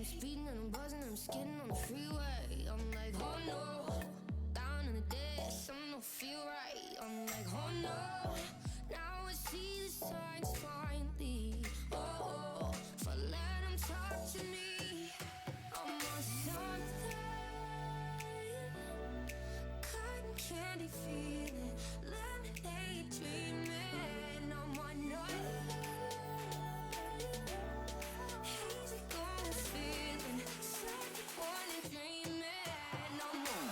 speeding and I'm buzzing, I'm skidding on the freeway. I'm like, oh no, down in the ditch, I'm no feel right. I'm like, oh no, now I see the signs finally. Oh, if I let them talk to me, I'm on something, cotton candy feeling, lemonade dreaming. I'm on nothing. Hazy golden feeling, second one and dreaming. I'm on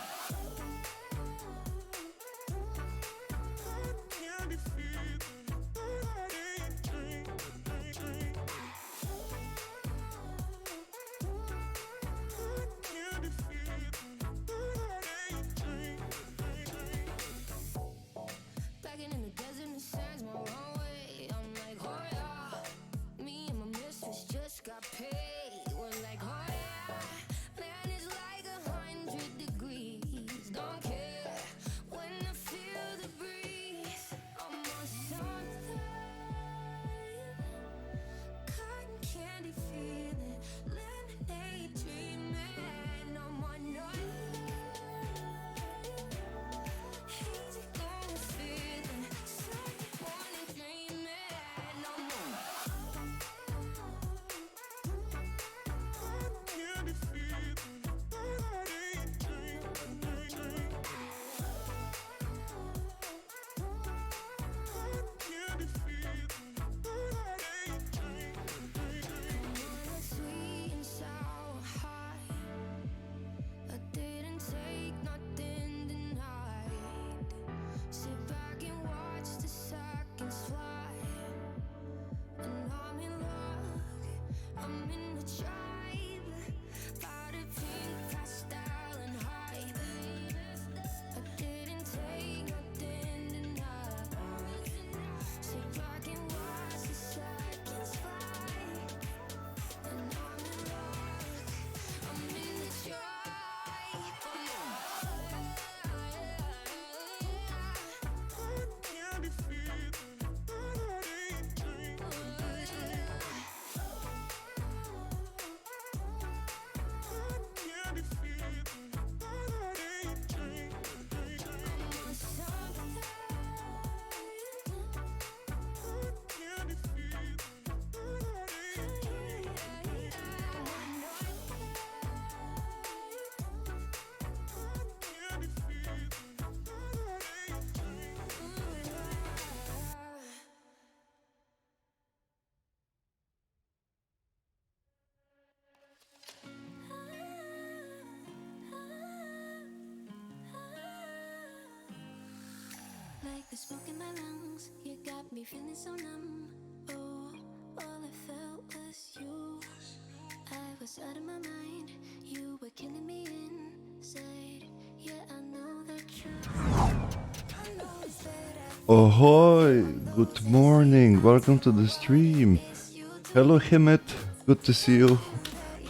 candy feeling, Packing in the desert and the sands, my wrong way. I'm like, oh yeah, me and my mistress just got paid. We're like, oh yeah, man, it's like 100 degrees. Don't care when I feel the breeze. I'm on something, cotton candy feeling, lemonade dreaming. I'm on nothing. Hazy golden feeling, second one and dreaming. I'm on candy feeling, candy feeling. Sweet and sour high, I didn't take nothing tonight. Sit back and watch the seconds fly, and I'm in luck, I'm in the tribe. Powder pink, pastel and hype. I didn't take nothing tonight. Sit back and watch the seconds fly, and I'm in luck, I'm in the tribe. Candy feeling, candy feeling, I'm something, candy feeling, candy feeling. Like the smoke in my lungs, you got me feeling so numb. Oh, all I felt was you. I was out of my mind, you were killing me inside. Yeah, I know the truth. I know it's that Ahoy! Good morning, welcome to the stream. Hello Himmet, good to see you.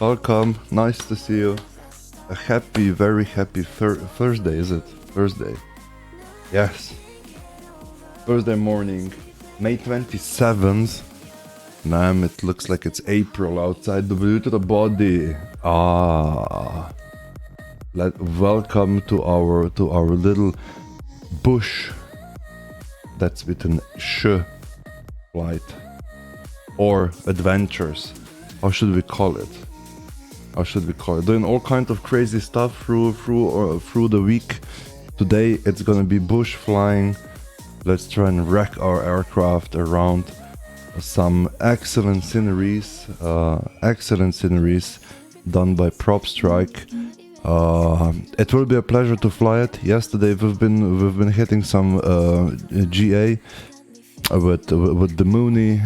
Welcome, nice to see you. A happy, very happy Thursday, is it? Thursday. Yes. Thursday morning, May 27th. Damn, it looks like it's April outside. Due to the body. Welcome to our little bush. That's with an sh flight or adventures. How should we call it? Doing all kinds of crazy stuff through the week. Today it's gonna be bush flying. Let's try and wreck our aircraft around some excellent sceneries done by Propstrike. It will be a pleasure to fly it. Yesterday we've been hitting some GA with the Mooney,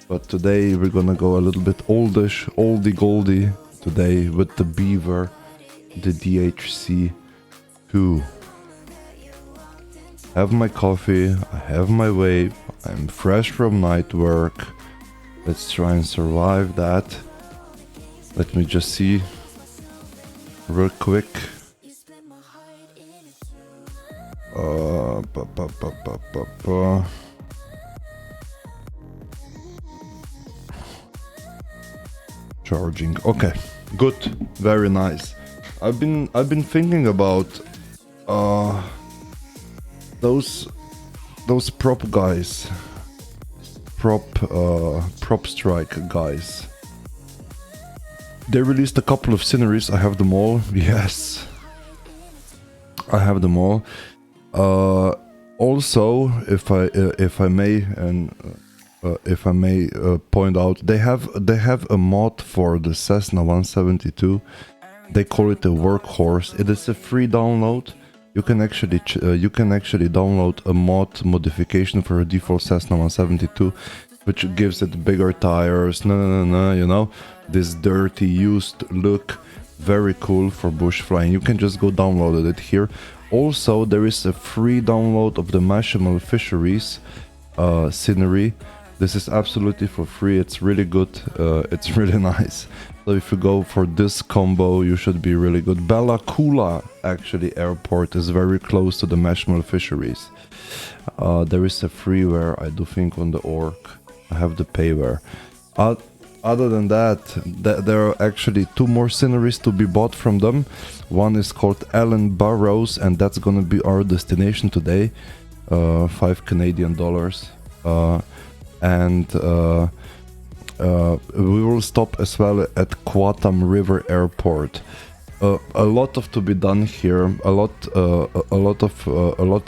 but today we're gonna go a little bit oldie goldie today with the Beaver, the DHC-2. Have my coffee, I have my vape, I'm fresh from night work. Let's try and survive that. Let me just see real quick. charging. Okay, good, very nice. I've been thinking about those prop guys, Propstrike guys. They released a couple of sceneries. I have them all. Yes, I have them all. Also, if I may point out, they have a mod for the Cessna 172. They call it a workhorse. It is a free download. You can actually download a mod modification for a default Cessna 172, which gives it bigger tires. You know, this dirty used look, very cool for bush flying. You can just go download it here. Also, there is a free download of the Marshmallow Fisheries scenery. This is absolutely for free. It's really good. It's really nice. So if you go for this combo, you should be really good. Bella Coola, actually, airport is very close to the Marshmallow Fisheries. There is a freeware, I do think, on the org. I have the payware. Other than that, there are actually 2 more sceneries to be bought from them. One is called Allen Burrows, and that's gonna be our destination today. 5 Canadian dollars. We will stop as well at Quatam River Airport. A lot to be done here. A lot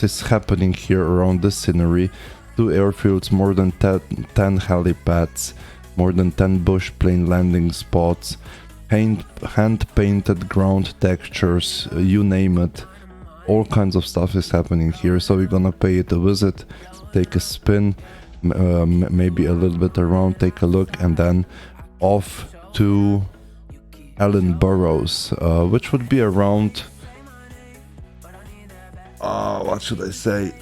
is happening here around this scenery. 2 airfields, more than 10 helipads, more than 10 bush plane landing spots, hand-painted ground textures, you name it. All kinds of stuff is happening here. So we're gonna pay it a visit, take a spin. Maybe a little bit around, take a look, and then off to Allen Burrows, which would be around what should I say,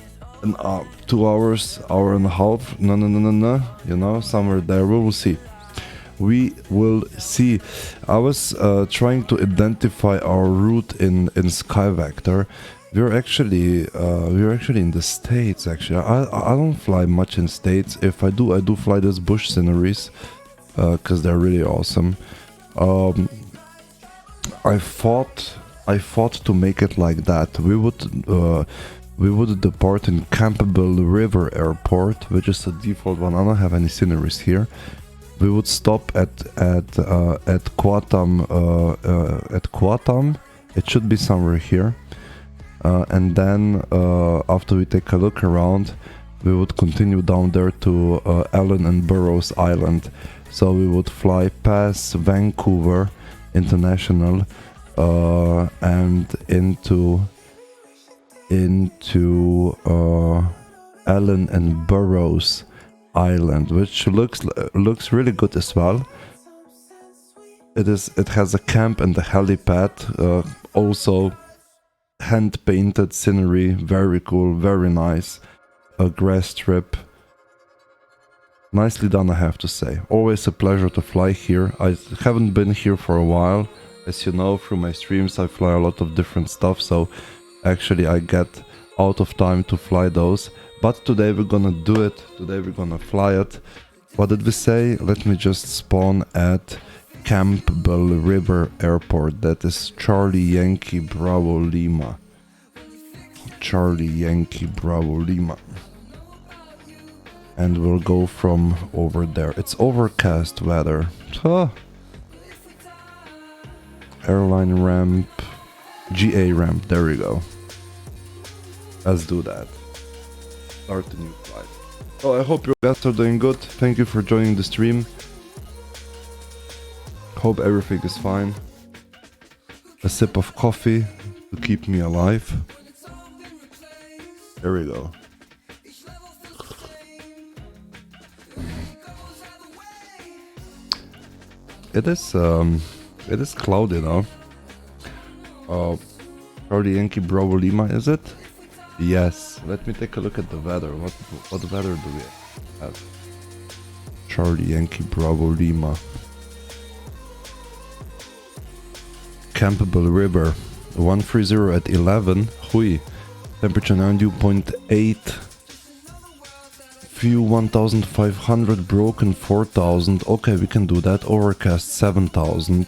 2 hours, hour and a half, no, you know, somewhere there. We will see. I was trying to identify our route in Skyvector. We're actually in the States. Actually, I don't fly much in States. If I do fly these bush sceneries, because they're really awesome. I thought to make it like that. We would depart in Campbell River Airport, which is the default one. I don't have any sceneries here. We would stop at Quatam. It should be somewhere here. And then after we take a look around, we would continue down there to Allen and Burrows Island. So we would fly past Vancouver International and into Allen and Burrows Island, which looks really good as well. It has a camp and a helipad, also hand-painted scenery, very cool, very nice. A grass strip, nicely done, I have to say. Always a pleasure to fly here. I haven't been here for a while. As you know, through my streams I fly a lot of different stuff, so actually I get out of time to fly those. But today we're gonna do it. Today we're gonna fly it. What did we say? Let me just spawn at Campbell River Airport. That is Charlie Yankee Bravo Lima. Charlie Yankee Bravo Lima. And we'll go from over there. It's overcast weather. Airline ramp. GA ramp. There we go. Let's do that. Start the new flight. Oh, I hope you guys are doing good. Thank you for joining the stream. Hope everything is fine. A sip of coffee to keep me alive. There we go. It is cloudy now. Charlie Yankee Bravo Lima, is it? Yes. Let me take a look at the weather. What weather do we have? Charlie Yankee Bravo Lima. Campbell River. 130 at 11. Hui. Temperature 92.8. view 1500, broken 4000. Okay, we can do that. Overcast 7000.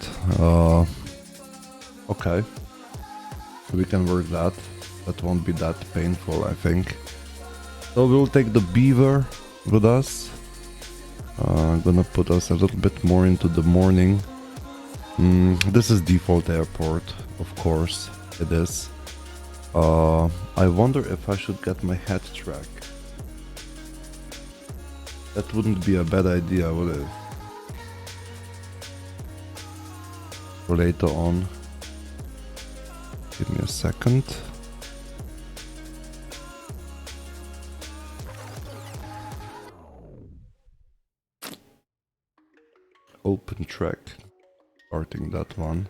Okay, we can work that. That won't be that painful, I think. So we'll take the beaver with us. I'm gonna put us a little bit more into the morning. This is default airport, of course it is. I wonder if I should get my head track. That wouldn't be a bad idea, would it? For later on. Give me a second. Open track. Starting that one.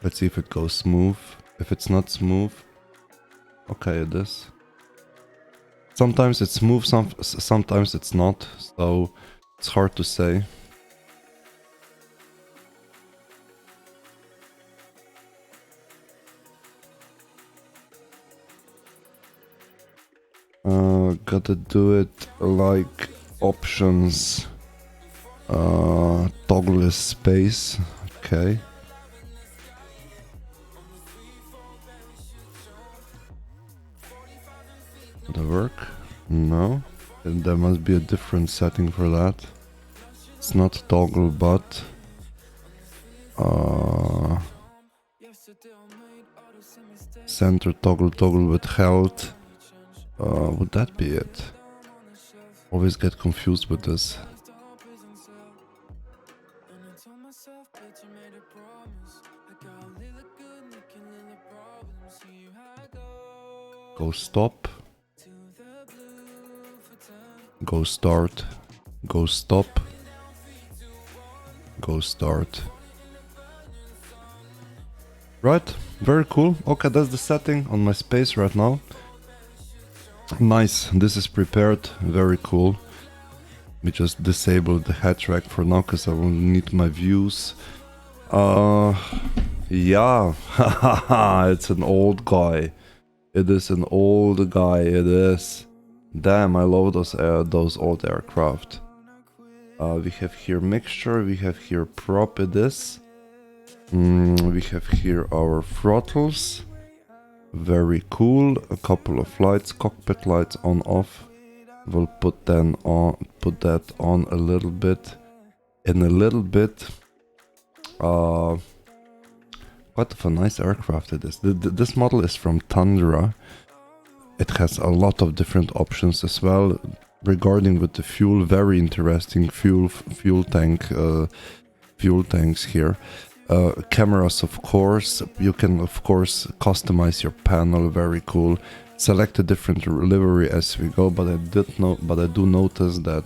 Let's see if it goes smooth. If it's not smooth, okay, it is. Sometimes it's smooth, sometimes it's not, so it's hard to say. Gotta do it like options. Toggle is space, okay. Would it work? No. And there must be a different setting for that. It's not toggle, but center toggle with health. Would that be it? Always get confused with this. Go stop. Go start. Go stop. Go start. Right, very cool. Okay, that's the setting on my space right now. Nice, this is prepared, very cool. We just disabled the head track for now because I will need my views. Yeah, it's an old guy. It is an old guy, it is. Damn, I love those old aircraft. We have here mixture, we have here prop, it is. We have here our throttles. Very cool. A couple of lights, cockpit lights on off. We'll put that on a little bit. In a little bit. Quite of a nice aircraft it is. This model is from Tundra. It has a lot of different options as well. Regarding with the fuel, very interesting fuel tanks here. Cameras, of course. You can of course customize your panel. Very cool. Select a different livery as we go, but I do notice that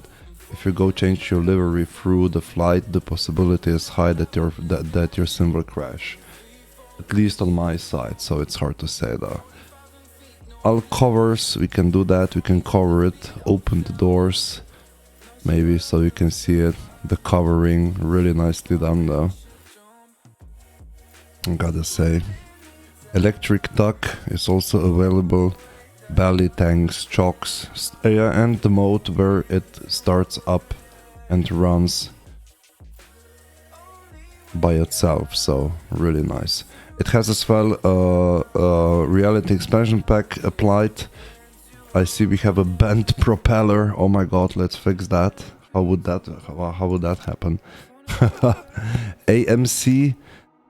if you go change your livery through the flight, the possibility is high that your sim will crash. At least on my side, so it's hard to say though. All covers, we can do that. We can cover it. Open the doors, maybe so you can see it. The covering, really nicely done though. Gotta say, electric duck is also available, belly tanks, chocks, and the mode where it starts up and runs by itself, so really nice. It has as well reality expansion pack applied. I see we have a bent propeller. Oh my god, let's fix that. How would that happen? AMC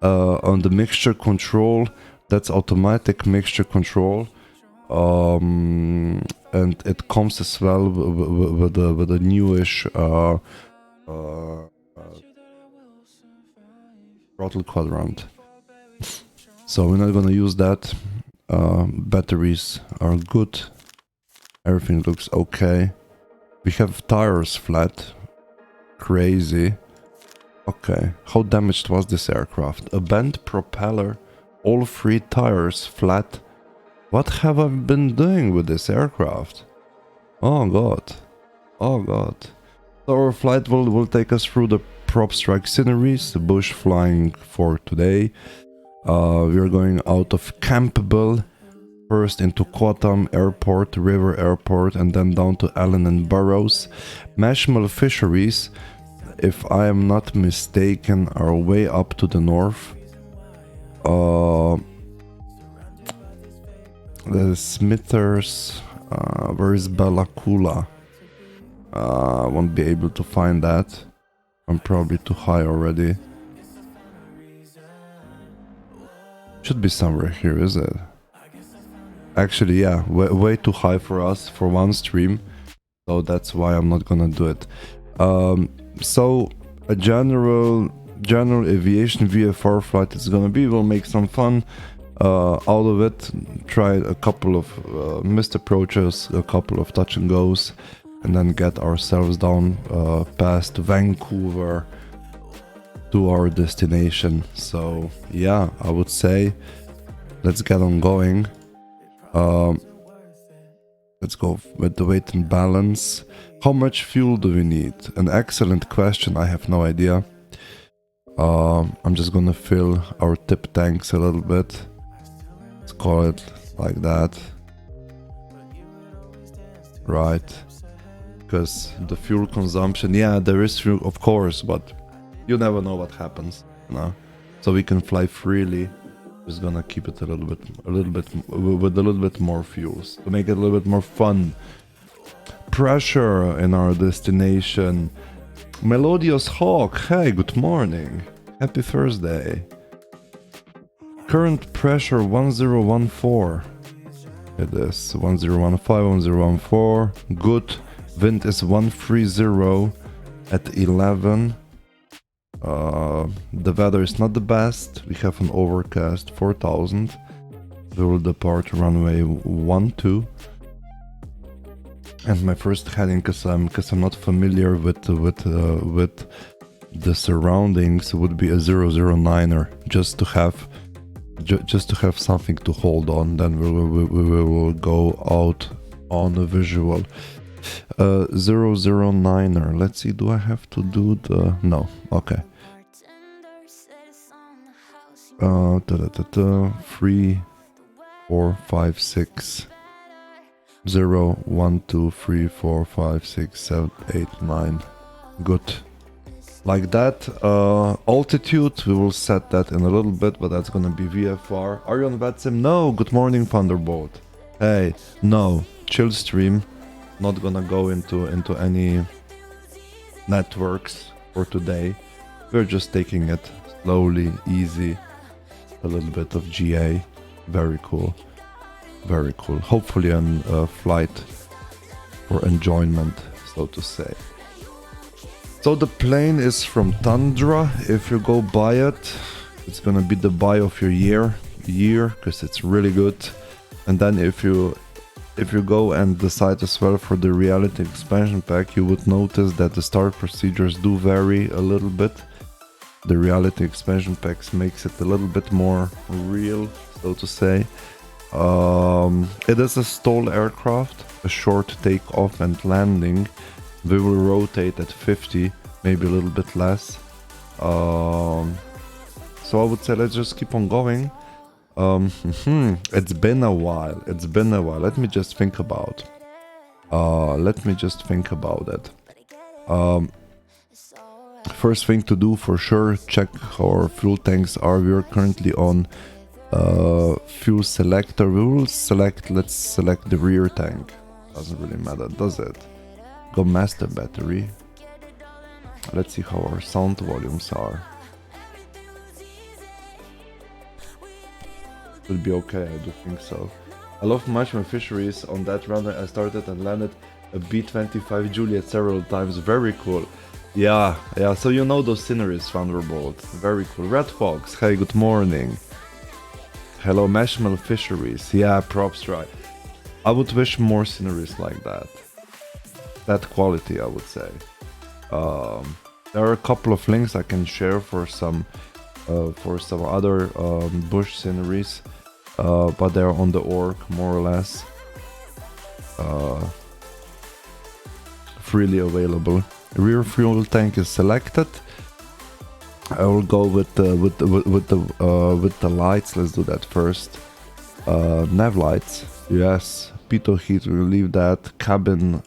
on the mixture control, that's automatic mixture control, and it comes as well with a newish throttle quadrant. So we're not gonna use that. Batteries are good. Everything looks okay. We have tires flat. Crazy. Okay, how damaged was this aircraft? A bent propeller, all three tires flat. What have I been doing with this aircraft? Oh god. Oh god. So our flight will take us through the Propstrike sceneries, the bush flying for today. We are going out of Campbell. First into Quatam Airport, River Airport, and then down to Allen and Burroughs. Mashmal Fisheries, if I am not mistaken, are way up to the north. The Smithers, where is Bella Coola? I won't be able to find that. I'm probably too high already. Should be somewhere here, is it? Actually, yeah, way too high for us for one stream, so that's why I'm not gonna do it. So a general aviation VFR flight is gonna be. We'll make some fun out of it. Try a couple of missed approaches, a couple of touch and goes, and then get ourselves down past Vancouver to our destination. So yeah, I would say let's get on going. Let's go with the weight and balance. How much fuel do we need? An excellent question. I have no idea. I'm just gonna fill our tip tanks a little bit. Let's call it like that. Right. Because the fuel consumption, yeah, there is fuel, of course, but you never know what happens, you know? So we can fly freely. Just gonna keep it a little bit with a little bit more fuels to make it a little bit more fun. Pressure in our destination. Melodious Hawk, hey, good morning. Happy Thursday. Current pressure 1014. It is 1015, 1014. Good. Wind is 130 at 11. The weather is not the best. We have an overcast 4000. We will depart runway 12. And my first heading, because I'm not familiar with the surroundings, would be a 009er, just to have something to hold on. Then we will go out on a visual. 009er. Let's see, do I have to do the... No, okay. 3, 4, 5, 6, 0, 1, 2, 3, 4, 5, 6, 7, 8, 9. Good. Like that. Altitude, we will set that in a little bit, but that's gonna be VFR. Are you on VATSIM? No. Good morning, Thunderbolt. Hey, no. ChillStream. Not gonna go into any networks for today. We're just taking it slowly, easy. A little bit of GA. Very cool. Very cool. Hopefully a flight for enjoyment, so to say. So the plane is from Tundra. If you go buy it, it's gonna be the buy of your year, because it's really good. And then if you go and decide as well for the reality expansion pack, you would notice that the start procedures do vary a little bit. The reality expansion packs makes it a little bit more real, so to say. It is a stall aircraft, a short takeoff and landing. We will rotate at 50, maybe a little bit less. So I would say let's just keep on going. It's been a while. Let me just think about it. First thing to do for sure, check how our fuel tanks are. We are currently on fuel selector. Let's select the rear tank. Doesn't really matter, does it? Go master battery. Let's see how our sound volumes are. Will be okay, I do think so. I love Mashman Fisheries. On that runway I started and landed a B-25 Juliet several times. Very cool. Yeah, so you know those sceneries, Thunderbolt. Very cool. Red Fox, hey, good morning. Hello, Mashman Fisheries. Yeah, Propstrike. I would wish more sceneries like that. That quality, I would say. There are a couple of links I can share for some other bush sceneries, but they're on the org more or less, freely available. Rear fuel tank is selected. I will go with the lights. Let's do that first. Nav lights, yes. Pitot heat, we'll leave that. Cabin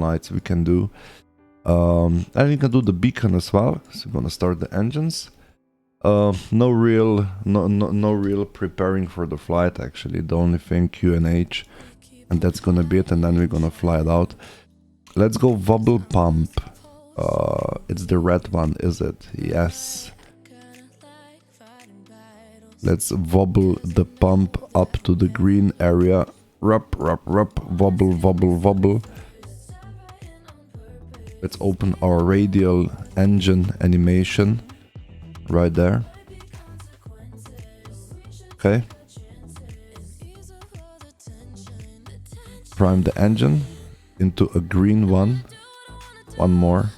lights we can do. And we can do the beacon as well. So we're gonna start the engines. No real preparing for the flight actually. The only thing QNH, and that's gonna be it. And then we're gonna fly it out. Let's go wobble pump. It's the red one, is it? Yes. Let's wobble the pump up to the green area. Rup, wobble, wobble. Let's open our radial engine animation right there. Okay. Prime the engine into a green one. One more.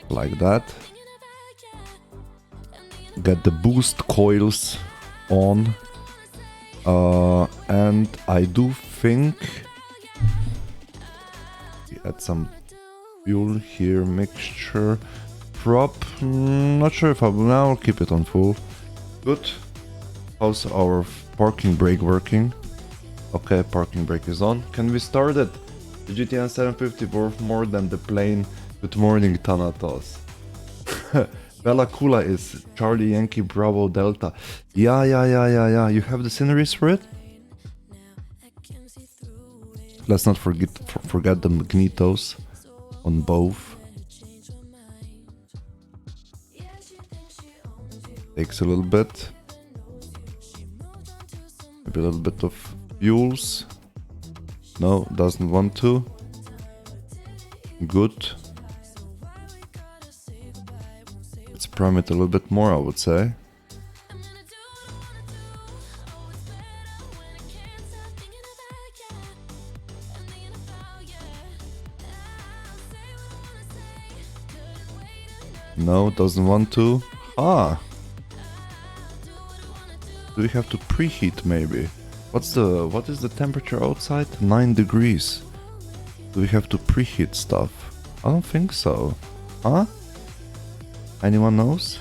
Like that. Get the boost coils on. And I do think we add some fuel here, mixture, prop. Not sure if I will now keep it on full. Good. How's our parking brake working? Okay, parking brake is on. Can we start it? The GTN 750 worth more than the plane. Good morning, Thanatos. Bella Kula is Charlie Yankee Bravo Delta. Yeah. You have the sceneries for it? Let's not forget the magnetos on both. Takes a little bit. Maybe a little bit of fuels. No, doesn't want to. Good. Let's prime it a little bit more, I would say. No, doesn't want to. Ah. Do we have to preheat maybe? What is the temperature outside? 9 degrees. Do we have to preheat stuff? I don't think so. Huh? Anyone knows?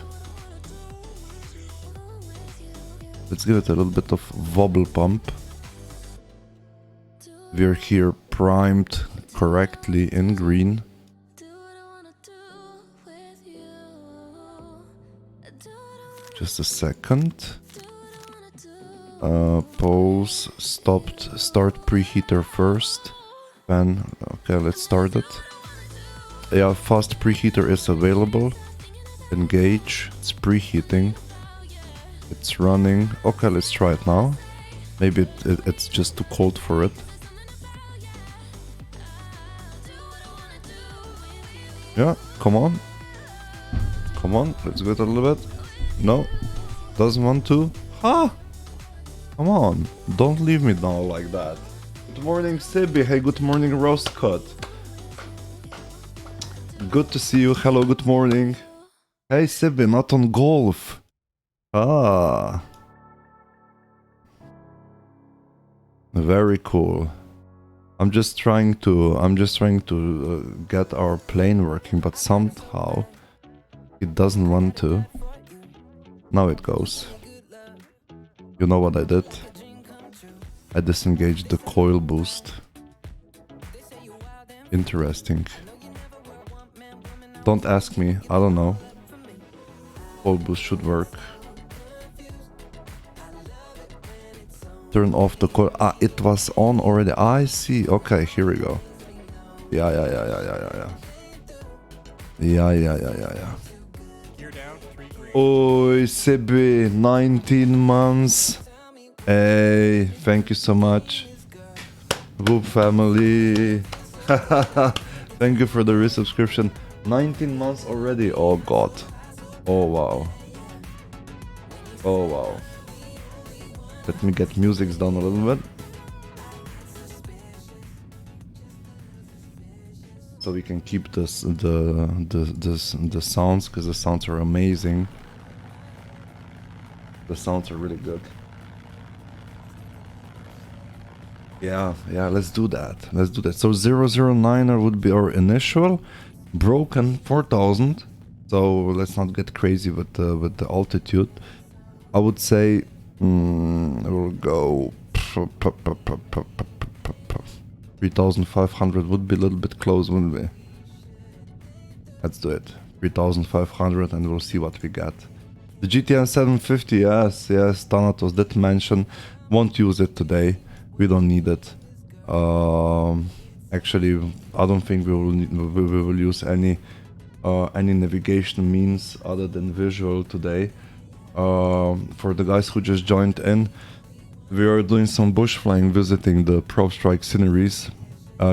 Let's give it a little bit of wobble pump. We're here primed correctly in green. Just a second. Pause, stopped, start preheater first. Then, okay, let's start it. Yeah, fast preheater is available. Engage, it's preheating. It's running. Okay, let's try it now. Maybe it's just too cold for it. Yeah, come on. Come on, let's go it a little bit. No, doesn't want to. Ha! Come on, don't leave me down like that. Good morning, Sibi. Hey, good morning, Roastcut. Good to see you. Hello, good morning. Hey, Sibi, not on golf. Ah. Very cool. I'm just trying to get our plane working, but somehow it doesn't want to. Now it goes. You know what I did? I disengaged the coil boost. Interesting. Don't ask me, I don't know. Coil boost should work. Turn off the coil. Ah, it was on already. I see. Okay, here we go. Yeah. Yeah. Oi, Sibi, 19 months. Hey, thank you so much. Whoop family. Thank you for the resubscription. 19 months already. Oh god. Oh wow. Oh wow. Let me get music down a little bit. So we can keep the sounds, because the sounds are amazing. The sounds are really good. Yeah, let's do that. So 009er would be our initial. Broken 4000. So let's not get crazy with the altitude. I would say We'll go 3,500 would be a little bit close, wouldn't we? Let's do it. 3,500 and we'll see what we get. The GTN 750, yes, Thanatos did mention, won't use it today. We don't need it. Actually, I don't think we will use any navigation means other than visual today. For the guys who just joined in, we are doing some bush flying, visiting the Propstrike sceneries.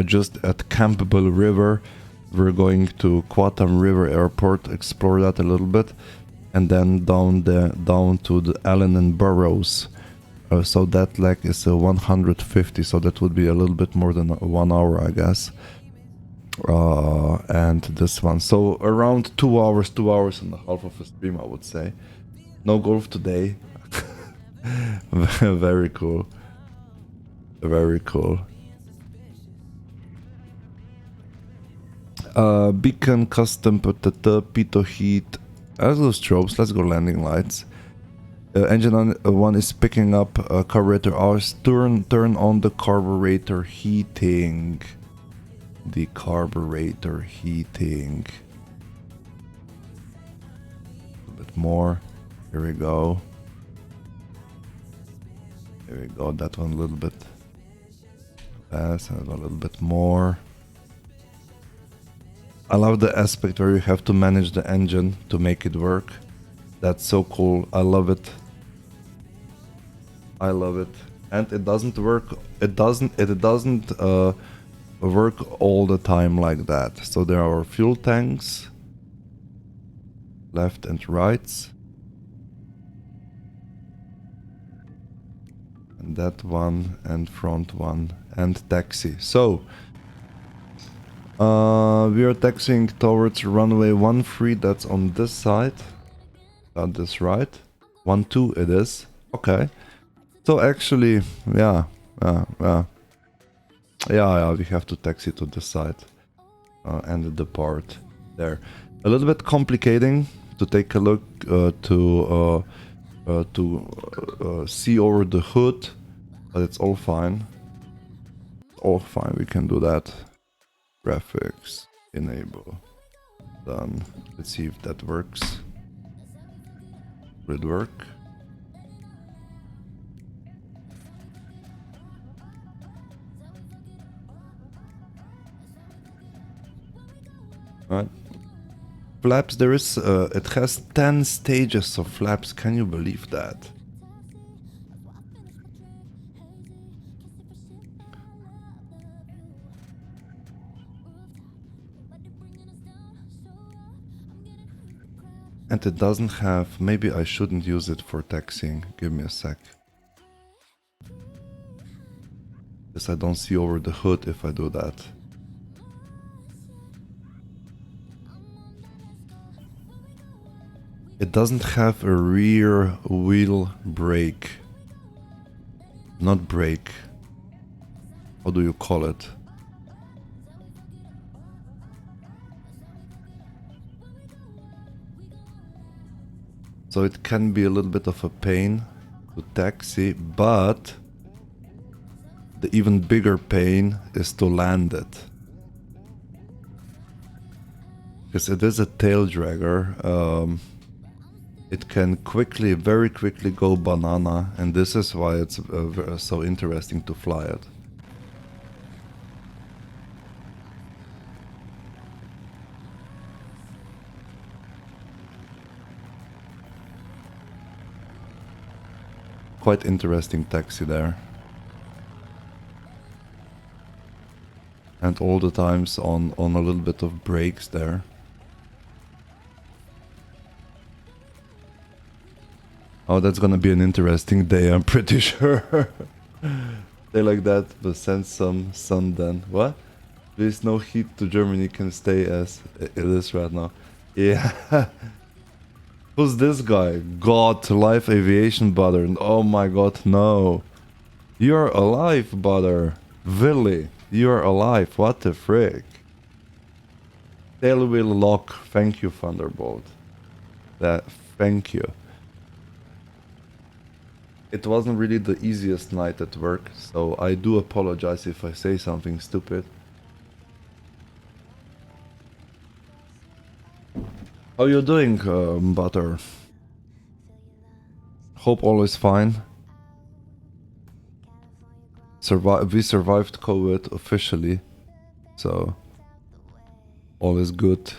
Just at Campbell River, we're going to Quatam River Airport, explore that a little bit, and then down to the Allen and Burroughs. So that leg is 150, so that would be a little bit more than 1 hour, I guess. And this one, so around 2 hours and a half of a stream, I would say. No golf today. Very cool. Very cool. Beacon, custom, Pito heat. Let's go strobes, let's go landing lights. Engine 1 is picking up carburetor hours. Turn on the carburetor heating. The carburetor heating. A bit more. Here we go. Here we go. That one a little bit fast and a little bit more. I love the aspect where you have to manage the engine to make it work. That's so cool. I love it. I love it. And it doesn't work. It doesn't work all the time like that. So there are fuel tanks, left and rights. And that one and front one and taxi. So we are taxiing towards runway 13. That's on this side. Got this right? 12 it is. Okay. So actually, yeah, we have to taxi to this side and depart there. A little bit complicating to take a look to see over the hood, but it's all fine. All fine, we can do that. Graphics, enable, done. Let's see if that works. Will it work? Right. Flaps, there is, it has 10 stages of flaps, can you believe that? And it doesn't have, maybe I shouldn't use it for taxiing, give me a sec. Because I don't see over the hood if I do that. It doesn't have a rear wheel brake. Not brake. How do you call it? So it can be a little bit of a pain to taxi, but the even bigger pain is to land it. Because it is a tail dragger. It can quickly, very quickly go banana, and this is why it's so interesting to fly it. Quite interesting taxi there. And all the times on a little bit of brakes there. Oh, that's gonna be an interesting day, I'm pretty sure. Day like that, but send some sun then. What? There's no heat to Germany, can stay as it is right now. Yeah. Who's this guy? God, live aviation butter. Oh my god, no. You're alive, butter. Willy, you're alive. What the frick? Tail wheel lock. Thank you, Thunderbolt. Thank you. It wasn't really the easiest night at work, so I do apologize if I say something stupid. How you doing, Butter? Hope all is fine. We survived COVID officially, so all is good.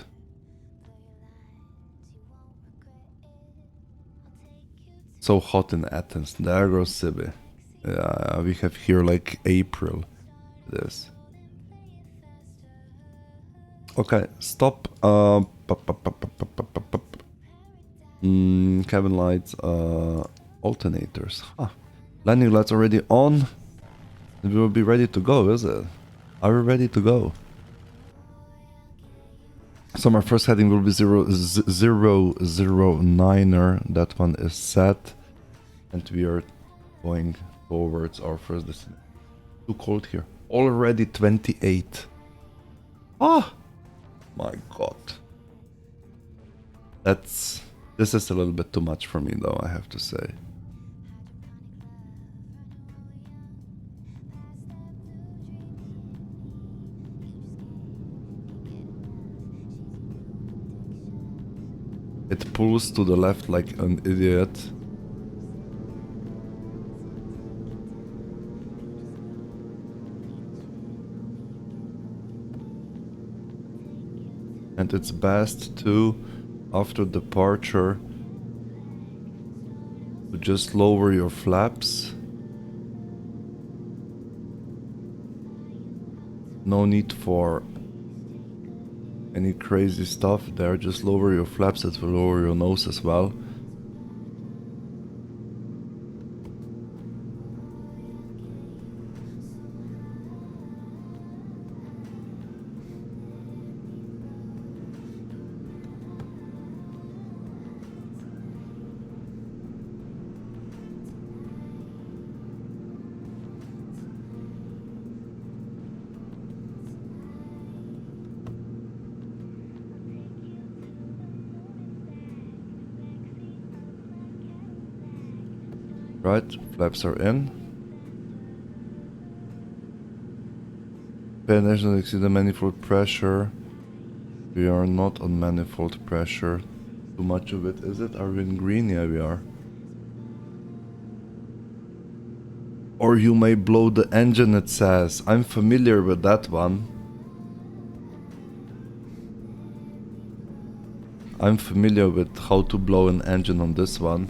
So hot in Athens. There goes Sibi. Yeah, we have here like April. This. Okay, stop. Cabin lights, alternators. Huh. Landing lights already on. We will be ready to go, is it? Are we ready to go? So my first heading will be 009er. That one is set. And we are going towards our first destination. Too cold here. Already 28. Ah! My god. This is a little bit too much for me though, I have to say. It pulls to the left like an idiot. And it's best to, after departure, to just lower your flaps. No need for any crazy stuff there, just lower your flaps, it will lower your nose as well. Right, flaps are in. Pay attention to exceed the manifold pressure. We are not on manifold pressure. Too much of it, is it? Are we in green? Yeah, we are. Or you may blow the engine, it says. I'm familiar with that one. I'm familiar with how to blow an engine on this one.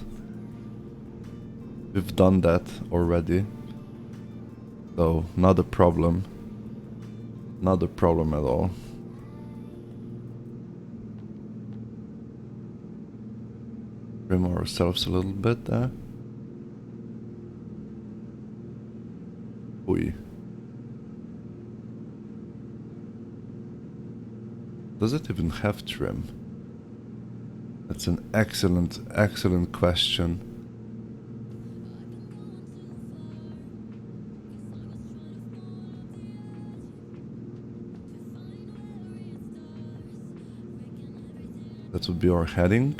We've done that already. So, not a problem. Not a problem at all. Trim ourselves a little bit there. Oi. Does it even have trim? That's an excellent, excellent question. That would be our heading.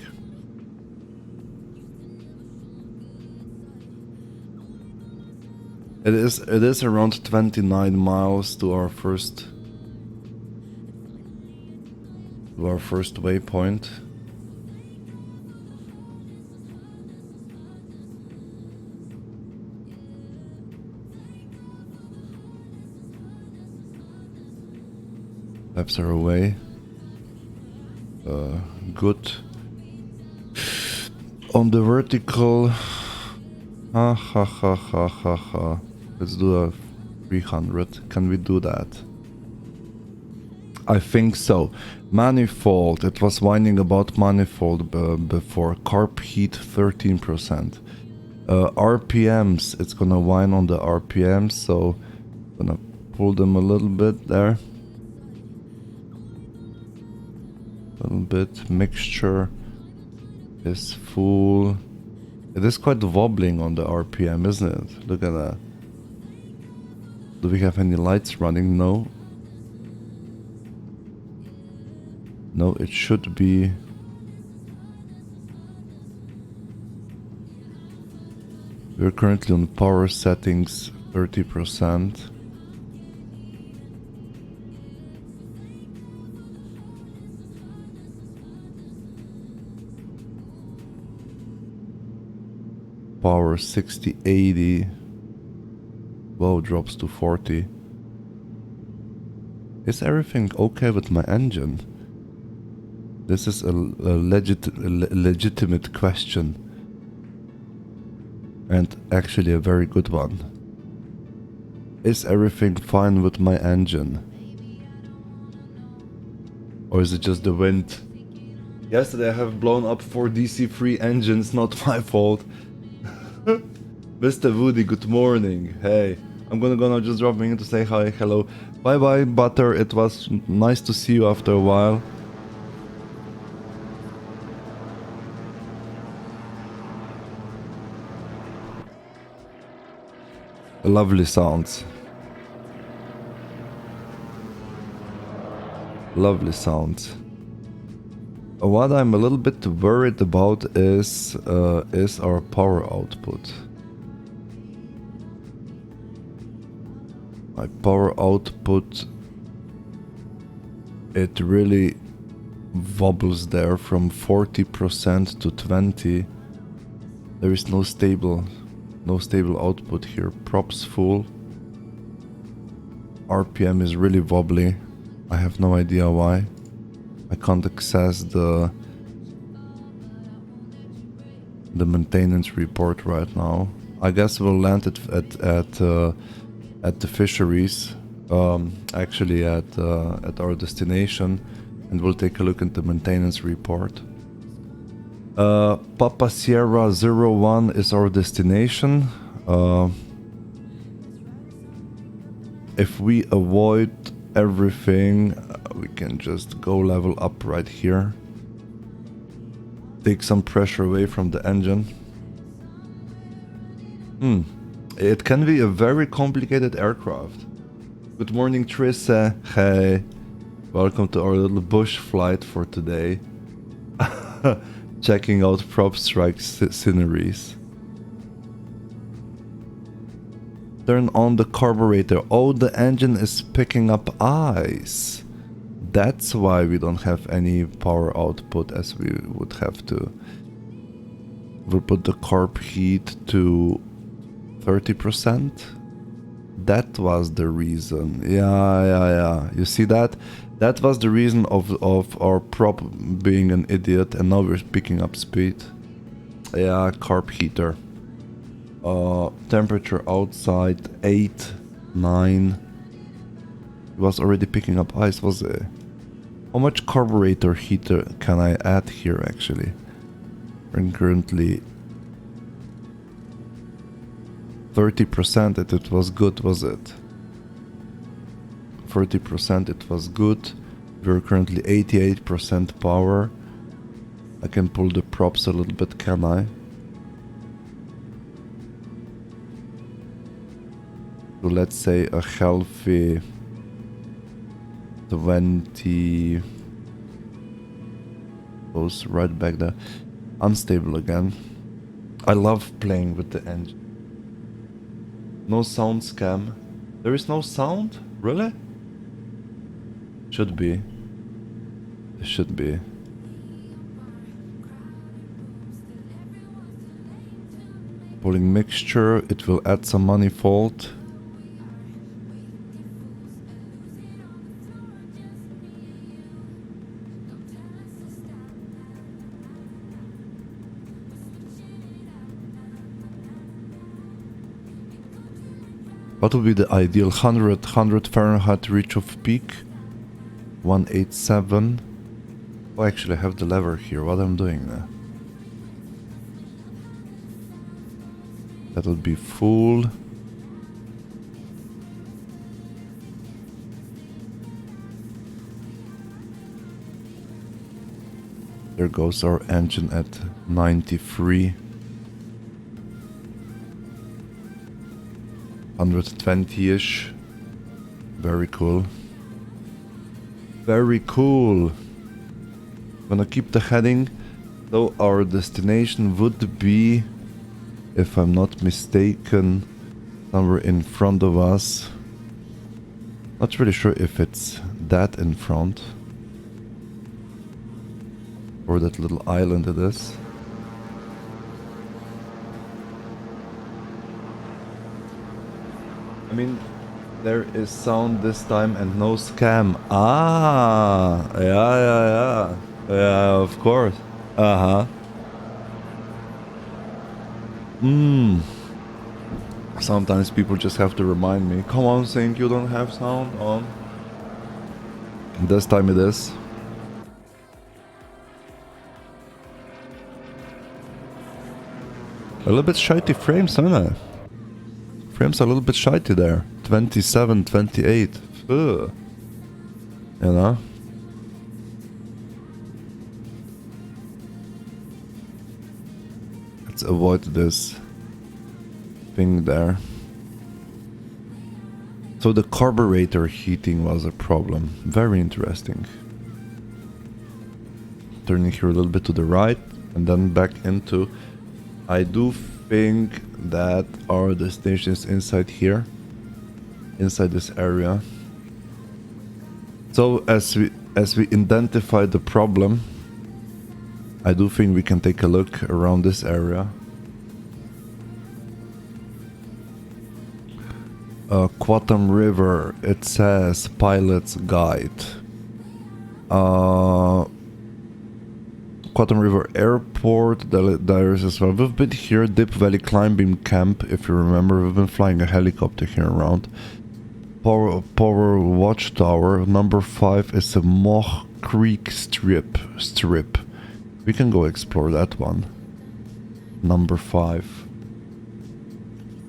It is around 29 miles to our first waypoint. Laps are away. Good. On the vertical. Ha ha ha ha ha ha. Let's do a 300. Can we do that? I think so. Manifold. It was whining about manifold before. Carb heat 13%. RPMs. It's gonna whine on the RPMs, so I'm gonna pull them a little bit there. A little bit. Mixture is full. It is quite wobbling on the RPM, isn't it? Look at that. Do we have any lights running? No. No, it should be. We're currently on power settings 30%. Power 60-80. Wow, drops to 40. Is everything okay with my engine? This is a legitimate question. And actually a very good one. Is everything fine with my engine? Or is it just the wind? Yesterday I have blown up 4 DC-3 engines, not my fault. Mr. Woody, good morning. Hey, I'm gonna just drop in to say hi, hello. Bye bye, Butter. It was nice to see you after a while. Lovely sounds. Lovely sounds. What I'm a little bit worried about is our power output. My power output, it really wobbles there from 40% to 20%. There is no stable output here. Props full. RPM is really wobbly. I have no idea why. I can't access the maintenance report right now. I guess we'll land it at the fisheries, actually at our destination, and we'll take a look at the maintenance report. Papa Sierra 01 is our destination. If we avoid everything, we can just go level up right here. Take some pressure away from the engine. It can be a very complicated aircraft. Good morning, Trissa. Hey, welcome to our little bush flight for today. Checking out Propstrike sceneries. Turn on the carburetor. Oh, the engine is picking up ice. That's why we don't have any power output as we would have to. We'll put the carb heat to 30%. That was the reason. Yeah. You see that? That was the reason of our prop being an idiot, and now we're picking up speed. Yeah, carb heater. Temperature outside 8, 9. It was already picking up ice, was it? How much carburetor heater can I add here actually? We're currently 30%. It was good, was it? 30% it was good. We're currently 88% power. I can pull the props a little bit, can I? So let's say a healthy 20 goes right back there. Unstable again. I love playing with the engine. No sound scam. There is no sound? Really? Should be. It should be. Pulling mixture, it will add some manifold. What would be the ideal 100 Fahrenheit reach of peak? 187. Oh, actually I have the lever here. What I'm doing now? That'll be full. There goes our engine at 93. 120-ish. Very cool. Very cool. Gonna keep the heading. So our destination would be if I'm not mistaken, somewhere in front of us. Not really sure if it's that in front or that little island it is. I mean, there is sound this time and no scam. Ah, yeah. Yeah, of course. Uh-huh. Sometimes people just have to remind me, come on, Sync, you don't have sound on. And this time it is. A little bit shitey frames, aren't they? Frames are a little bit shitey there. 27, 28. Ugh. You know? Let's avoid this thing there. So the carburetor heating was a problem. Very interesting. Turning here a little bit to the right and then back into... I do think that our destination is inside here. Inside this area. So as we identify the problem, I do think we can take a look around this area. Quatam River, it says pilot's guide. Quatam River Airport, there is as well. We've been here, Dip Valley Climbing Camp, if you remember. We've been flying a helicopter here around. Power Watchtower, number 5 is a Moch Creek strip. We can go explore that one. Number 5.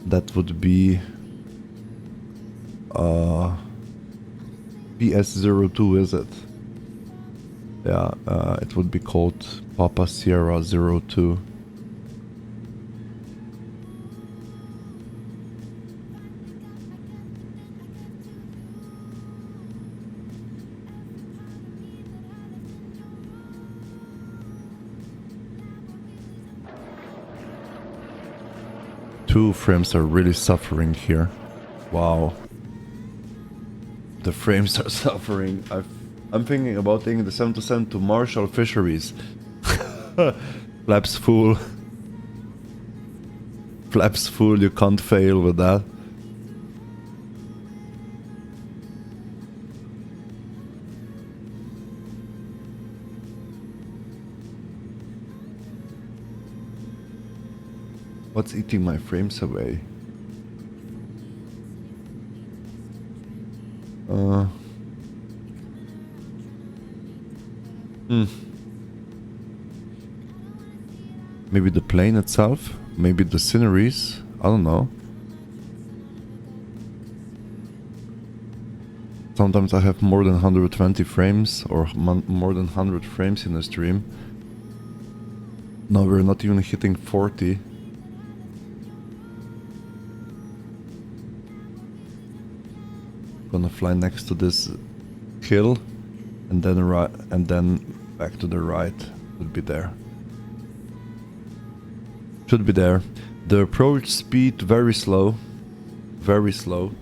That would be... PS02, is it? Yeah, it would be called Papa Sierra 02. Two frames are really suffering here. Wow. The frames are suffering. I'm thinking about taking the 727 to Marshall Fisheries. Flaps full. Flaps full, you can't fail with that. What's eating my frames away? Maybe the plane itself? Maybe the sceneries? I don't know. Sometimes I have more than 120 frames or more than 100 frames in a stream. No, we're not even hitting 40. Gonna fly next to this hill and then right and then back to the right. Would be there. Should be there. The approach speed very slow. Very slow.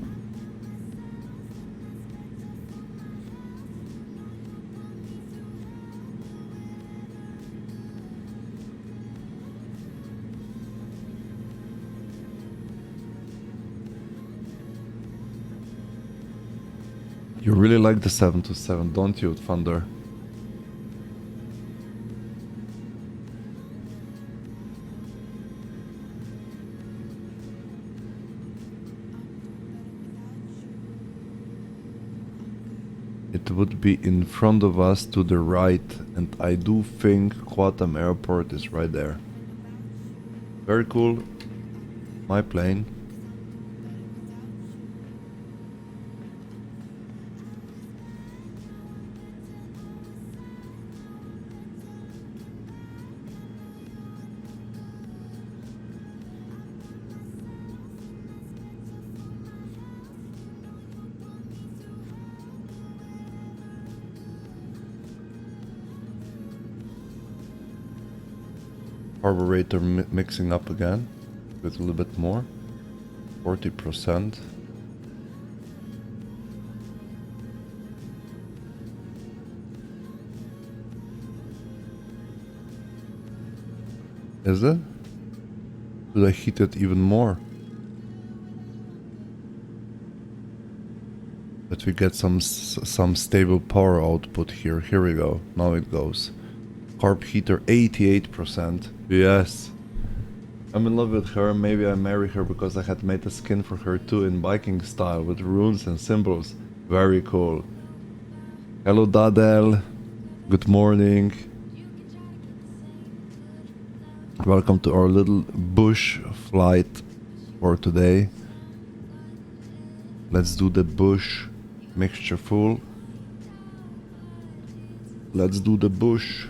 You really like the 727, don't you, Thunder? It would be in front of us to the right, and I do think Quatam Airport is right there. Very cool. My plane. Carburetor mixing up again. With a little bit more. 40%. Is it? Should I heat it even more? But we get some stable power output here. Here we go. Now it goes. Carb heater 88%. Yes. I'm in love with her. Maybe I marry her because I had made a skin for her too in Viking style with runes and symbols. Very cool. Hello Dadel. Good morning. Welcome to our little bush flight for today. Let's do the bush mixture full. Let's do the bush.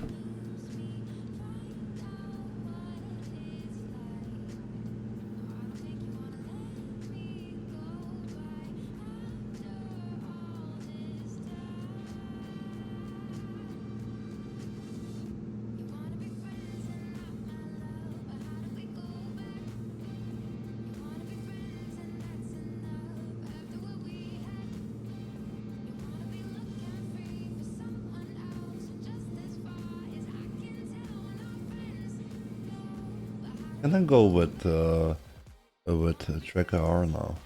Can I go with Tracker R now?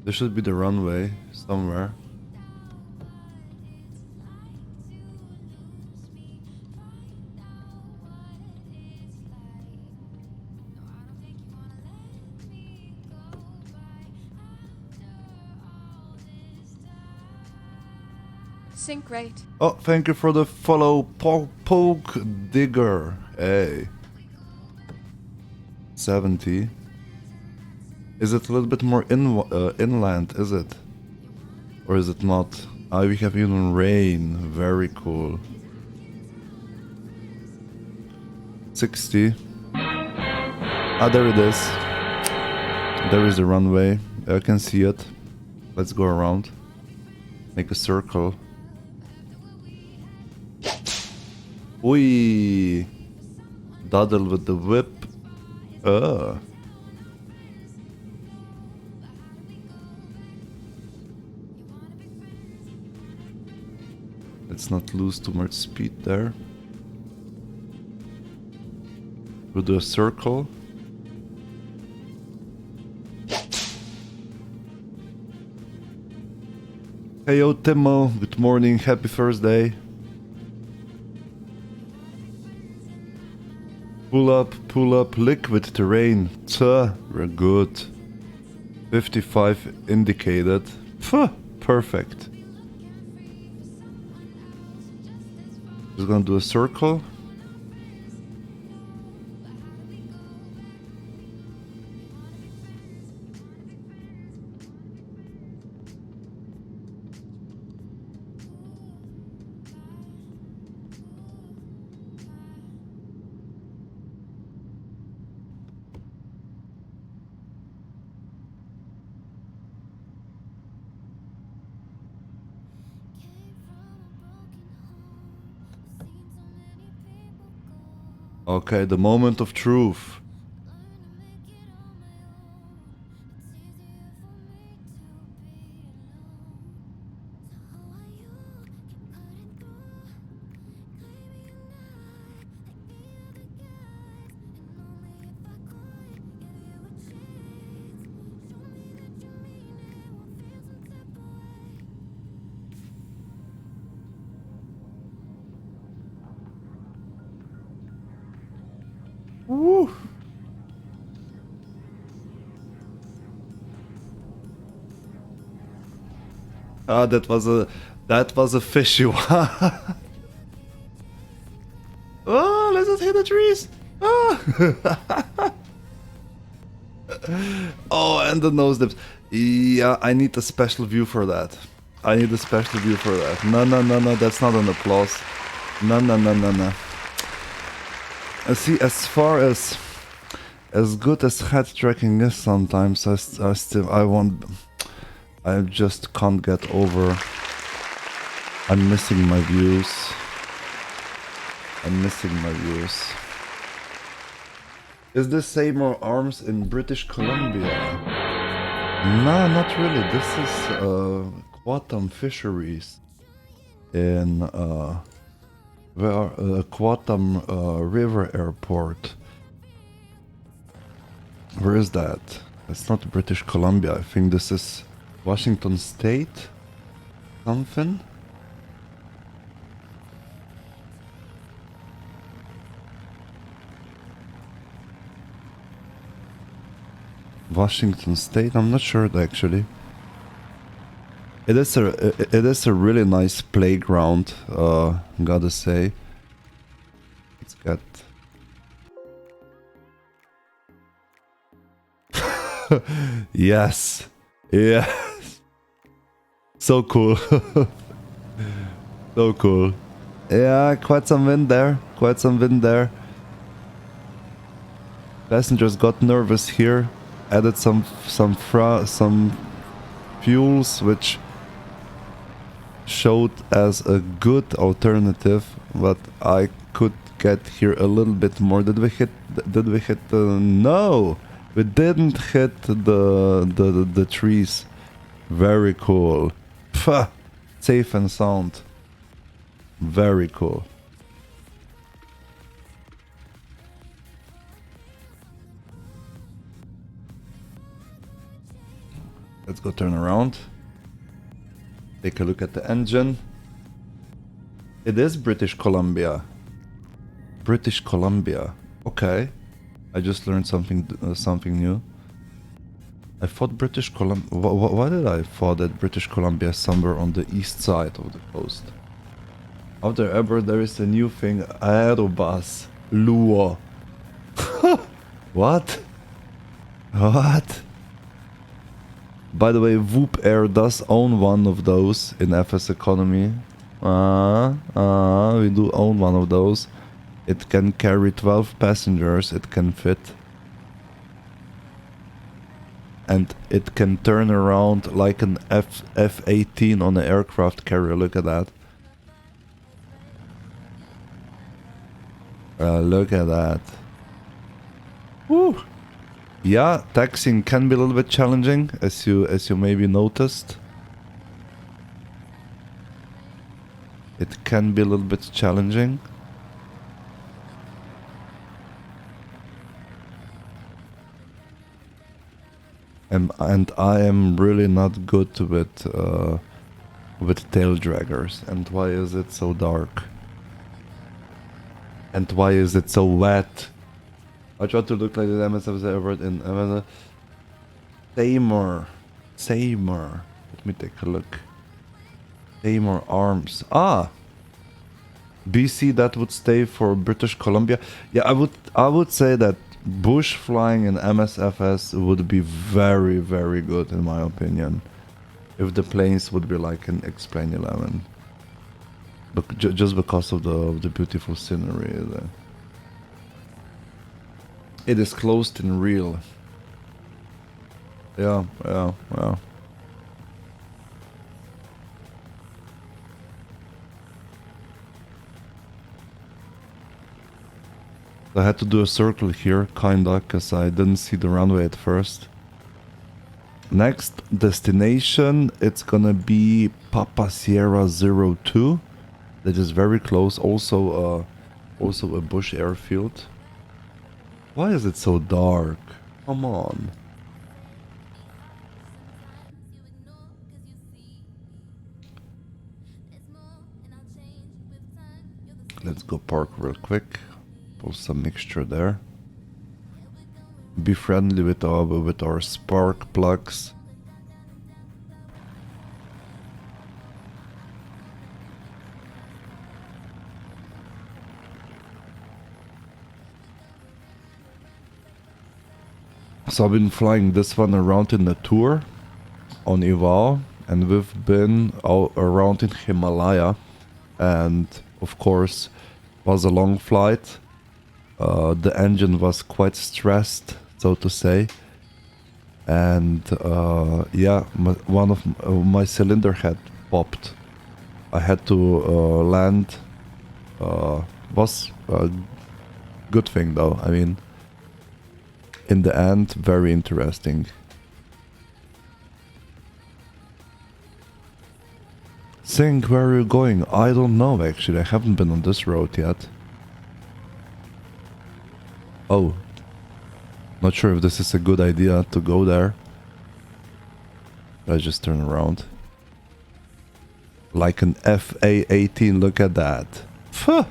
There should be the runway somewhere. Sync rate. Oh, thank you for the follow, Poke Digger. Hey. 70. Is it a little bit more inland, is it? Or is it not? Ah, we have even rain. Very cool. 60. Ah, there it is. There is the runway. I can see it. Let's go around. Make a circle. Oi! Daddle with the whip. Let's not lose too much speed there. We'll do a circle. Hey yo Timo, good morning, happy Thursday. Pull up, liquid terrain. We're good. 55 indicated. Phew, perfect. Just gonna do a circle. Okay, the moment of truth. Woo. Ah, that was a fishy one. Oh, let's not hit the trees. Ah. Oh, and the nose dips. Yeah, I need a special view for that. I need a special view for that. No, no, no, no, that's not an applause. No, no, no, no, no. See, as far as good as head tracking is sometimes, I just can't get over. I'm missing my views. I'm missing my views. Is this Seymour Arms in British Columbia? No, not really. This is Quantum Fisheries in Quantum River Airport. Where is that? It's not British Columbia. I think this is Washington State. Something. Washington State. I'm not sure actually. It is a really nice playground. Gotta say. It's got. Yes. Yes. So cool. So cool. Yeah, quite some wind there. Quite some wind there. Passengers got nervous here. Added some fuels, which showed as a good alternative, but I could get here a little bit more. Did we hit the... No! We didn't hit the trees. Very cool. Pah! Safe and sound. Very cool. Let's go turn around. Take a look at the engine. It is British Columbia. British Columbia. Okay. I just learned something new. I thought British Columbia... Why did I thought that British Columbia is somewhere on the east side of the coast? After ever, there is a new thing. Aerobus. Lure. What? What? By the way, Whoop Air does own one of those in FS Economy. We do own one of those. It can carry 12 passengers, it can fit. And it can turn around like an F-18 on an aircraft carrier, look at that. Look at that. Woo! Yeah, taxiing can be a little bit challenging, as you maybe noticed. It can be a little bit challenging. And I am really not good with tail draggers. And why is it so dark? And why is it so wet? I try to look like the MSF ever in Seymour. Let me take a look. Seymour Arms. Ah, BC. That would stay for British Columbia. Yeah, I would say that bush flying in MSFS would be very, very good in my opinion. If the planes would be like an X-plane11, but just because of the beautiful scenery there. It is closed in real. Yeah. I had to do a circle here, kinda, because I didn't see the runway at first. Next destination, it's gonna be Papa Sierra 02. That is very close. Also a bush airfield. Why is it so dark? Come on. Let's go park real quick. Pull some mixture there. be friendly with our spark plugs. So I've been flying this one around in the tour on Ival, and we've been around in Himalaya, and of course was a long flight. The engine was quite stressed, so to say, and yeah, one of my cylinder head popped. I had to land. Was a good thing though. I mean, in the end, very interesting. Think, where are you going? I don't know actually, I haven't been on this road yet. Oh. Not sure if this is a good idea to go there. Let's just turn around. Like an FA-18, look at that. Phew.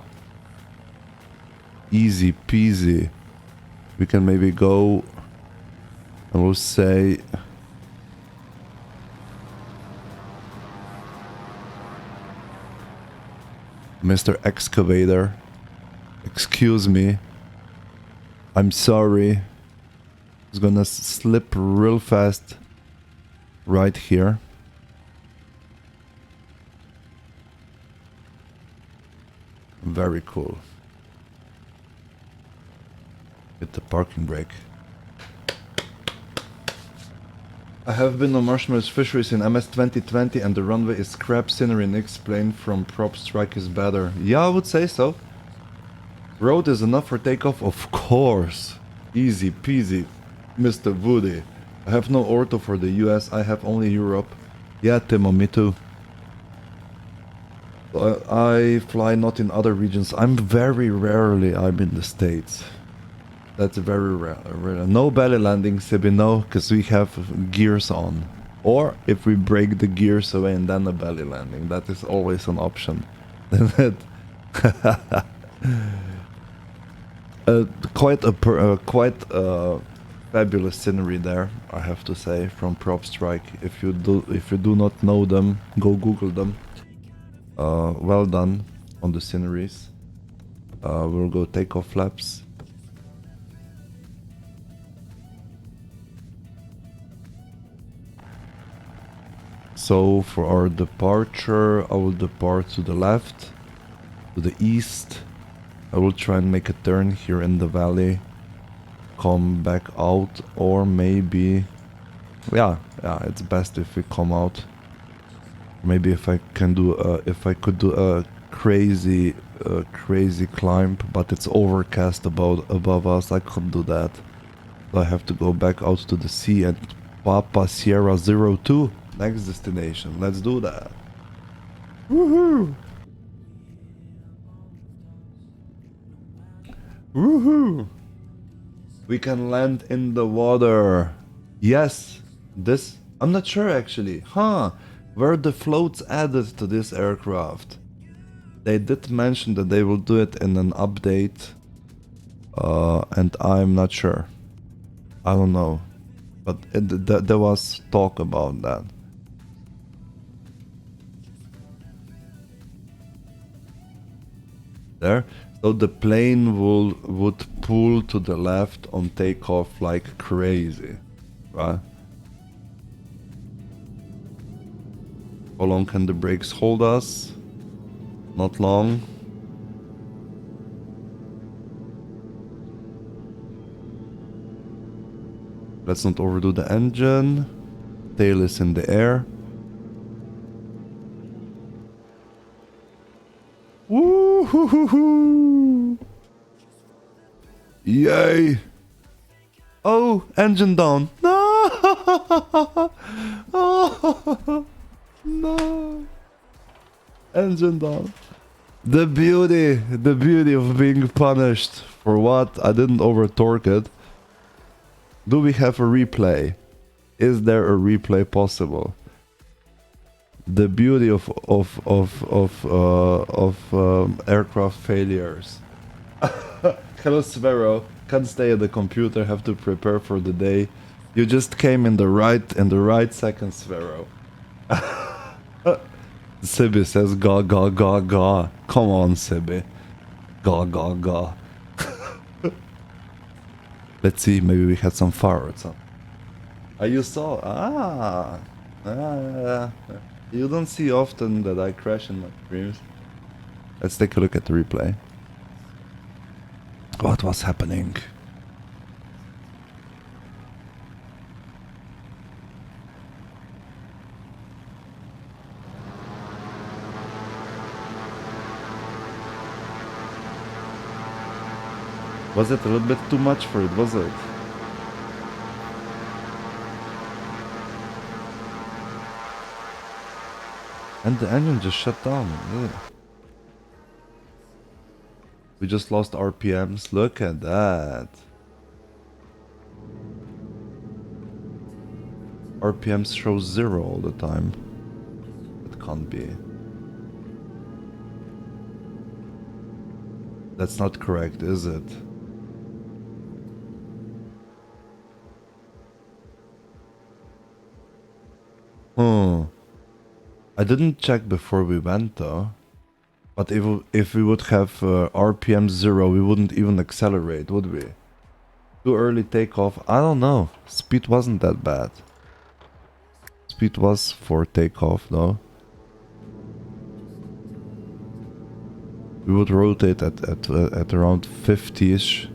Easy peasy. We can maybe go, and we'll say Mr. Excavator, excuse me, I'm sorry. It's gonna slip real fast right here. Very cool. Hit the parking brake. I have been on Marshmallows Fisheries in MS 2020 and the runway is crap. Scenery in X-plane from Propstrike is better. Yeah, I would say so. Road is enough for takeoff? Of course. Easy peasy, Mr. Woody. I have no ortho for the US, I have only Europe. Yeah, Timo, me too. I fly not in other regions. I'm in the States. That's very rare. No belly landing, Sibi, no, because we have gears on. Or if we break the gears away and then a belly landing, that is always an option. Quite a fabulous scenery there, I have to say, from Propstrike. If you do not know them, go Google them. Well done on the sceneries. We'll go takeoff flaps. So for our departure, I will depart to the left, to the east. I will try and make a turn here in the valley, come back out, or maybe, yeah, it's best if we come out. Maybe if I can do, if I could do a crazy climb, but it's overcast above us. I couldn't do that. So I have to go back out to the sea and Papa Sierra 02. Next destination. Let's do that. Woohoo! Woohoo! We can land in the water. Yes. This, I'm not sure actually. Huh. Were the floats added to this aircraft? They did mention that they will do it in an update. And I'm not sure. I don't know. But there was talk about that. There. So the plane would pull to the left on takeoff like crazy, right? How long can the brakes hold us? Not long. Let's not overdo the engine. Tail is in the air. Woo-hoo-hoo-hoo! Yay! Oh, engine down. No! Oh, no! Engine down. The beauty of being punished. For what? I didn't over torque it. Do we have a replay? Is there a replay possible? The beauty of aircraft failures. Hello, Svero. Can't stay at the computer, have to prepare for the day. You just came in the right second, Sparrow. Sibby says ga ga ga ga. Come on, Sibby. Ga ga ga. Let's see, maybe we had some fire or something. You saw? You don't see often that I crash in my streams. Let's take a look at the replay. What was happening? Was it a little bit too much for it, was it? And the engine just shut down. Ugh. We just lost RPMs. Look at that. RPMs show 0 all the time. It can't be. That's not correct, is it? I didn't check before we went though. But if we would have RPM 0, we wouldn't even accelerate, would we? Too early takeoff? I don't know. Speed wasn't that bad. Speed was for takeoff though. We would rotate at around 50-ish.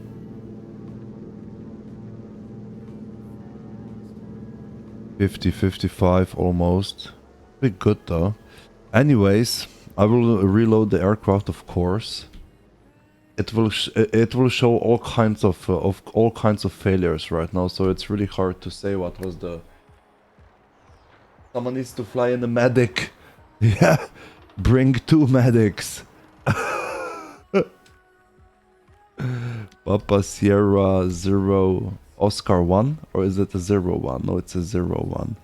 50, 55 almost. Pretty good though. Anyways, I will reload the aircraft, of course. It will show all kinds of failures right now, so it's really hard to say what was the. Someone needs to fly in a medic. Yeah, bring 2 medics. Papa Sierra 0 Oscar 1, or is it a 01? No, it's a 01.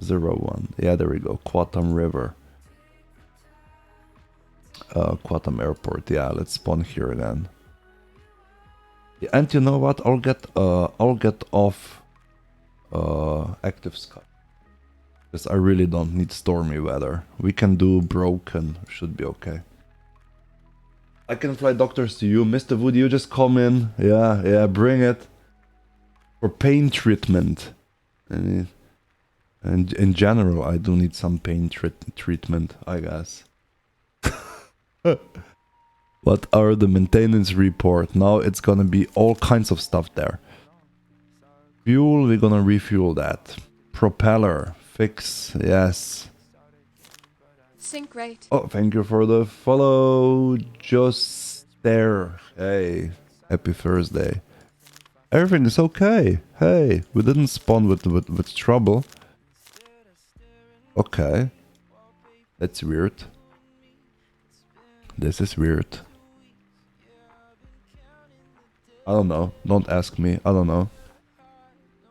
01. Yeah, there we go. Quatam River. Quatam Airport. Yeah, let's spawn here then. Yeah, and you know what? I'll get off active sky, because I really don't need stormy weather. We can do broken. Should be okay. I can fly doctors to you, Mr. Wood. You just come in. Yeah, bring it. For pain treatment. And in general, I do need some pain treatment, I guess. What are the maintenance report? Now it's gonna be all kinds of stuff there. Fuel, we're gonna refuel that. Propeller, fix, yes. Sync rate. Oh, thank you for the follow. Just there. Hey, happy Thursday. Everything is okay. Hey, we didn't spawn with trouble. Okay. That's weird. This is weird. I don't know. Don't ask me. I don't know.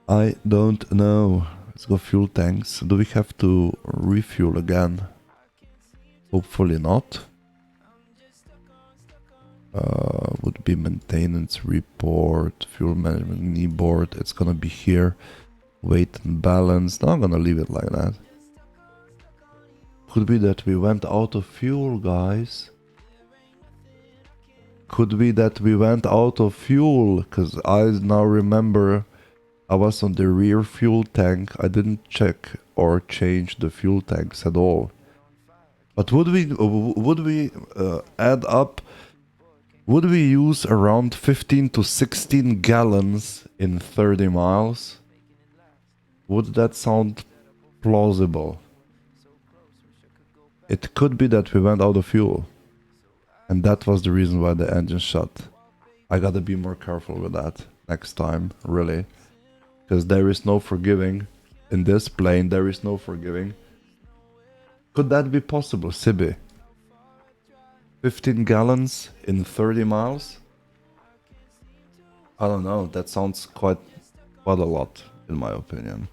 I don't know. Let's go fuel tanks. Do we have to refuel again? Hopefully not. Would be maintenance report, fuel management knee board. It's gonna be here. Weight and balance. No, I'm gonna leave it like that. Could be that we went out of fuel, guys. Could be that we went out of fuel, because I now remember I was on the rear fuel tank. I didn't check or change the fuel tanks at all. But would we add up? Would we use around 15 to 16 gallons in 30 miles? Would that sound plausible? It could be that we went out of fuel. And that was the reason why the engine shut. I gotta be more careful with that next time, really. Because there is no forgiving. In this plane, there is no forgiving. Could that be possible, Sibby? 15 gallons in 30 miles? I don't know, that sounds quite a lot, in my opinion.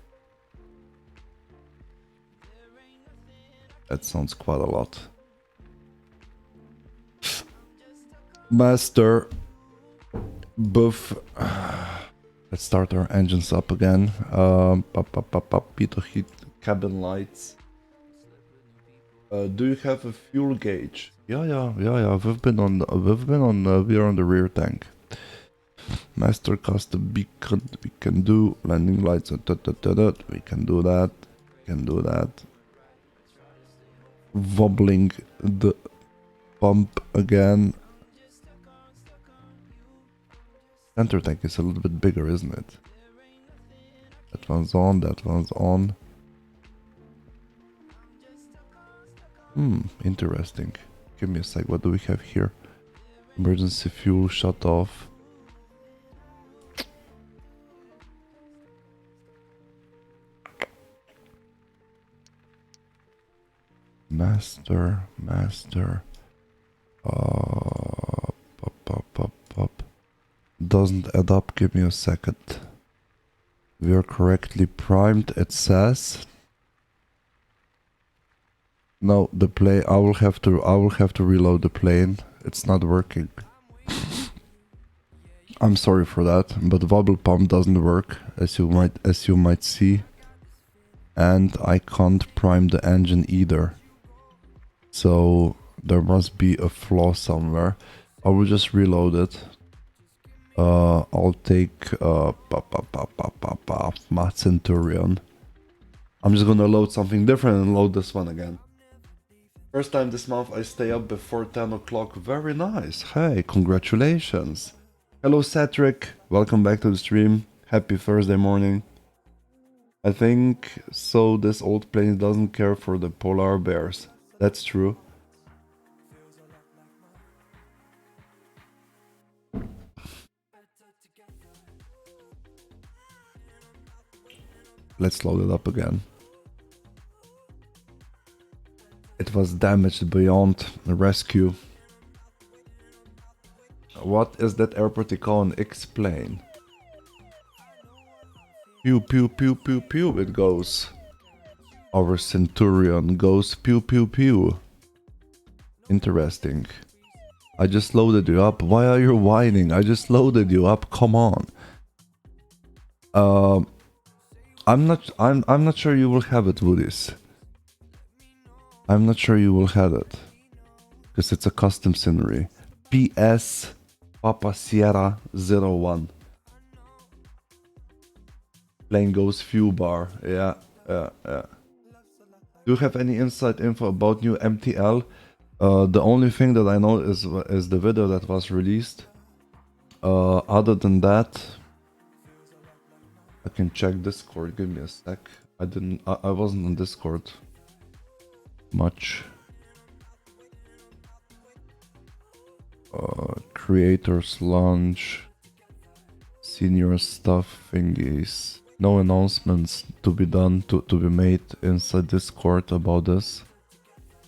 That sounds quite a lot. Master, Buff. Let's start our engines up again. Pitot heat, cabin lights. Do you have a fuel gauge? Yeah. We've been on. We are on the rear tank. Master custom beacon. We can do landing lights. We can do that. Wobbling the pump again. Center tank is a little bit bigger, isn't it? That one's on. Interesting. Give me a sec. What do we have here? Emergency fuel shut off. Master. Pop. Doesn't add up. Give me a second. We are correctly primed. It says. No, the plane. I will have to reload the plane. It's not working. I'm sorry for that, but wobble pump doesn't work, as you might see, and I can't prime the engine either. So there must be a flaw somewhere. I will just reload it. I'll take my Centurion. I'm just gonna load something different and load this one again. First time this month I stay up before 10 o'clock. Very nice. Hey, congratulations. Hello Cedric, welcome back to the stream. Happy Thursday morning. I think so this old plane doesn't care for the polar bears. That's true. Let's load it up again. It was damaged beyond rescue. What is that airport they call an X-plane? Pew pew pew pew pew it goes. Our Centurion goes pew pew pew. Interesting. I just loaded you up. Why are you whining? I just loaded you up. Come on. I'm not sure you will have it, Woodies. I'm not sure you will have it. Because it's a custom scenery. PS Papa Sierra 01. Plane goes fuel bar. Yeah. Do you have any inside info about new MTL? The only thing that I know is the video that was released. Other than that, I can check Discord. Give me a sec. I wasn't on Discord much. Creators launch, senior stuff thingies. No announcements to be done, to be made inside Discord about this.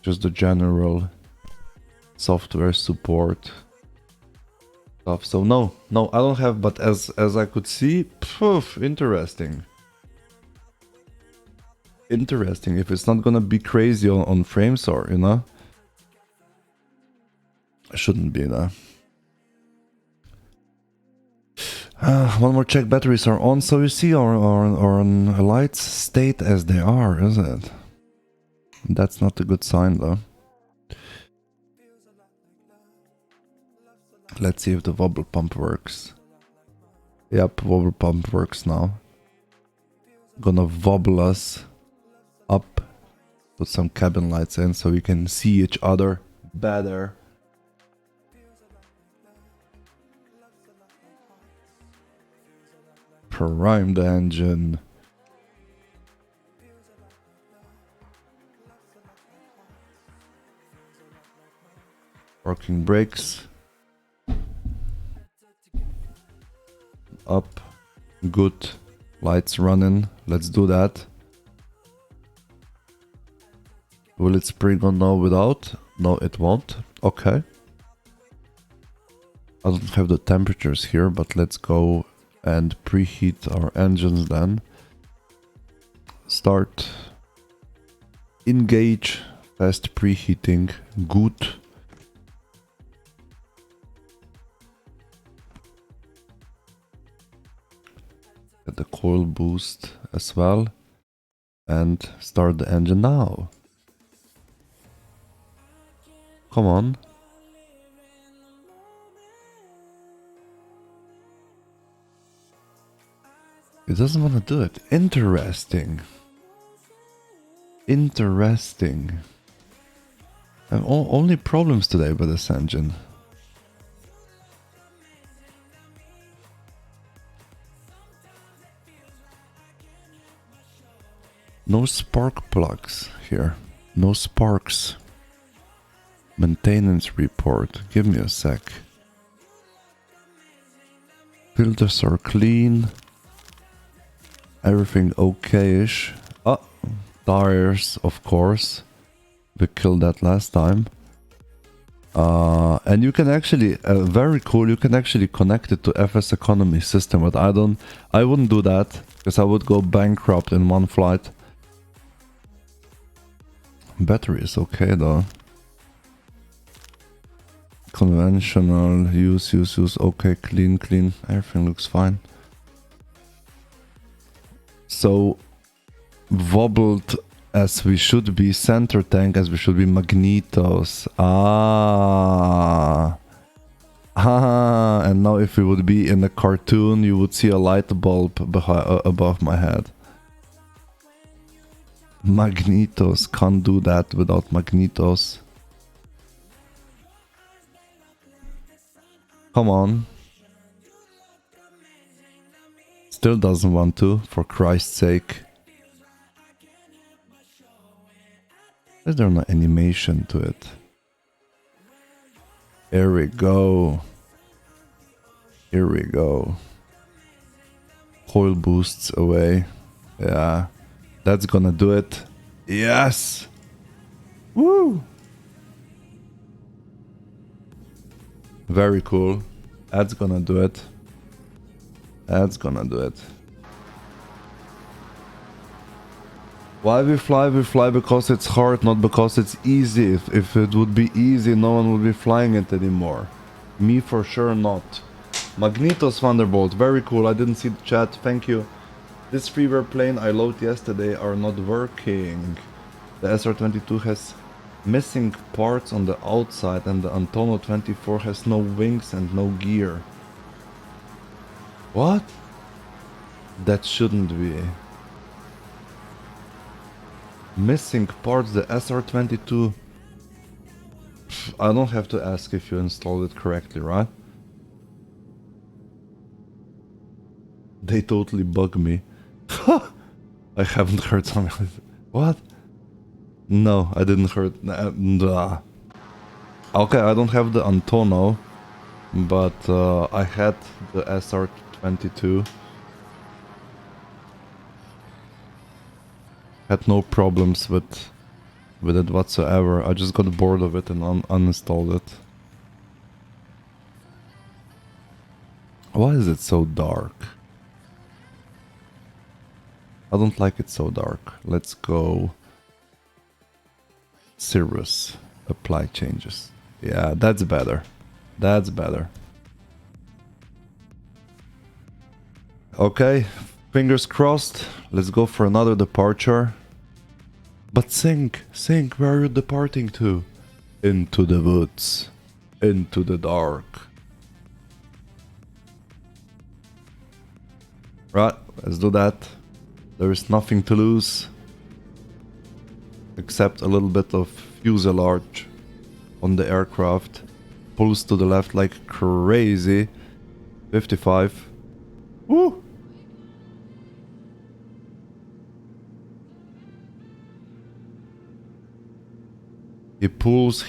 Just the general software support stuff. So no, I don't have, but as I could see, interesting. Interesting, if it's not gonna be crazy on frames or, you know. Shouldn't be, though. One more check, batteries are on, so you see our lights stayed as they are, is it? That's not a good sign, though. Let's see if the wobble pump works. Yep, wobble pump works now. Gonna wobble us up, put some cabin lights in so we can see each other better. Prime the engine. Working brakes. Up. Good. Lights running. Let's do that. Will it spring on now without? No, it won't. Okay. I don't have the temperatures here, but let's go and preheat our engines then. Start. Engage. Fast preheating. Good. the coil boost as well. And start the engine now. Come on. It doesn't want to do it. Interesting. Interesting. I have only problems today with this engine. No spark plugs here. No sparks. Maintenance report. Give me a sec. Filters are clean. Everything okay-ish. Oh, tires, of course. We killed that last time. And you can actually, very cool, you can actually connect it to FS economy system, but I wouldn't do that, because I would go bankrupt in one flight. Battery is okay though. Conventional, use, okay, clean, everything looks fine. So, wobbled as we should be, center tank as we should be, magnetos. And now if we would be in a cartoon, you would see a light bulb above my head. Magnetos, can't do that without magnetos. Come on. Still doesn't want to, for Christ's sake. Is there no animation to it? Here we go. Here we go. Coil boosts away. Yeah. That's gonna do it. Yes! Woo! Very cool. That's gonna do it. That's gonna do it. Why we fly? We fly because it's hard, not because it's easy. If it would be easy, no one would be flying it anymore. Me for sure not. Magnetos Thunderbolt, very cool. I didn't see the chat, thank you. This freeware plane I loaded yesterday are not working. The SR-22 has missing parts on the outside and the Antonov 24 has no wings and no gear. What? That shouldn't be. Missing parts, the SR-22. I don't have to ask if you installed it correctly, right? They totally bug me. I haven't heard something. What? No, I didn't heard. Okay, I don't have the Antonov, but I had the SR-22. Had no problems with it whatsoever. I just got bored of it and uninstalled it. Why is it so dark? I don't like it so dark. Let's go. Cirrus. Apply changes. Yeah, that's better. That's better. Okay, fingers crossed. Let's go for another departure. But Sync, where are you departing to? Into the woods. Into the dark. Right, let's do that. There is nothing to lose. Except a little bit of fuselage on the aircraft. Pulls to the left like crazy. 55. Woo! He pulls.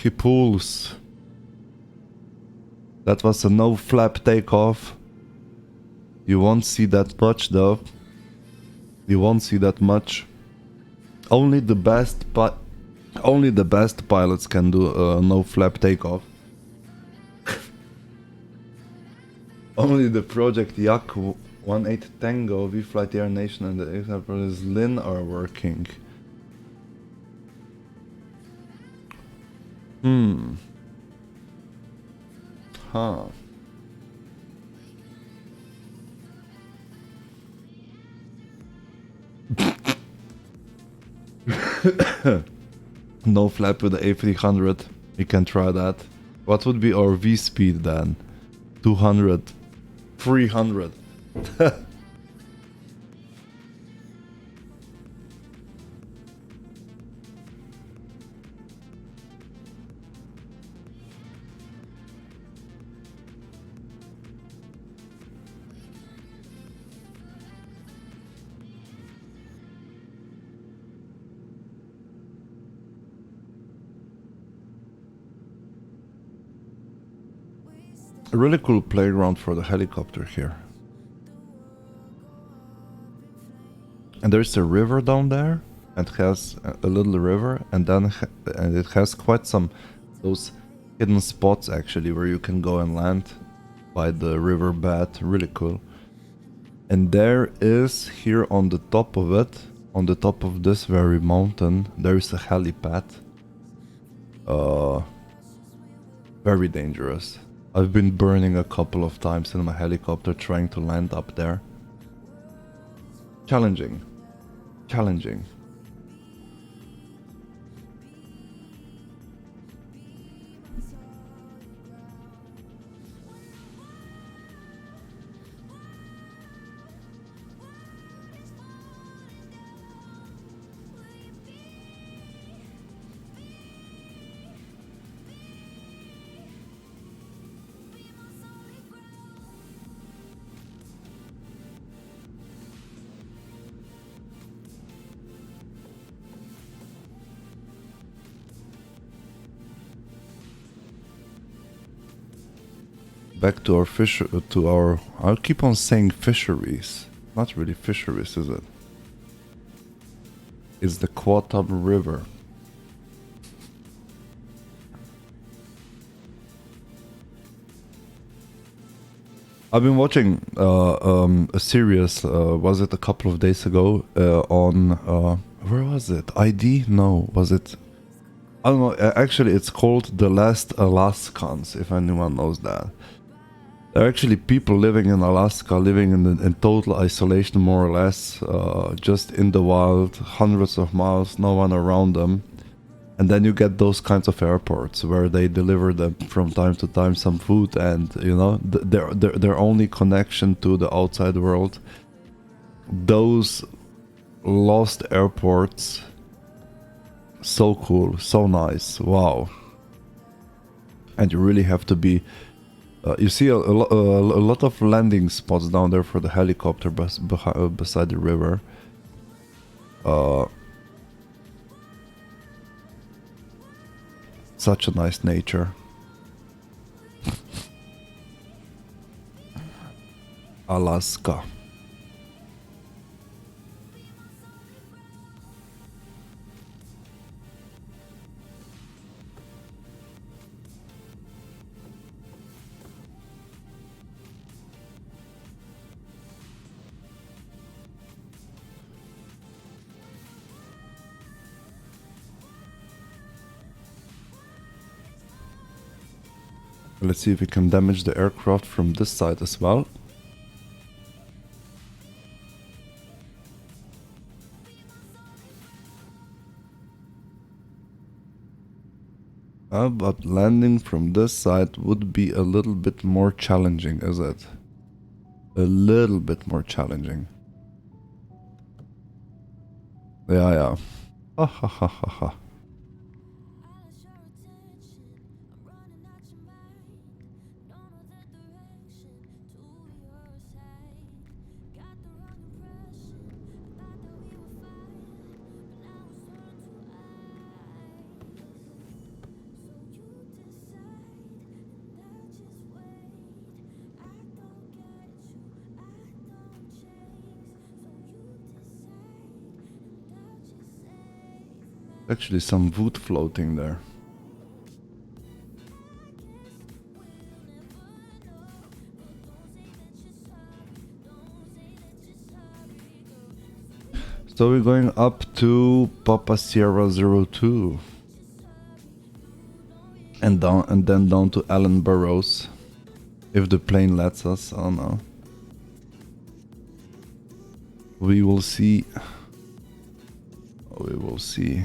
That was a no flap takeoff. You won't see that much though. You won't see that much. Only the best pilots can do a no flap takeoff. Only the Project Yak 18 Tango, V-Flight Air Nation and the X-plane11 Lin are working. No flap with the A300. You can try that. What would be our V speed then? 200, 300. A really cool playground for the helicopter here. And there's a river down there, and has a little river, and then and it has quite some those hidden spots actually where you can go and land by the riverbed. Really cool. And there is here on the top of it, on the top of this very mountain, there is a helipad. Very dangerous. I've been burning a couple of times in my helicopter trying to land up there. Challenging. Challenging. Back to our I'll keep on saying fisheries. Not really fisheries, is it? It's the Quatab River. I've been watching a series, was it a couple of days ago, on, where was it? ID? No, was it? I don't know, actually it's called The Last Alaskans, if anyone knows that. There are actually people living in Alaska, living in total isolation more or less, just in the wild, hundreds of miles, no one around them. And then you get those kinds of airports where they deliver them from time to time some food, and you know, their only connection to the outside world. Those lost airports, so cool, so nice, wow. And you really have to be you see a lot of landing spots down there for the helicopter beside the river. Such a nice nature. Alaska. Let's see if we can damage the aircraft from this side as well. But landing from this side would be a little bit more challenging, is it? A little bit more challenging. Yeah. Ha ha ha ha ha. Actually some wood floating there. So we're going up to Papa Sierra 02 and down, and then down to Allen Burrows, if the plane lets us. I don't know. We will see. We will see.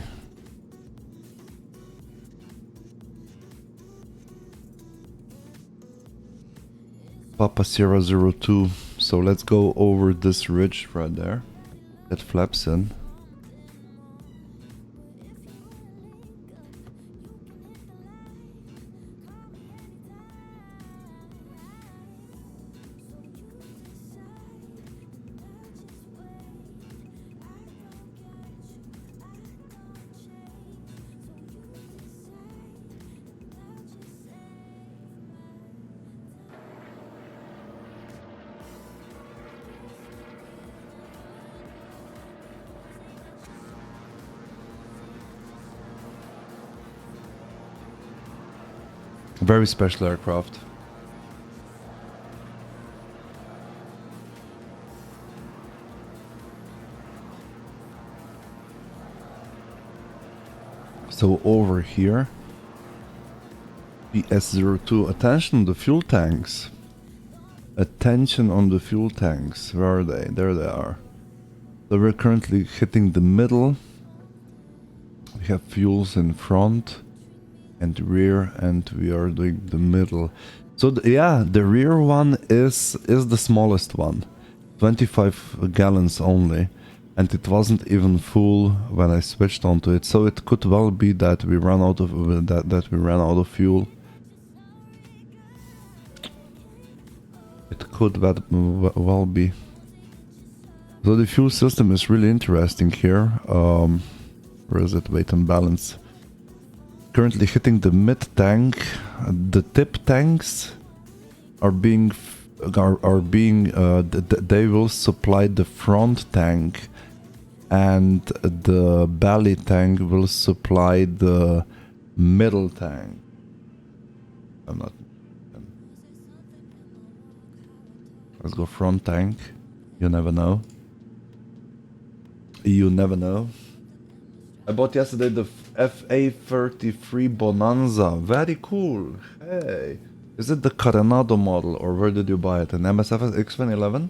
Papa Sierra 02. So let's go over this ridge right there that flaps in. Very special aircraft. So over here, PS02, attention on the fuel tanks. Attention on the fuel tanks. Where are they? There they are. So we're currently hitting the middle. We have fuels in front and rear, and we are doing the middle. So yeah, the rear one is the smallest one, 25 gallons only, and it wasn't even full when I switched onto it. So it could well be that we ran out of that we ran out of fuel. It could well be. So the fuel system is really interesting here. Where is it? Weight and balance. Currently hitting the mid tank. The tip tanks are being they will supply the front tank, and the belly tank will supply the middle tank. I'm not. Let's go front tank. You never know. You never know. I bought yesterday the FA33 Bonanza. Very cool. Hey. Is it the Coronado model, or where did you buy it? An MSF X-plane11?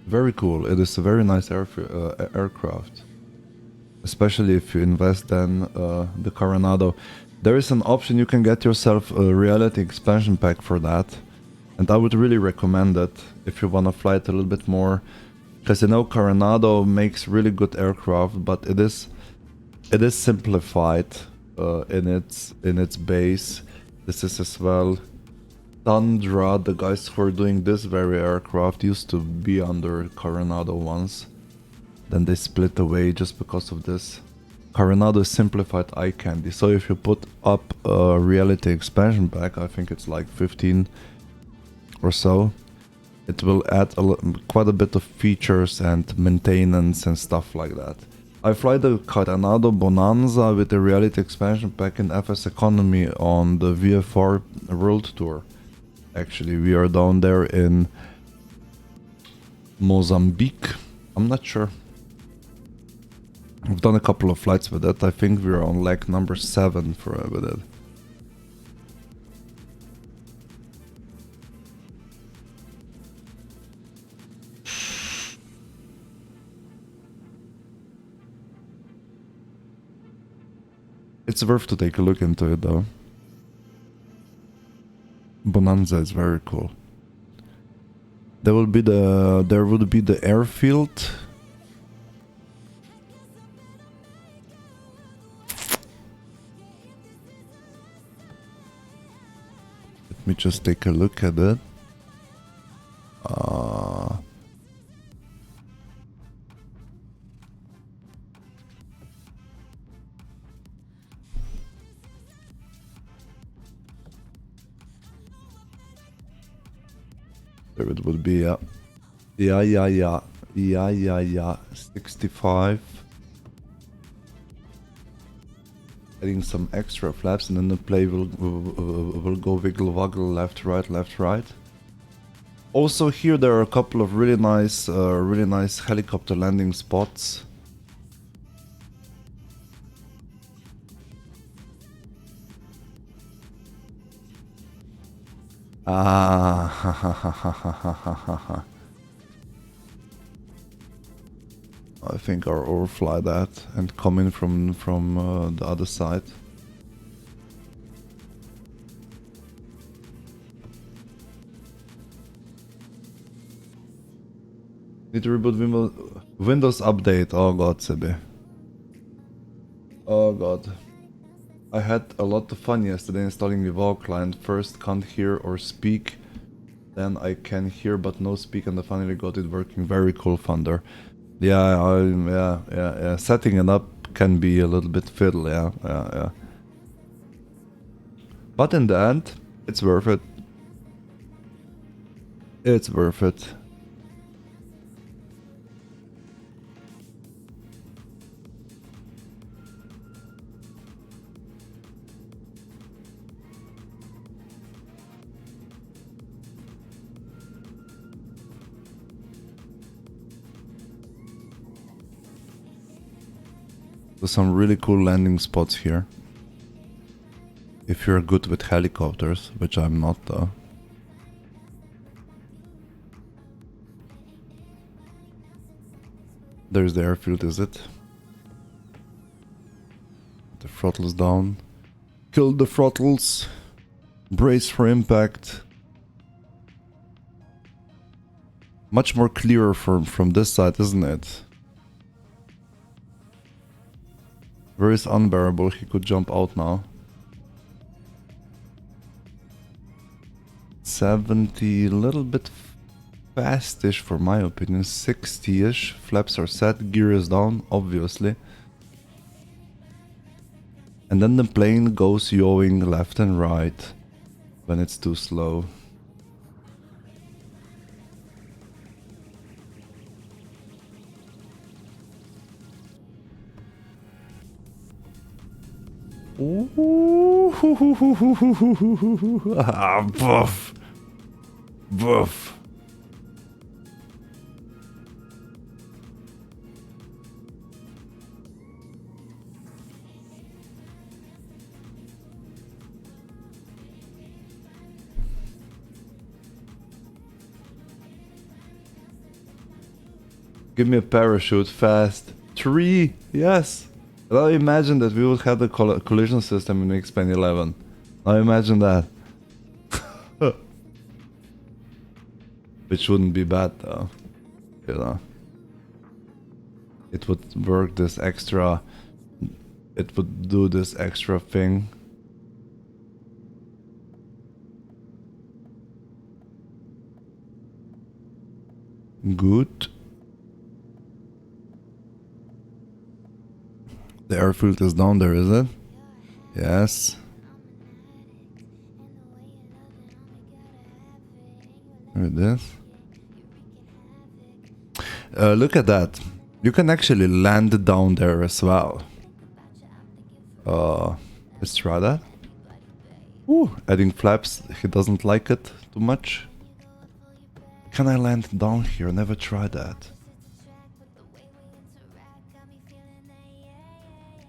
Very cool. It is a very nice aircraft. Especially if you invest then the Coronado. There is an option, you can get yourself a reality expansion pack for that. And I would really recommend it if you want to fly it a little bit more. Because you know Coronado makes really good aircraft, but it is simplified in its base. This is as well. Tundra, the guys who are doing this very aircraft used to be under Coronado once. Then they split away just because of this. Coronado is simplified eye candy. So if you put up a reality expansion pack, I think it's like 15 or so, it will add quite a bit of features and maintenance and stuff like that. I fly the Coronado Bonanza with the reality expansion pack in FS Economy on the VFR World Tour. Actually, we are down there in Mozambique. I'm not sure. We've done a couple of flights with it. I think we're on leg number 7 with it. It's worth to take a look into it though. Bonanza is very cool. There would be the airfield. Let me just take a look at it. There it would be, yeah, 65. Adding some extra flaps, and then the plane will go wiggle woggle left right. Also here there are a couple of really nice helicopter landing spots. Ah, I think I'll overfly that and come in from the other side. Need to reboot Windows update. Oh god, Sebi. Oh god. I had a lot of fun yesterday installing the Evolve client. First can't hear or speak, then I can hear but no speak, and I finally got it working. Very cool, Thunder. Yeah, yeah. Setting it up can be a little bit fiddle, yeah. But in the end, it's worth it. It's worth it. There's some really cool landing spots here. If you're good with helicopters, which I'm not though. There's the airfield, is it? The throttles down. Kill the throttles. Brace for impact. Much more clearer from this side, isn't it? Where is Unbearable? He could jump out now. 70, a little bit fastish for my opinion. 60ish. Flaps are set, gear is down, obviously. And then the plane goes yawing left and right when it's too slow. Ah, boof. Boof. Give me a parachute fast. 3, yes. Well, imagine that we would have the collision system in X-plane11. Now imagine that. Which wouldn't be bad though. You know. It would work this extra... It would do this extra thing. Good. The airfield is down there, is it? Yes. There it is. Look at that. You can actually land down there as well. Let's try that. Ooh, adding flaps. He doesn't like it too much. Can I land down here? Never tried that.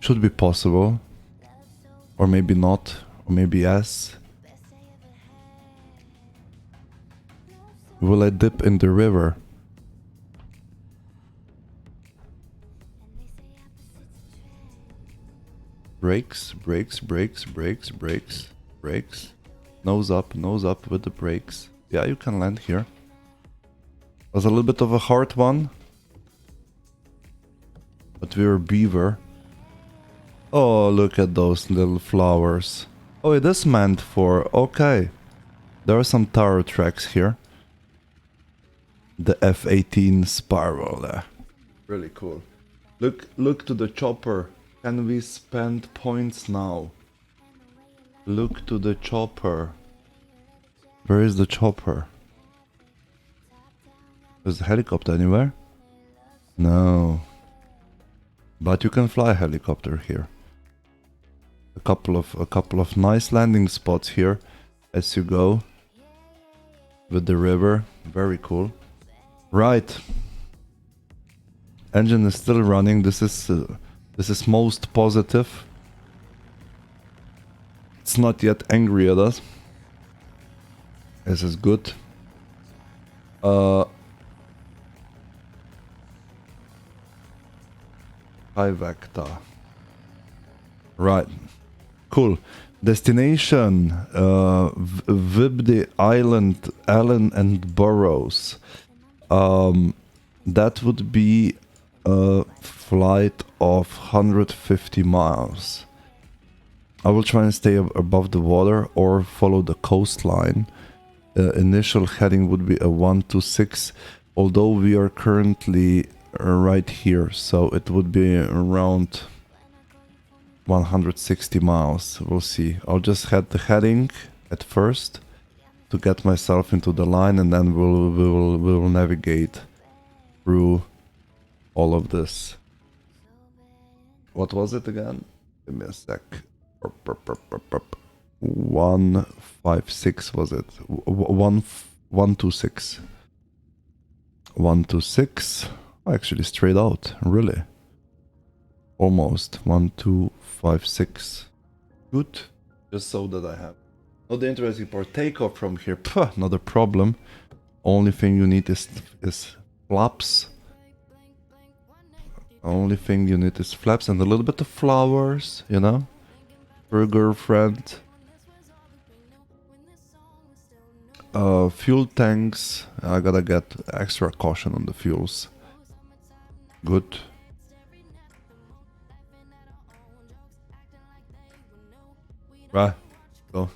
Should be possible. Or maybe not. Or maybe yes. Will I dip in the river? Brakes, brakes, brakes, brakes, brakes, brakes. Nose up with the brakes. Yeah, you can land here. Was a little bit of a hard one. But we're beaver. Oh, look at those little flowers. Oh, it is meant for... Okay. There are some tower tracks here. The F-18 spiral there. Really cool. Look to the chopper. Can we spend points now? Look to the chopper. Where is the chopper? Is a helicopter anywhere? No. But you can fly a helicopter here. A couple of nice landing spots here as you go with the river. Very cool. Right. Engine is still running. This is most positive. It's not yet angry at us. This is good. High vector. Right. Cool. Destination. Vibdy Island, Allen and Burrows. That would be a flight of 150 miles. I will try and stay above the water or follow the coastline. Initial heading would be a 126, although we are currently right here, so it would be around 160 miles. We'll see. I'll just head the heading at first to get myself into the line, and then we'll navigate through all of this. What was it again? Give me a sec. 156 was it? 126. 126. Actually, straight out. Really. Almost. 1256. Good. Just so that I have. Not the interesting part. Takeoff from here. Puh, not a problem. Only thing you need is flaps. Only thing you need is flaps and a little bit of flowers, you know, for a girlfriend. Fuel tanks. I gotta get extra caution on the fuels. Good. Right. Go.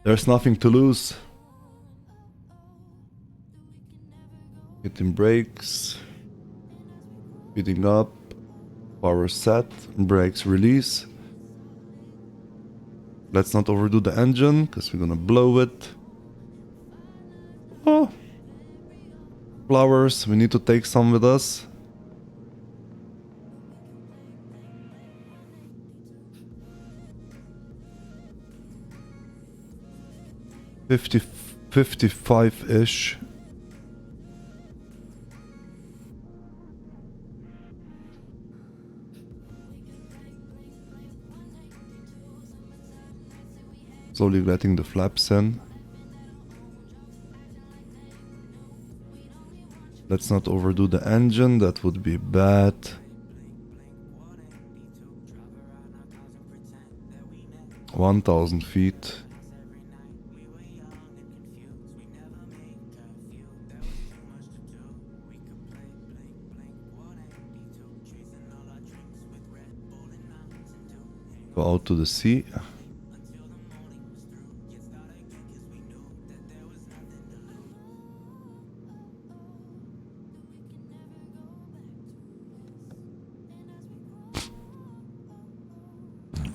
There's nothing to lose. Hitting brakes. Speeding up. Power set. Brakes release. Let's not overdo the engine, because we're gonna blow it. Oh. Flowers. We need to take some with us. $50, 55-ish. Slowly letting the flaps in. Let's not overdo the engine, that would be bad. $1,000 feet. Go out to the sea.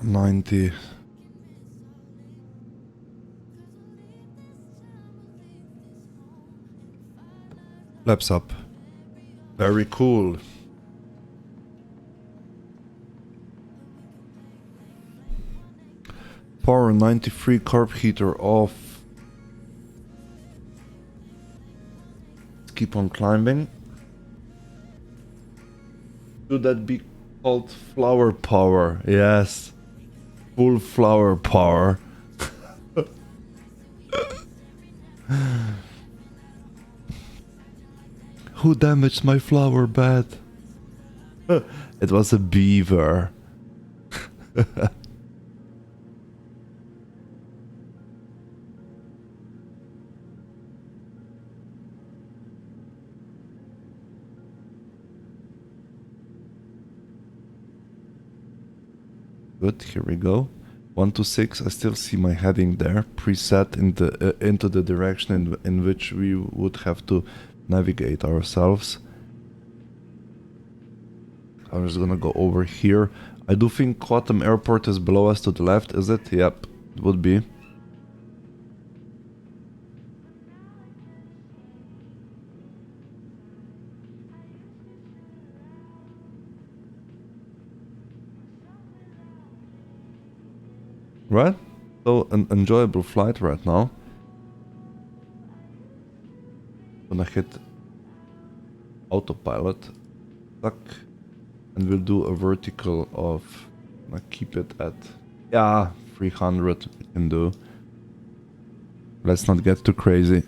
$90. Flaps up. Very cool. Power 93, carb heater off. Let's keep on climbing. Should that be called flower power? Yes. Full flower power. Who damaged my flower bed? It was a beaver. Good, here we go. 126. I still see my heading there, preset into the direction in which we would have to navigate ourselves. I'm just gonna go over here. I do think Quantum Airport is below us to the left, is it? Yep, it would be. Right? So an enjoyable flight right now. Gonna hit autopilot, tuck, and we'll do a vertical of, keep it at, yeah, 300 we can do. Let's not get too crazy.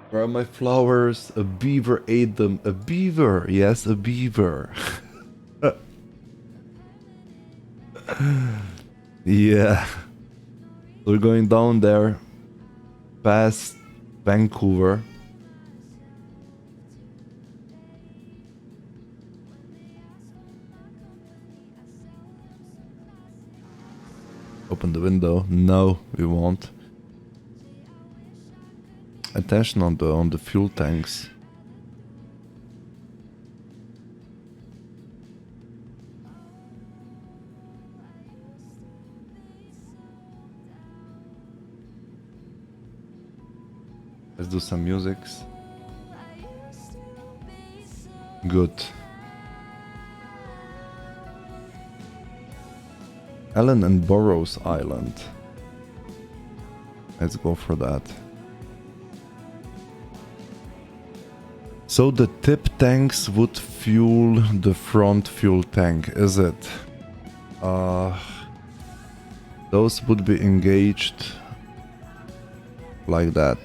Where are my flowers? A beaver ate them. A beaver! Yes, a beaver. Yeah. We're going down there. Past Vancouver. Open the window. No, we won't. Attention on the fuel tanks. Let's do some musics. Good. Allen and Burroughs Island. Let's go for that. So the tip tanks would fuel the front fuel tank, is it? Those would be engaged like that.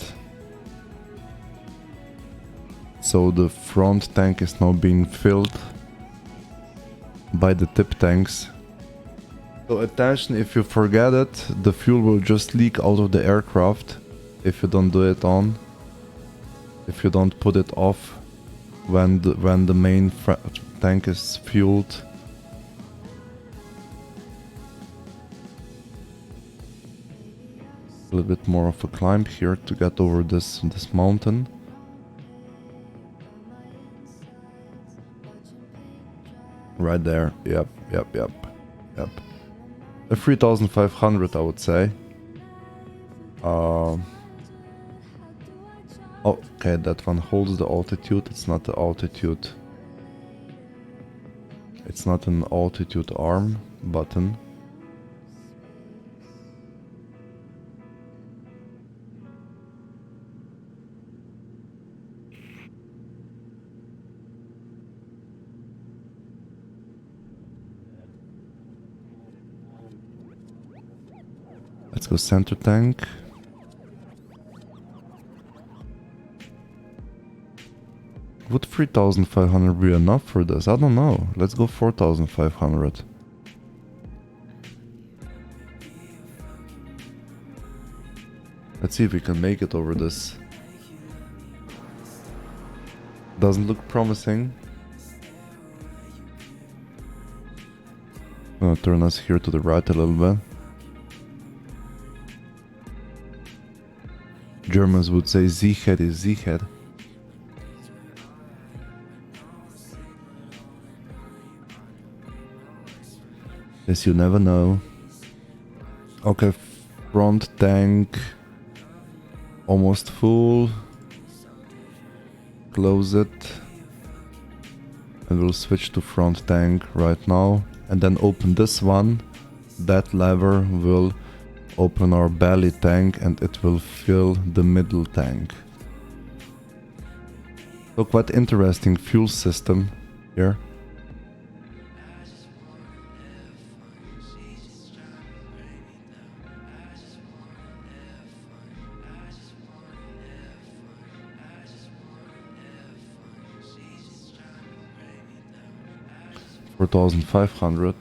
So the front tank is now being filled by the tip tanks. So attention, if you forget it, the fuel will just leak out of the aircraft if you don't do it on. If you don't put it off when the main tank is fueled. A little bit more of a climb here to get over this mountain. Right there. Yep. A 3,500, I would say. Okay, that one holds the altitude. It's not the altitude. It's not an altitude arm button. Let's go center tank. Would 3,500 be enough for this? I don't know. Let's go 4,500. Let's see if we can make it over this. Doesn't look promising. I'm gonna turn us here to the right a little bit. Germans would say Sicherheit is sicher. Yes, you never know. Okay, front tank almost full. Close it. And we'll switch to front tank right now. And then open this one. That lever will open our belly tank and it will fill the middle tank. So quite interesting fuel system here. $4,500.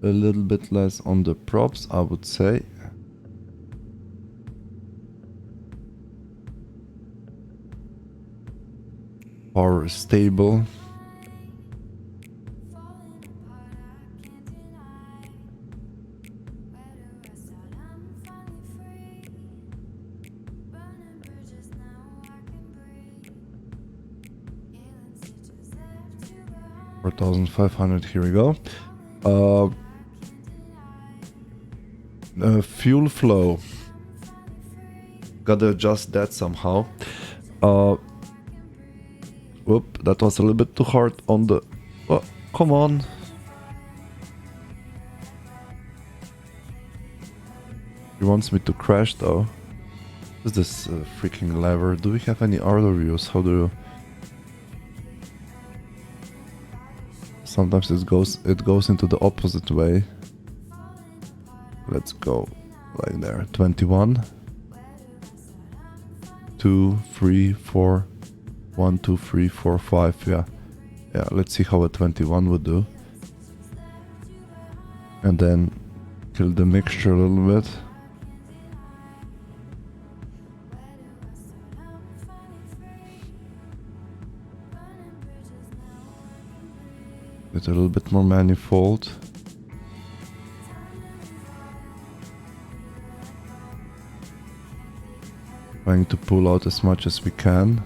A little bit less on the props, I would say. Power is stable. $4,500, here we go. Fuel flow. Gotta adjust that somehow. Whoop, that was a little bit too hard on the... Oh, come on. He wants me to crash though. What is this freaking lever? Do we have any other views? How do you... Sometimes it goes into the opposite way. Let's go like there. 21. 2, 3, 4. 1, 2, 3, 4, 5. Yeah. Yeah, let's see how a 21 would do. And then kill the mixture a little bit. Get a little bit more manifold. Trying to pull out as much as we can.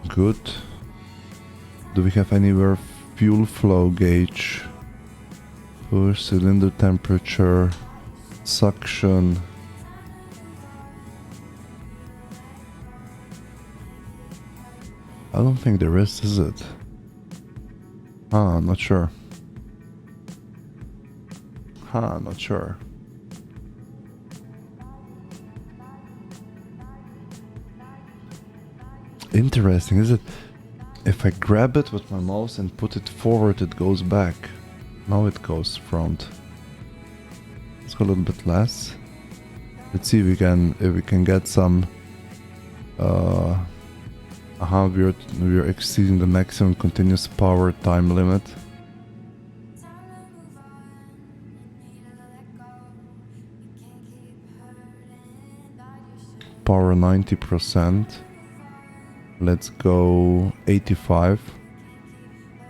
Good. Do we have anywhere fuel flow gauge? Push, cylinder temperature, suction. I don't think there is it? Not sure. Not sure. Interesting, is it? If I grab it with my mouse and put it forward, it goes back. Now it goes front. Let's go a little bit less. Let's see if we can get some. We're exceeding the maximum continuous power time limit. Power 90%. Let's go 85,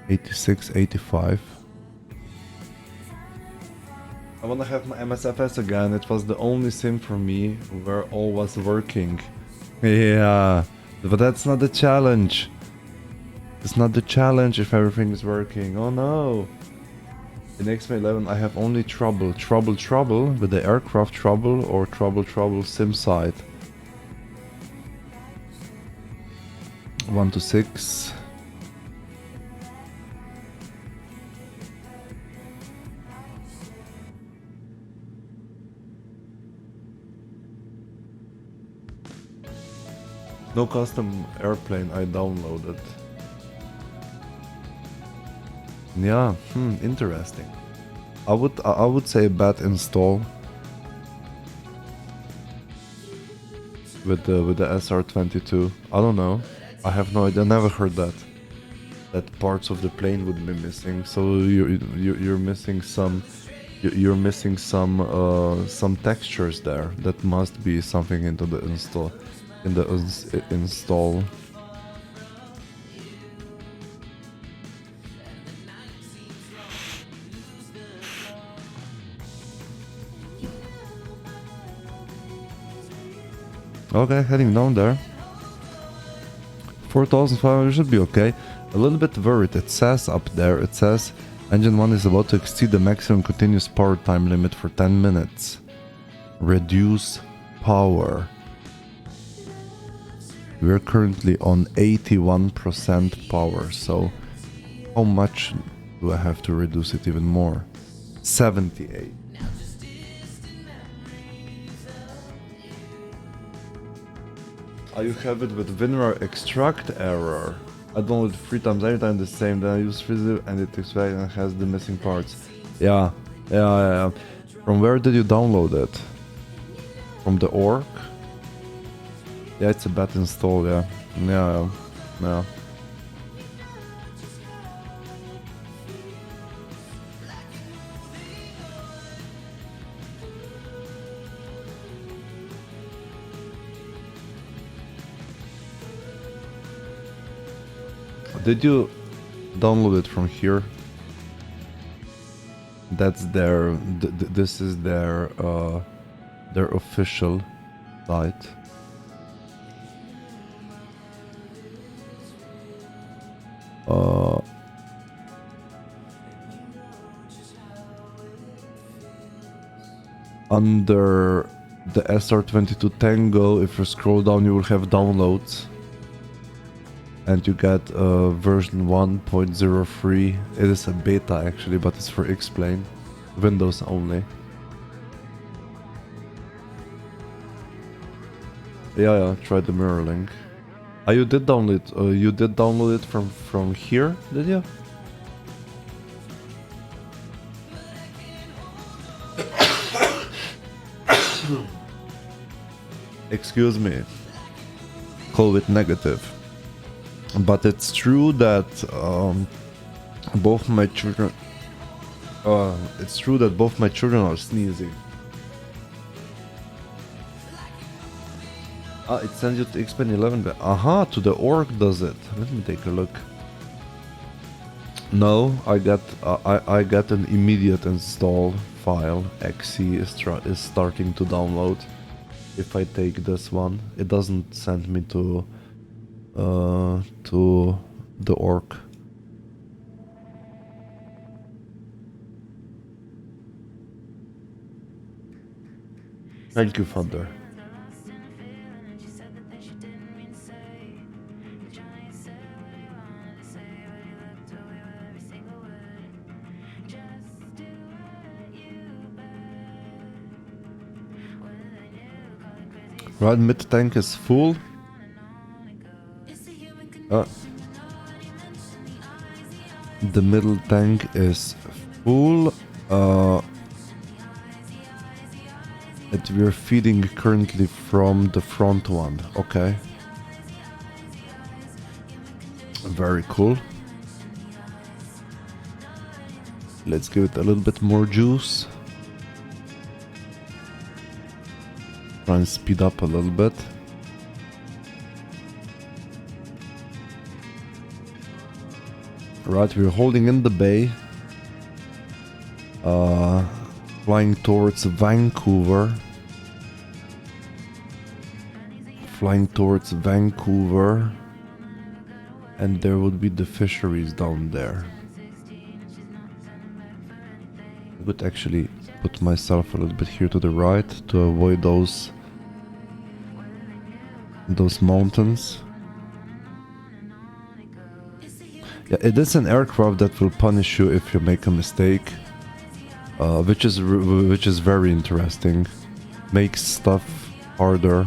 86, 85. I wanna have my MSFS again. It was the only sim for me where all was working. Yeah, but that's not the challenge. It's not the challenge if everything is working. Oh no. In X-plane11 I have only trouble with the aircraft trouble or trouble sim side. 1 to 6. No custom airplane I downloaded. Yeah, interesting. I would say bad install with the SR22. I don't know. I have no idea. Never heard that parts of the plane would be missing. So you're missing some some textures there. That must be something into the install. Install. Okay, heading down there. 4,500 should be okay. A little bit worried. It says up there, it says engine 1 is about to exceed the maximum continuous power time limit for 10 minutes. Reduce power. We're currently on 81% power, so how much do I have to reduce it even more? 78. You have it with WinRAR extract error. I download 3 times, anytime the same, then I use Frizzy and it extracts and has the missing parts. Yeah. From where did you download it? From the org? Yeah, it's a bad install, yeah. Yeah. Did you download it from here? That's their. This is their official site. Under the SR22 Tango, if you scroll down, you will have downloads. and you get version 1.03. It is a beta actually, but it's for X-plane, Windows only. Yeah, try the mirror link. You did download it from here, did you? Excuse me. COVID negative. But it's true that both my children. It's true that both my children are sneezing. It sends you to X-plane11. Aha, to the org does it. Let me take a look. No, I got an immediate install file. XC is starting to download. If I take this one, it doesn't send me to the org. Thank you, Thunder. Right, mid tank is full. The middle tank is full. We're feeding currently from the front one. Okay. Very cool. Let's give it a little bit more juice. Try and speed up a little bit. Right, we're holding in the bay. Flying towards Vancouver. Flying towards Vancouver. And there would be the fisheries down there. I could actually put myself a little bit here to the right to avoid those mountains. Yeah, it is an aircraft that will punish you if you make a mistake, which is very interesting. Makes stuff harder.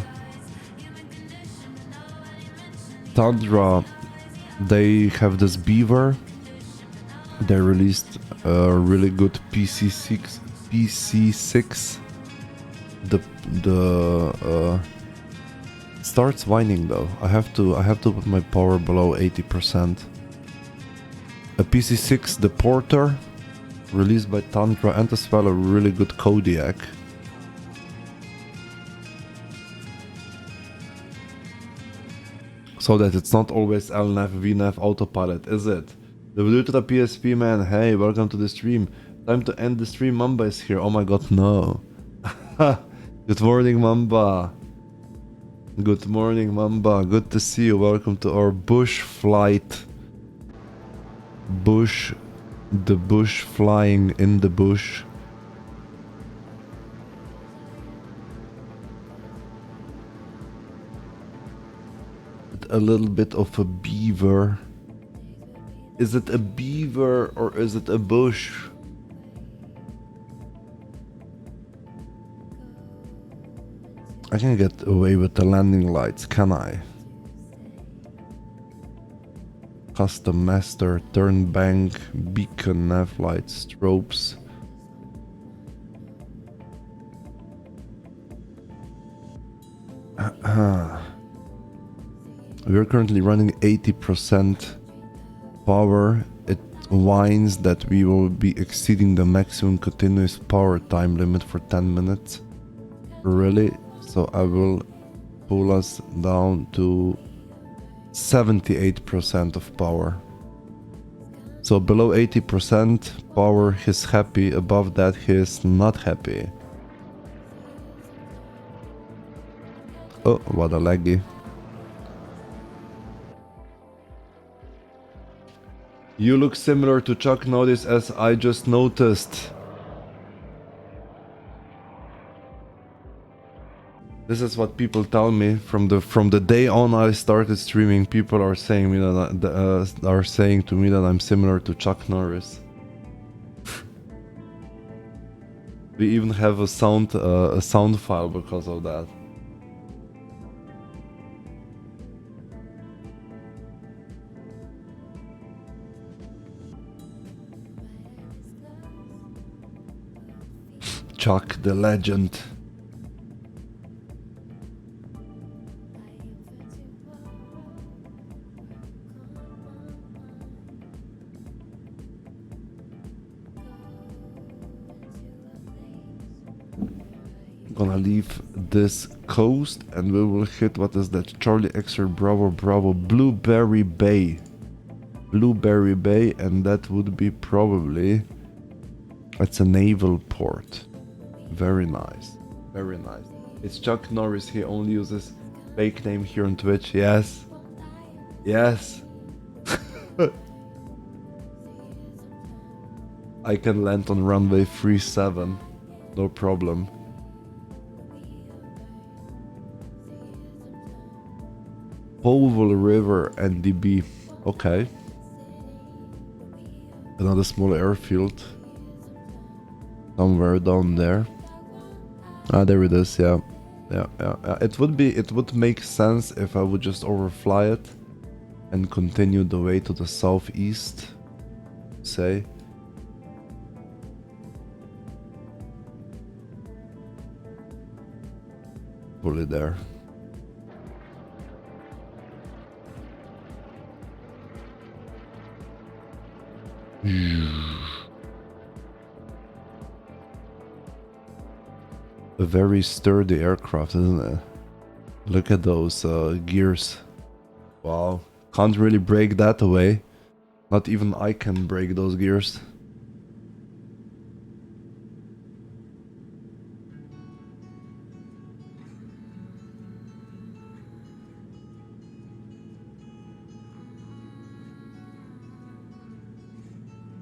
Tundra, they have this beaver. They released a really good PC6. Starts whining though. I have to put my power below 80%. A PC6, the Porter, released by Tundra, and as well a really good Kodiak. So that it's not always LNAV, VNAV, autopilot, is it? The Ultra PSP man, hey, welcome to the stream. Time to end the stream, Mamba is here. Oh my god, no. Good morning, Mamba. Good morning, Mamba. Good to see you. Welcome to our bush flight. The bush flying in the bush. A little bit of a beaver. Is it a beaver or is it a bush? I can get away with the landing lights, can I? Custom master, turn bank, beacon, nav lights, strobes. We're currently running 80% power. It whines that we will be exceeding the maximum continuous power time limit for 10 minutes. Really? So I will pull us down to 78% of power. So below 80% power he's happy, above that he is not happy. Oh, what a laggy. You look similar to Chuck Norris, as I just noticed. This is what people tell me from the day on I started streaming. People are saying me that are saying to me that I'm similar to Chuck Norris. We even have a sound file because of that. Chuck the legend. Gonna leave this coast and we will hit, what is that? Charlie X-ray Bravo Bravo Blueberry Bay. Blueberry Bay, and that would be probably, it's a naval port. Very nice. Very nice. It's Chuck Norris. He only uses fake name here on Twitch. Yes. Yes. I can land on runway 37. No problem. Powell River NDB. Okay. Another small airfield. Somewhere down there. Ah, there it is, yeah. Yeah. It would make sense if I would just overfly it and continue the way to the southeast, say. Fully there. A very sturdy aircraft, isn't it? Look at those gears. Wow. Can't really break that away. Not even I can break those gears.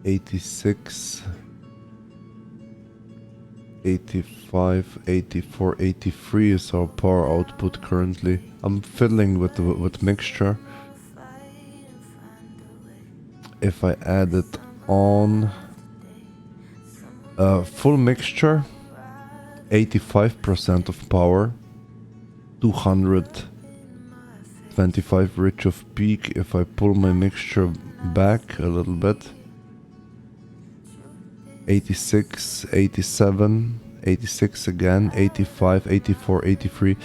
'86, 85, 84, 83 is our power output currently. I'm fiddling with mixture. If I add it on full mixture, 85% of power, 225 reach of peak. If I pull my mixture back a little bit, 86, 87, 86 again, 85, 84, 83.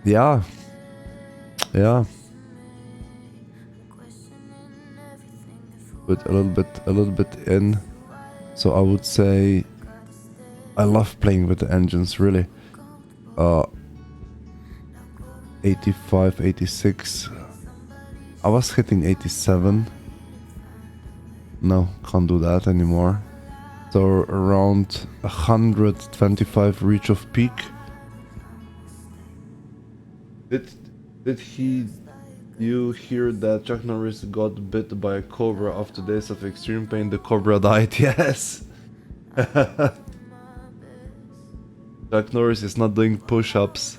Yeah. Put a little bit in. So I would say I love playing with the engines, really. 85, 86. I was hitting 87. No, can't do that anymore. So around 125 reach of peak. Did you hear that Chuck Norris got bit by a cobra after days of extreme pain? The cobra died. Yes. Chuck Norris is not doing push-ups.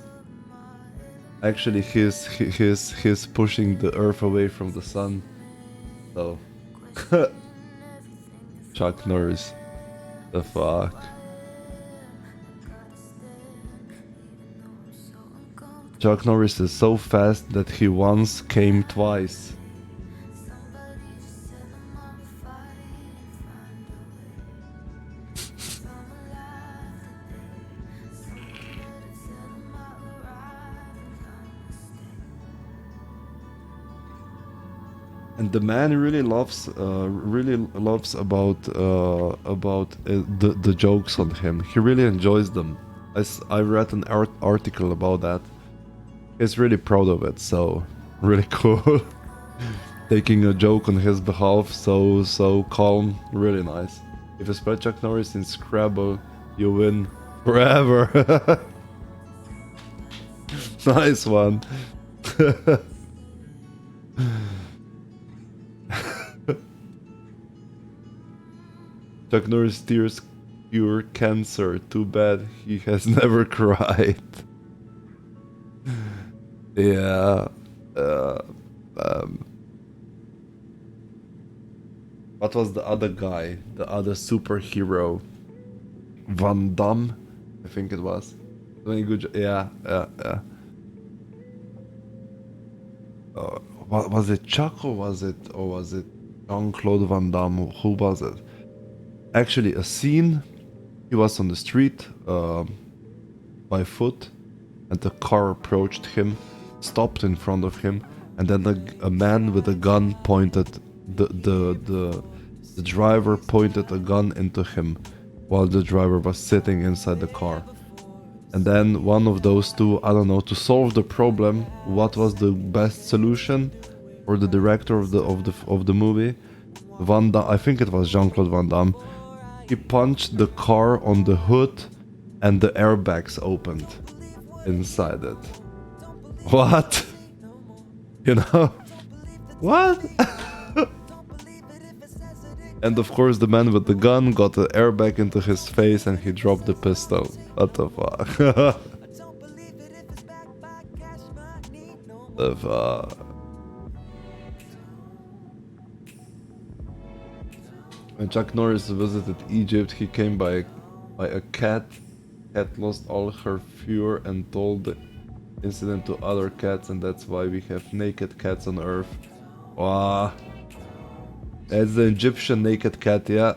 Actually, he's pushing the Earth away from the sun. So. Chuck Norris. The fuck? Chuck Norris is so fast that he once came twice. And the man really loves about the jokes on him. He really enjoys them. I read an article about that. He's really proud of it, so really cool. Taking a joke on his behalf, so calm, really nice. If you spell Chuck Norris in Scrabble, you win forever. Nice one. Chuck Norris tears cure cancer. Too bad he has never cried. Yeah. What was the other guy? The other superhero? Van Damme? I think it was. Doing a good job. Yeah. What was it? Chuck or was it Jean-Claude Van Damme? Who was it? Actually, a scene. He was on the street by foot, and the car approached him, stopped in front of him, and then a man with a gun pointed. The driver pointed a gun into him while the driver was sitting inside the car. And then one of those two, I don't know, to solve the problem, what was the best solution for the director of the movie? Van Damme, I think it was Jean-Claude Van Damme. He punched the car on the hood and the airbags opened inside it. What? You know? What? And of course the man with the gun got the airbag into his face and he dropped the pistol. What the fuck? The fuck? When Chuck Norris visited Egypt, he came by a cat. Cat lost all her fur and told the incident to other cats, and that's why we have naked cats on Earth. Wow. That's the Egyptian naked cat, yeah.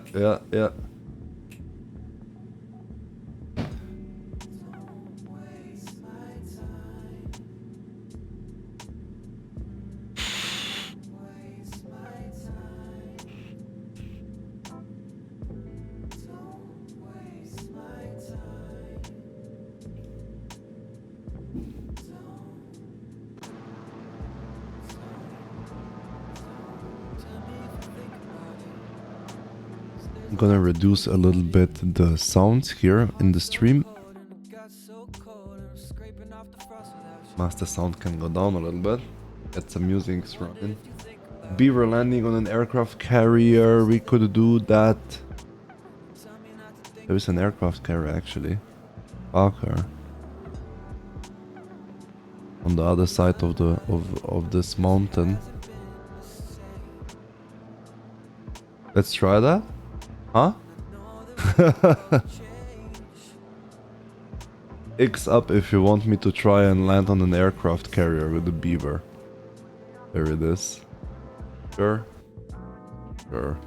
I'm gonna reduce a little bit the sounds here in the stream. Master sound can go down a little bit. Get some music running. Beaver landing on an aircraft carrier. We could do that. There is an aircraft carrier actually. Parker. On the other side of this mountain. Let's try that. Huh? X up if you want me to try and land on an aircraft carrier with a beaver. There it is. Sure. Sure.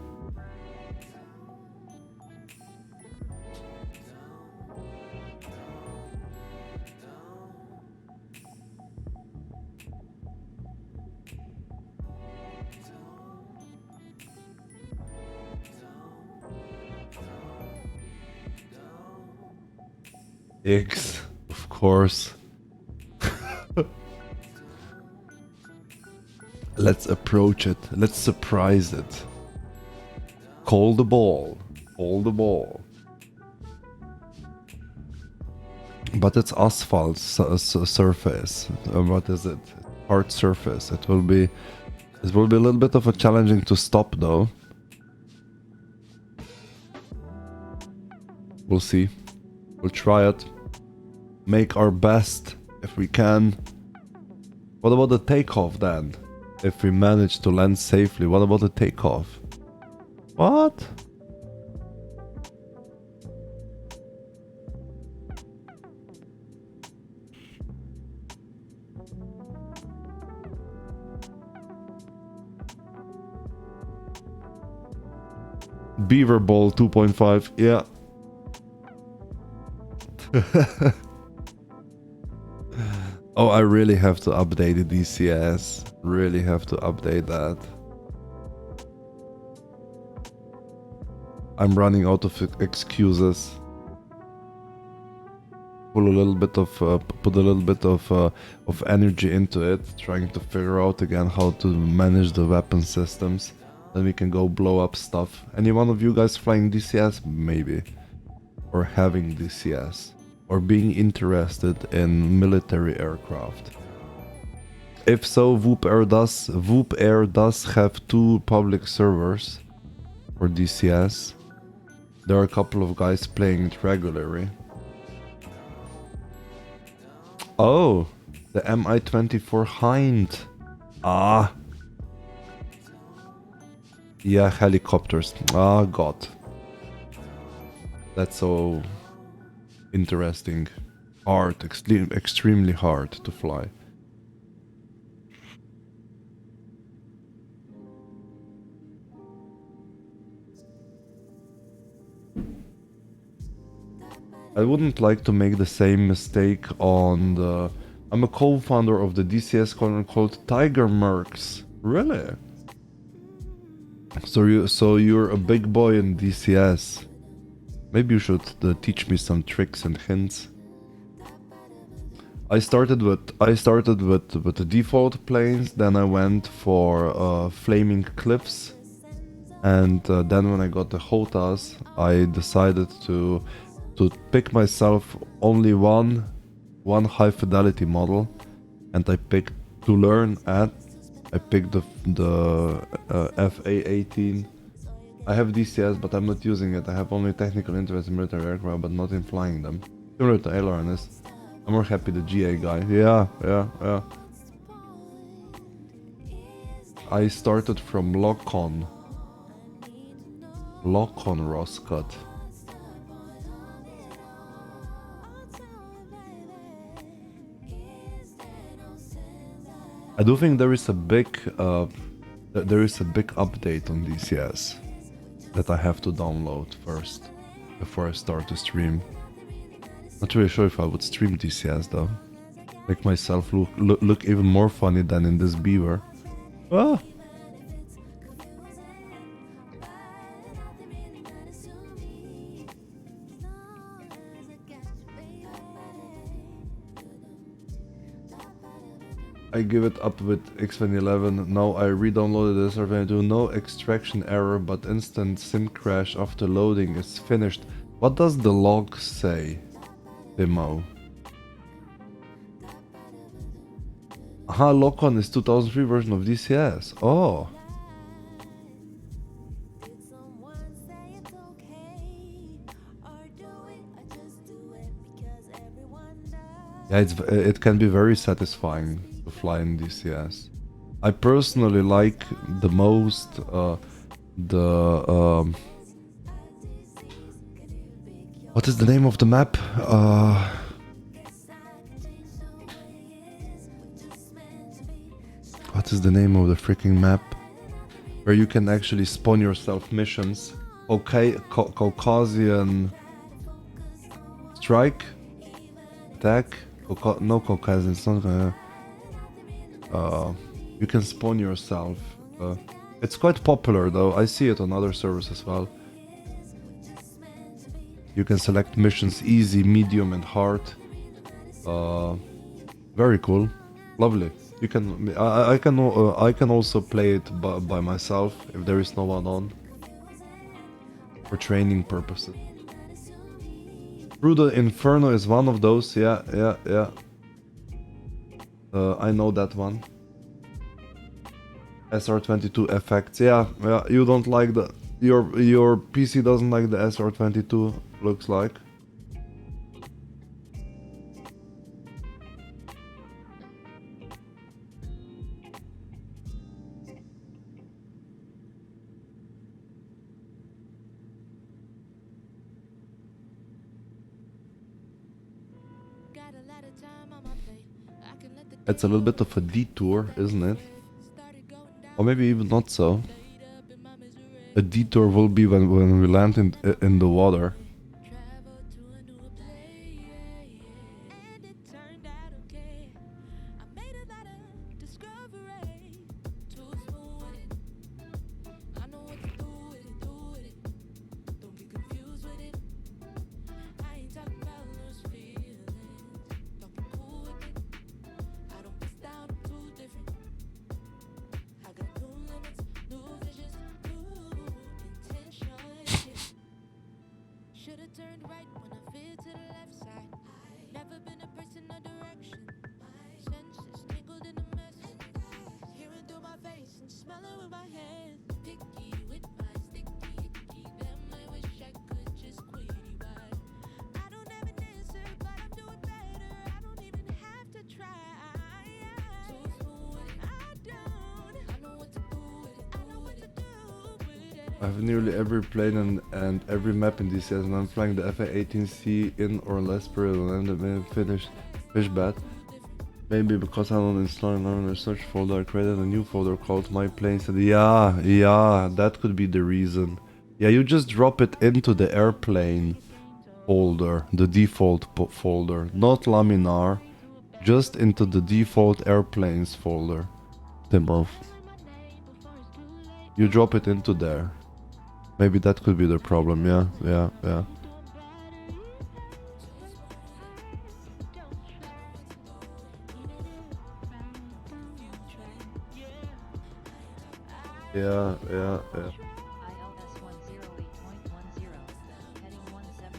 X, of course. Let's approach it. Let's surprise it. Call the ball. Call the ball. But it's asphalt surface. What is it? Hard surface. It will be a little bit of a challenging to stop though. We'll see. We'll try it. Make our best if we can. What about the takeoff then? If we manage to land safely, what about the takeoff? What? Beaver Ball 2.5, yeah. Oh, I really have to update the DCS. Really have to update that. I'm running out of excuses. Put a little bit of energy into it, trying to figure out again how to manage the weapon systems. Then we can go blow up stuff. Any one of you guys flying DCS? Maybe. Or having DCS. Or being interested in military aircraft. If so, Whoop Air does have 2 public servers for DCS. There are a couple of guys playing it regularly. Oh, The Mi-24 Hind. Ah. Yeah, helicopters. Ah, God. That's so interesting. Hard, extremely hard to fly. I wouldn't like to make the same mistake on the... I'm a co-founder of the DCS corner called Tiger Mercs. Really? So you're a big boy in DCS. Maybe you should teach me some tricks and hints. I started with the default planes, then I went for flaming cliffs, and then when I got the HOTAS, I decided to pick myself only one high fidelity model, and I picked to learn at. I picked the FA-18. I have DCS, but I'm not using it. I have only technical interest in military aircraft, but not in flying them. Similar to Aileron is. I'm more happy the GA guy. Yeah. I started from Lock-on Roscott. I do think there is a big update on DCS that I have to download first before I start to stream. Not really sure if I would stream DCS though. Make myself look even more funny than in this beaver. Ah! I give it up with X-plane11. Now I re-downloaded the SR22. No extraction error, but instant sim crash after loading is finished. What does the log say, Demo? Aha, Lock-on is 2003 version of DCS. Oh. Yeah, it can be very satisfying to fly in DCS. I personally like the most what is the name of the map? What is the name of the freaking map? Where you can actually spawn yourself missions. Okay, Caucasian Strike? Attack? No Caucasian, it's not gonna... you can spawn yourself. It's quite popular though, I see it on other servers as well. You can select missions easy, medium and hard. Very cool. Lovely. You can... I can also play it by myself if there is no one on. For training purposes. Through the Inferno is one of those, yeah. I know that one. SR22 effects, yeah. You don't like the... Your PC doesn't like the SR22, looks like. It's a little bit of a detour, isn't it? Or maybe even not so. A detour will be when we land in the water. I have nearly every plane and every map in DCS, and I'm flying the FA-18C in or less period, and I'm finished fish bat. Maybe because I don't install another search folder, I created a new folder called My Planes. Yeah, that could be the reason. Yeah, you just drop it into the airplane folder, the default folder, not laminar, just into the default airplanes folder. Timov. You drop it into there. Maybe that could be the problem, yeah. Yeah.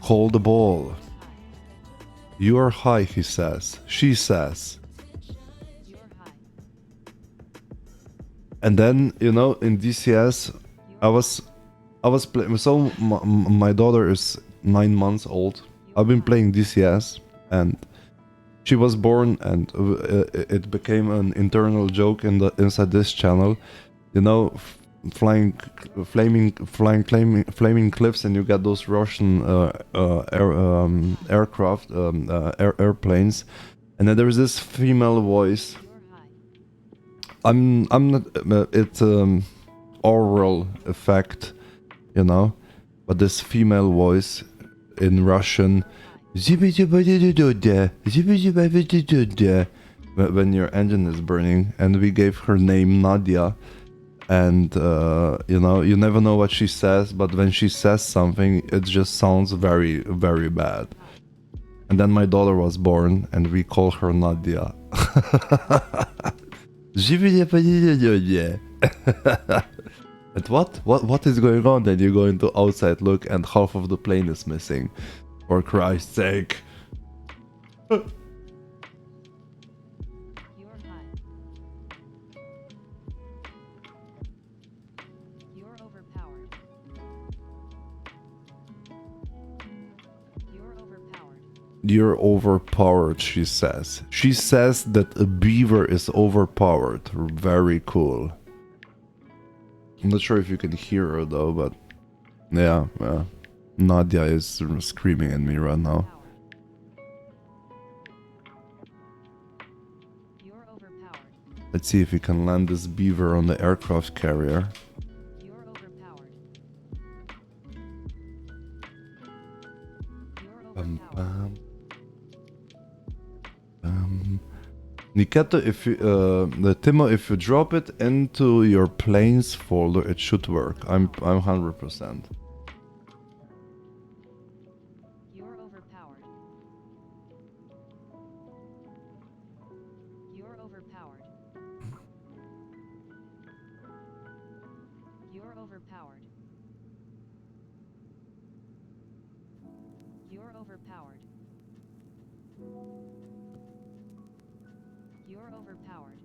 Call the ball. You are high, he says. She says. And then, you know, in DCS, I was playing. So my daughter is 9 months old. I've been playing DCS, and she was born, and it became an internal joke inside this channel. You know, flaming cliffs, and you get those Russian aircraft, airplanes, and then there's this female voice. I'm not. It's oral effect, you know, but this female voice in Russian, when your engine is burning, and we gave her name Nadia. And you know, you never know what she says, but when she says something, it just sounds very, very bad. And then my daughter was born, and we call her Nadia. And what is going on? Then you go into outside look, and half of the plane is missing. For Christ's sake. You're overpowered, she says. She says that a beaver is overpowered. Very cool. I'm not sure if you can hear her though, but yeah. Nadia is screaming at me right now. Let's see if we can land this beaver on the aircraft carrier. Niketa, if you, Timo, if you drop it into your planes folder, it should work. I'm 100%. You're overpowered. You're overpowered. You're overpowered. You're overpowered. You're overpowered.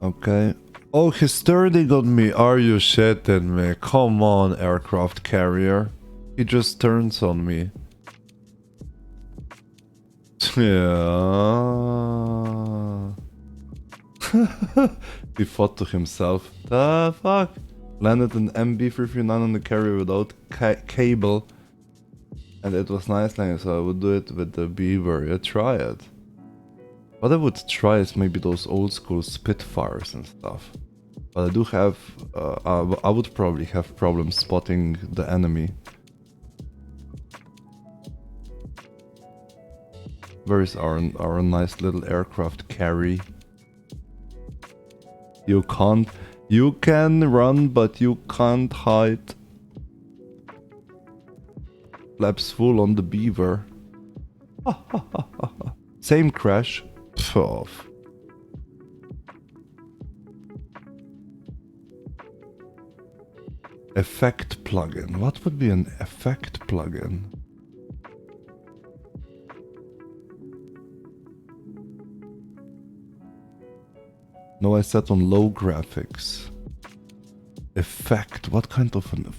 Okay. Oh, his sturdy got me. Are you shitting me? Come on, aircraft carrier. He just turns on me. Yeah. He thought to himself, the fuck? Landed an MB339 on the carrier without cable. And it was nice landing, so I would do it with the beaver. Yeah, try it. What I would try is maybe those old school Spitfires and stuff. But I do have... I would probably have problems spotting the enemy. Where is our nice little aircraft carry? You can't... You can run, but you can't hide. Flaps full on the beaver. Same crash. Off. Effect plugin. What would be an effect plugin? No, I set on low graphics. Effect. What kind of an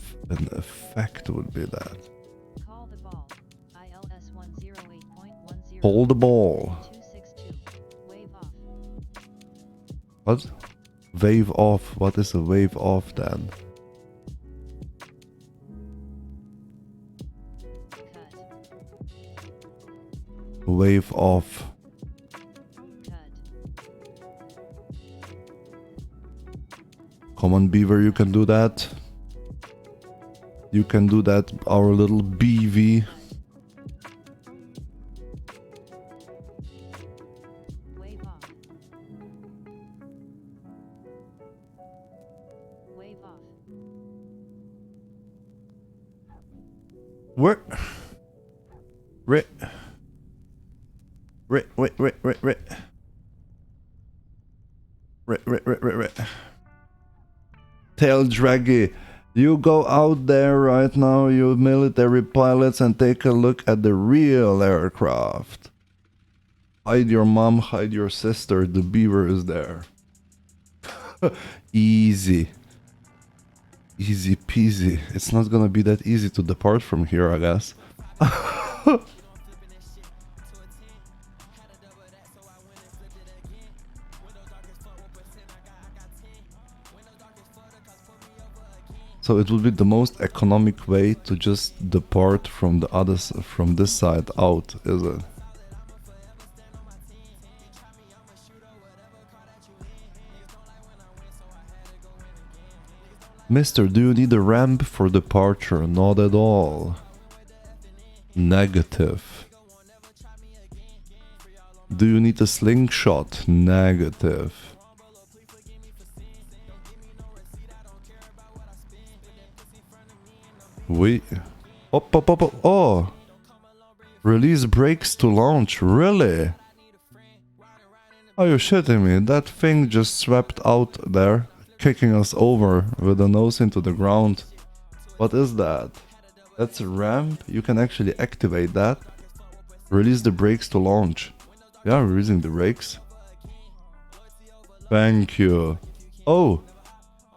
effect would be that? Call the ball. ILS 108.10. Hold the ball. 262. Wave off. What? Wave off. What is a wave off then? Wave off. Cut. Come on, Beaver, you can do that. You can do that, our little BV. Wave off. Wave off. Where? Wait. Tail Draggy, you go out there right now, you military pilots, and take a look at the real aircraft. Hide your mom, hide your sister, the Beaver is there. Easy. Easy peasy. It's not gonna be that easy to depart from here, I guess. So it would be the most economic way to just depart from from this side out, is it? Mister, do you need a ramp for departure? Not at all. Negative. Do you need a slingshot? Negative. We... Oh! Release brakes to launch, really? Are you shitting me? That thing just swept out there, kicking us over with the nose into the ground. What is that? That's a ramp? You can actually activate that. Release the brakes to launch. Yeah, releasing the brakes. Thank you. Oh!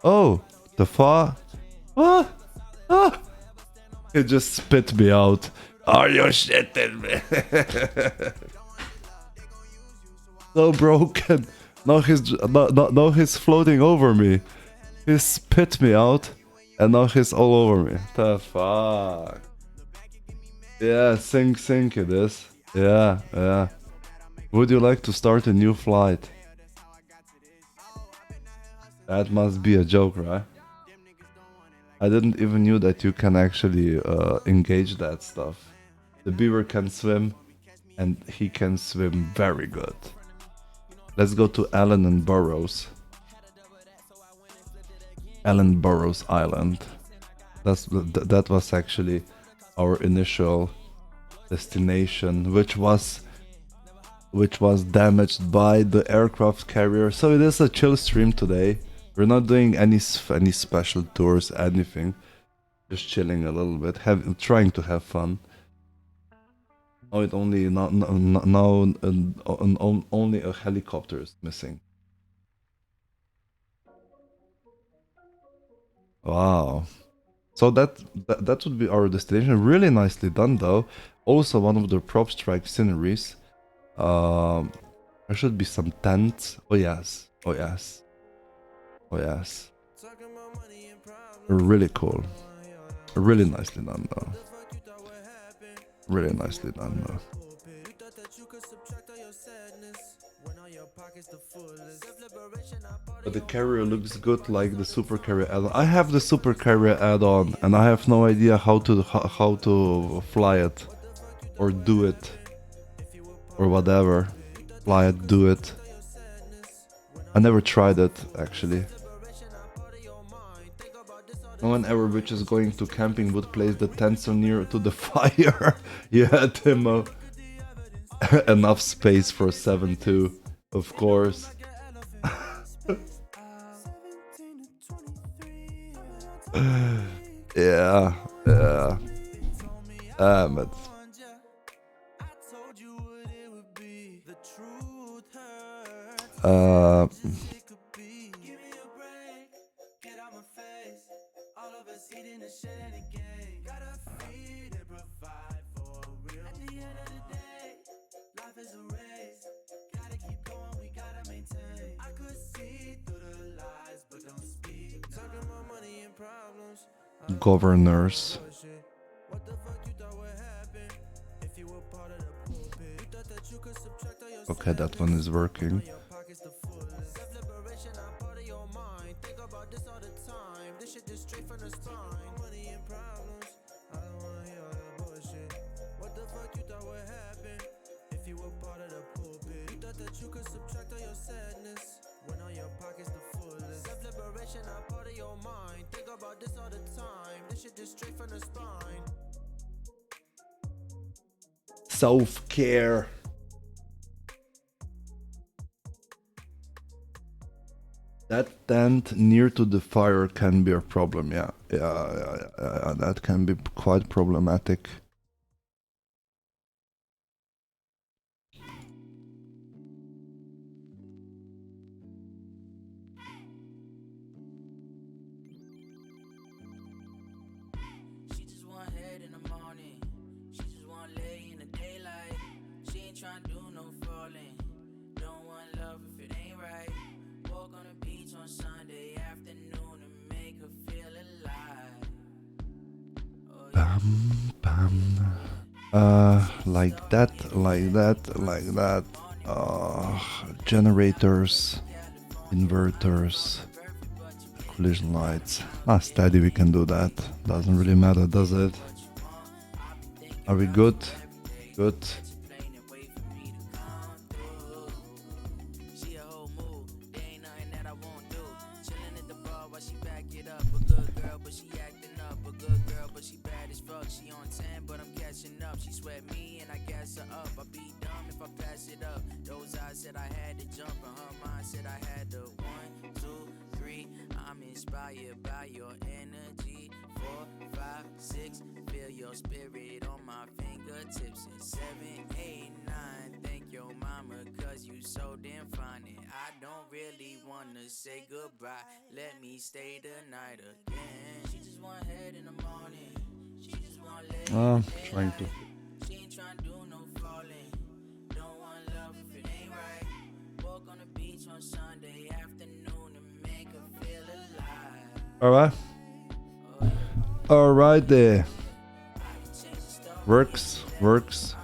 Oh! The far... Ah! Ah! It just spit me out. Are you shitting me? So broken. Now he's floating over me. He spit me out, and now he's all over me. The fuck? Yeah, sink it is. Yeah, yeah. Would you like to start a new flight? That must be a joke, right? I didn't even knew that you can actually engage that stuff. The Beaver can swim, and he can swim very good. Let's go to Allen and Burroughs. Allen Burroughs Island. That was actually our initial destination, which was damaged by the aircraft carrier. So it is a chill stream today. We're not doing any special tours, anything. Just chilling a little bit, trying to have fun. Oh, it only only a helicopter is missing. Wow. So that would be our destination. Really nicely done, though. Also, one of the Propstrike sceneries. There should be some tents. Oh yes. Oh yes. Oh yes. Really cool. Really nicely done, though. Really nicely done, though. But the carrier looks good, like the super carrier add-on. I have the super carrier add-on, and I have no idea how to fly it, or do it, or whatever. Fly it, do it. I never tried it, actually. No one ever which is going to camping would place the tent so near to the fire. Yeah, Timo. Enough space for 7-2, of course. Yeah, yeah. But governors. Okay, that one is working. Self-care. That tent near to the fire can be a problem, yeah. Yeah, that can be quite problematic. Bam, bam. Like that, like that, like that. Generators, inverters, collision lights. Ah, steady, we can do that. Doesn't really matter, does it? Are we good? Good. Say goodbye, let me stay the night again. She just want head in the morning. She just want lay Trying to. She ain't trying to do no falling. Don't want love if it ain't right. Walk on the beach on Sunday afternoon and make her feel alive. Alright. Alright there. Works, works.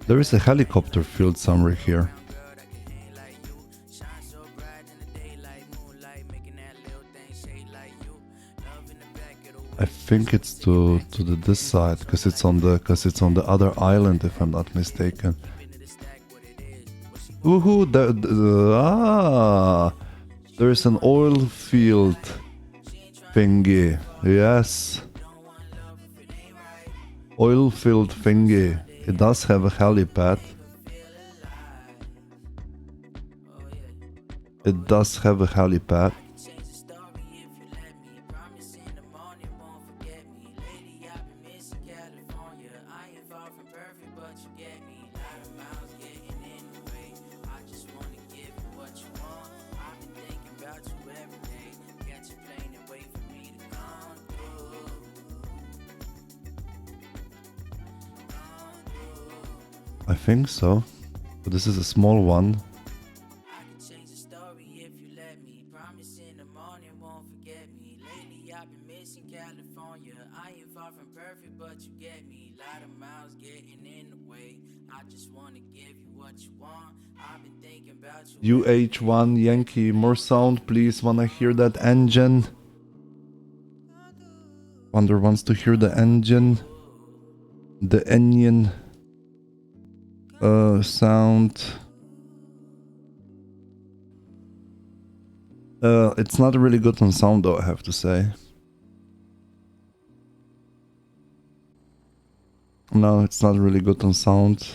There is a helicopter field somewhere here. I think it's to this side because it's on the other island if I'm not mistaken. Woohoo! There is an oil field thingy. Yes, oil field thingy. It does have a helipad. It does have a helipad. I think so. But this is a small one. UH1 Yankee, more sound please, wanna hear that engine. Wonder wants to hear the engine. The engine sound. It's not really good on sound though, I have to say. No, it's not really good on sound.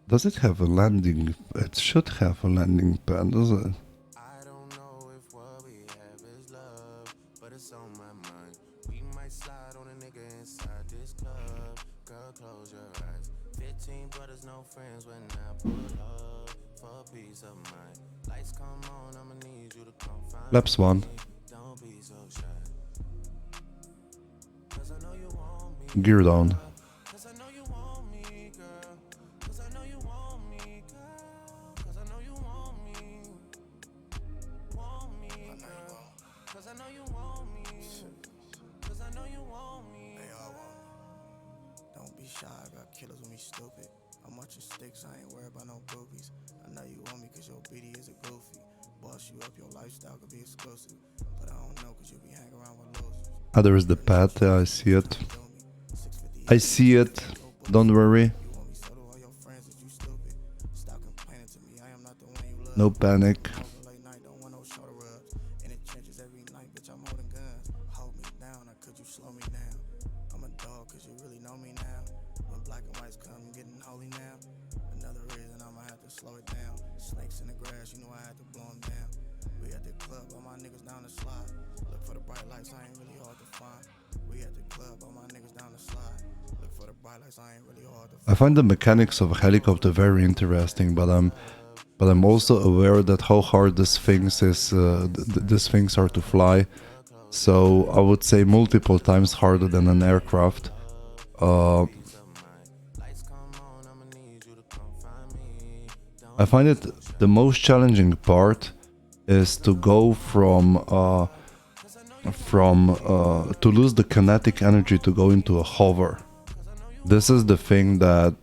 Does it have a landing? It should have a landing pad, does it? I don't know if what we have is love, but it's on my mind. We might slide on a nigga inside this club. Girl, close your eyes. 15 brothers, no friends when I pull up for peace of mind. Lights come on, I'ma need you to come find Laps 1. me. Don't be so shy. 'Cause I know you want me. Gear down. 'Cause I know you want me, girl. 'Cause I know you want me, girl. 'Cause I know you want me. Want me, girl. 'Cause I know you want me. 'Cause I know you want me. They all want me. Don't be shy, I got killers when we stupid. I'm watching sticks, I ain't worried about no boobies. I know you want me cause your BD is a goofy. Boss you up, your lifestyle could be exclusive. But I don't know cause you be hanging around with losers. Ah, there is the pad. Yeah, I see it. I see it. Don't worry. You want me so do all your friends that you stupid. Stop complaining to me, I am not the one you love. No panic. Late night, don't want no shoulder rubs. In the trenches every night, bitch, I'm holding guns. Hold me down, or could you slow me down? I'm a dog, cause you really know me now. When black and whites come, I'm getting holy now. Another reason I'ma have to slow it down. Snakes in the grass, you know I had to blow them down. We at the club, all my niggas down the slide. Look for the bright lights, I ain't really hard to find. We at the club, all my niggas down the slide. Look for the bright lights, I ain't really hard to find. I find the mechanics of a helicopter very interesting, but I'm also aware that how hard these things these things are to fly. So I would say multiple times harder than an aircraft. I find it the most challenging part is to go to lose the kinetic energy to go into a hover. This is the thing that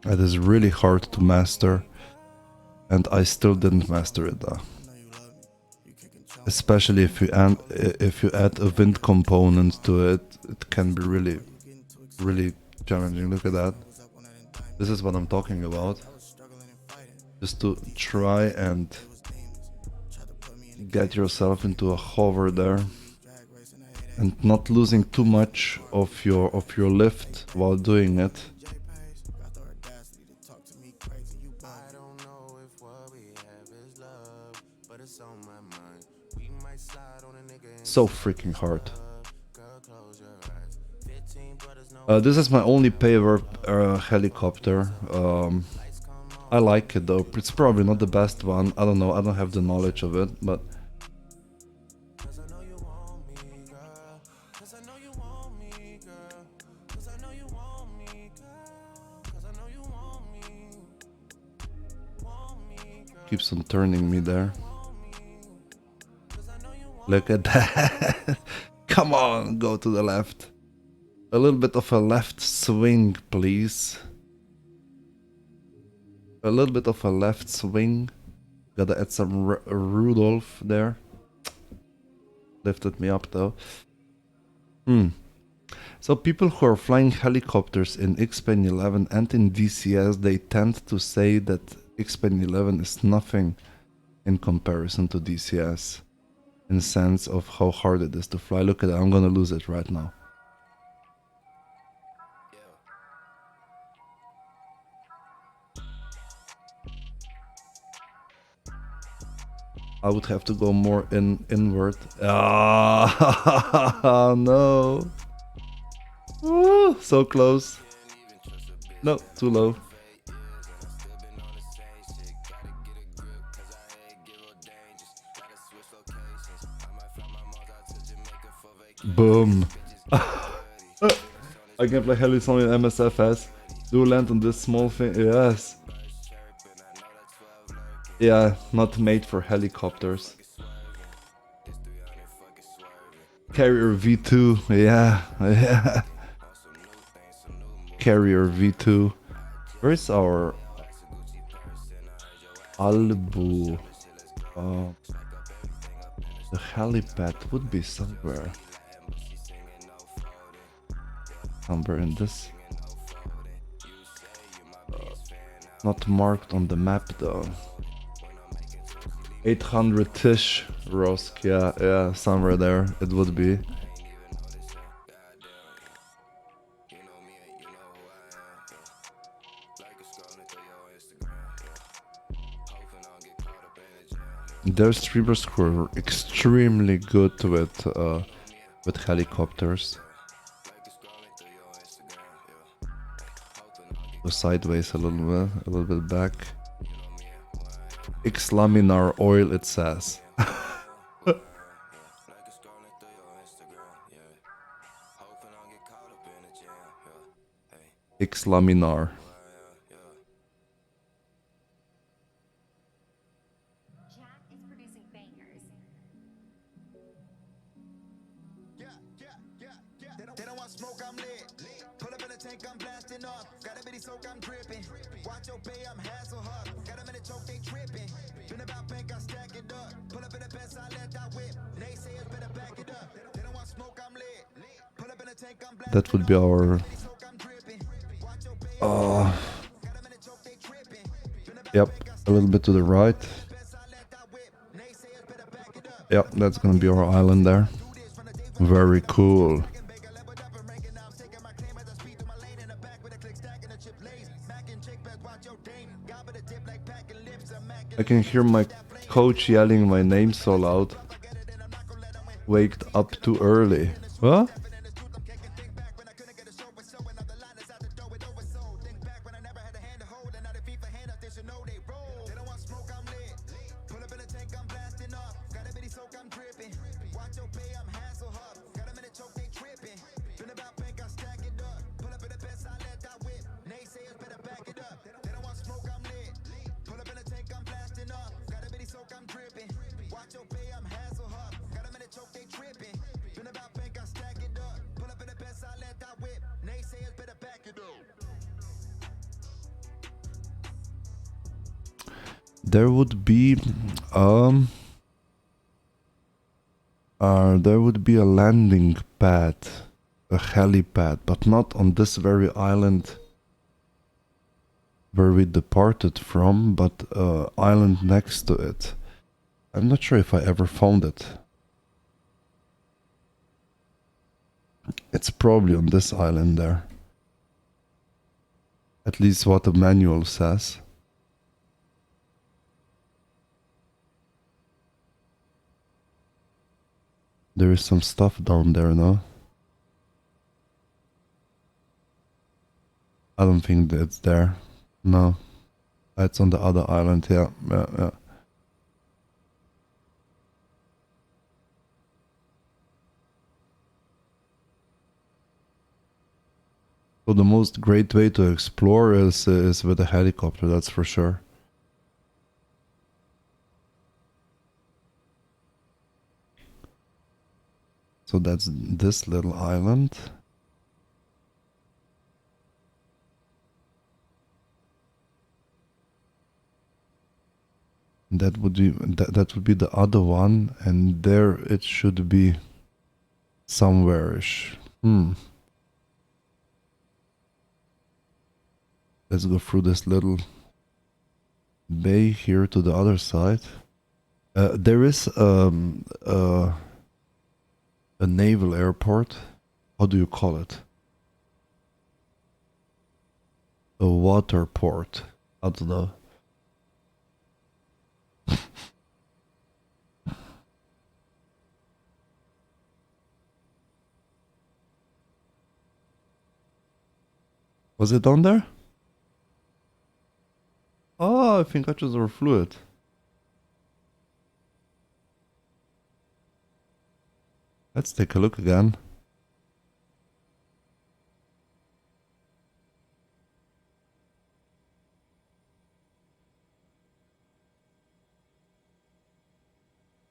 is really hard to master, and I still didn't master it though. Especially if you add a wind component to it, it can be really challenging. Look at that. This is what I'm talking about. Just to try and get yourself into a hover there, and not losing too much of your lift while doing it. So freaking hard. This is my only paver helicopter. I like it though. It's probably not the best one. I don't know. I don't have the knowledge of it, but keeps on turning me there. Look at that. Come on, go to the left. A little bit of a left swing, please. A little bit of a left swing. Gotta add some Rudolph there. Lifted me up though. So people who are flying helicopters in X-plane11 and in DCS, they tend to say that X-plane11 is nothing in comparison to DCS. In sense of how hard it is to fly. Look at that, I'm gonna lose it right now. I would have to go more inward. Ah, no. Ooh, so close. No, too low. Boom. I can play heli song in MSFS. Do land on this small thing. Yes. Yeah, not made for helicopters. Carrier V2. Yeah. Carrier V2. Where's our Albu? The helipad would be somewhere. Somewhere in this. Not marked on the map though. 800-ish Rosk, yeah, somewhere there it would be. Their streamers were extremely good with helicopters. Go sideways a little bit back. X-laminar oil, it says. X-laminar. Jack is producing bangers. They don't want smoke, I'm lit. Pull up in the tank, I'm blasting off. Got a bitty soak, I'm dripping. Watch your pay, I'm Hasselhoff. Got them in the choke, they tripping. Been about bank, I stack it up. Pull up in the best, I let that whip. Naysayers better back it up. They don't want smoke, I'm lit. Pull up in the tank, I'm blasting That would be our... Yep, a little bit to the right. Yep, that's gonna be our island there. Very cool. I can hear my coach yelling my name so loud. Waked up too early. What? There would be a landing pad, a helipad, but not on this very island where we departed from, but island next to it. I'm not sure if I ever found it. It's probably on this island there. At least what the manual says. There is some stuff down there, no? I don't think that it's there. No. It's on the other island, yeah. Yeah. So the most great way to explore is with a helicopter, that's for sure. So that's this little island. That would be the other one, and there it should be somewhere-ish. Let's go through this little bay here to the other side. There is a naval airport. How do you call it? A water port. I don't know. Was it on there? Oh, I think I just overflew it. Let's take a look again.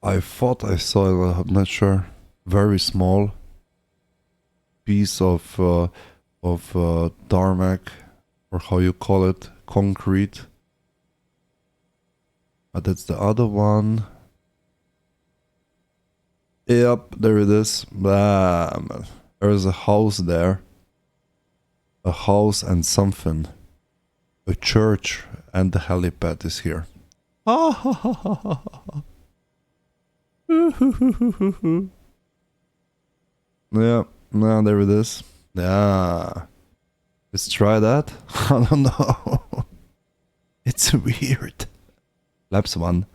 I thought I saw it, I'm not sure. Very small piece of tarmac, or how you call it, concrete. But that's the other one. Yep, there it is. Bam. There's a house there. A house and something. A church, and the helipad is here. Yeah, no, there it is. Yeah. Let's try that. I don't know. It's weird. Laps one.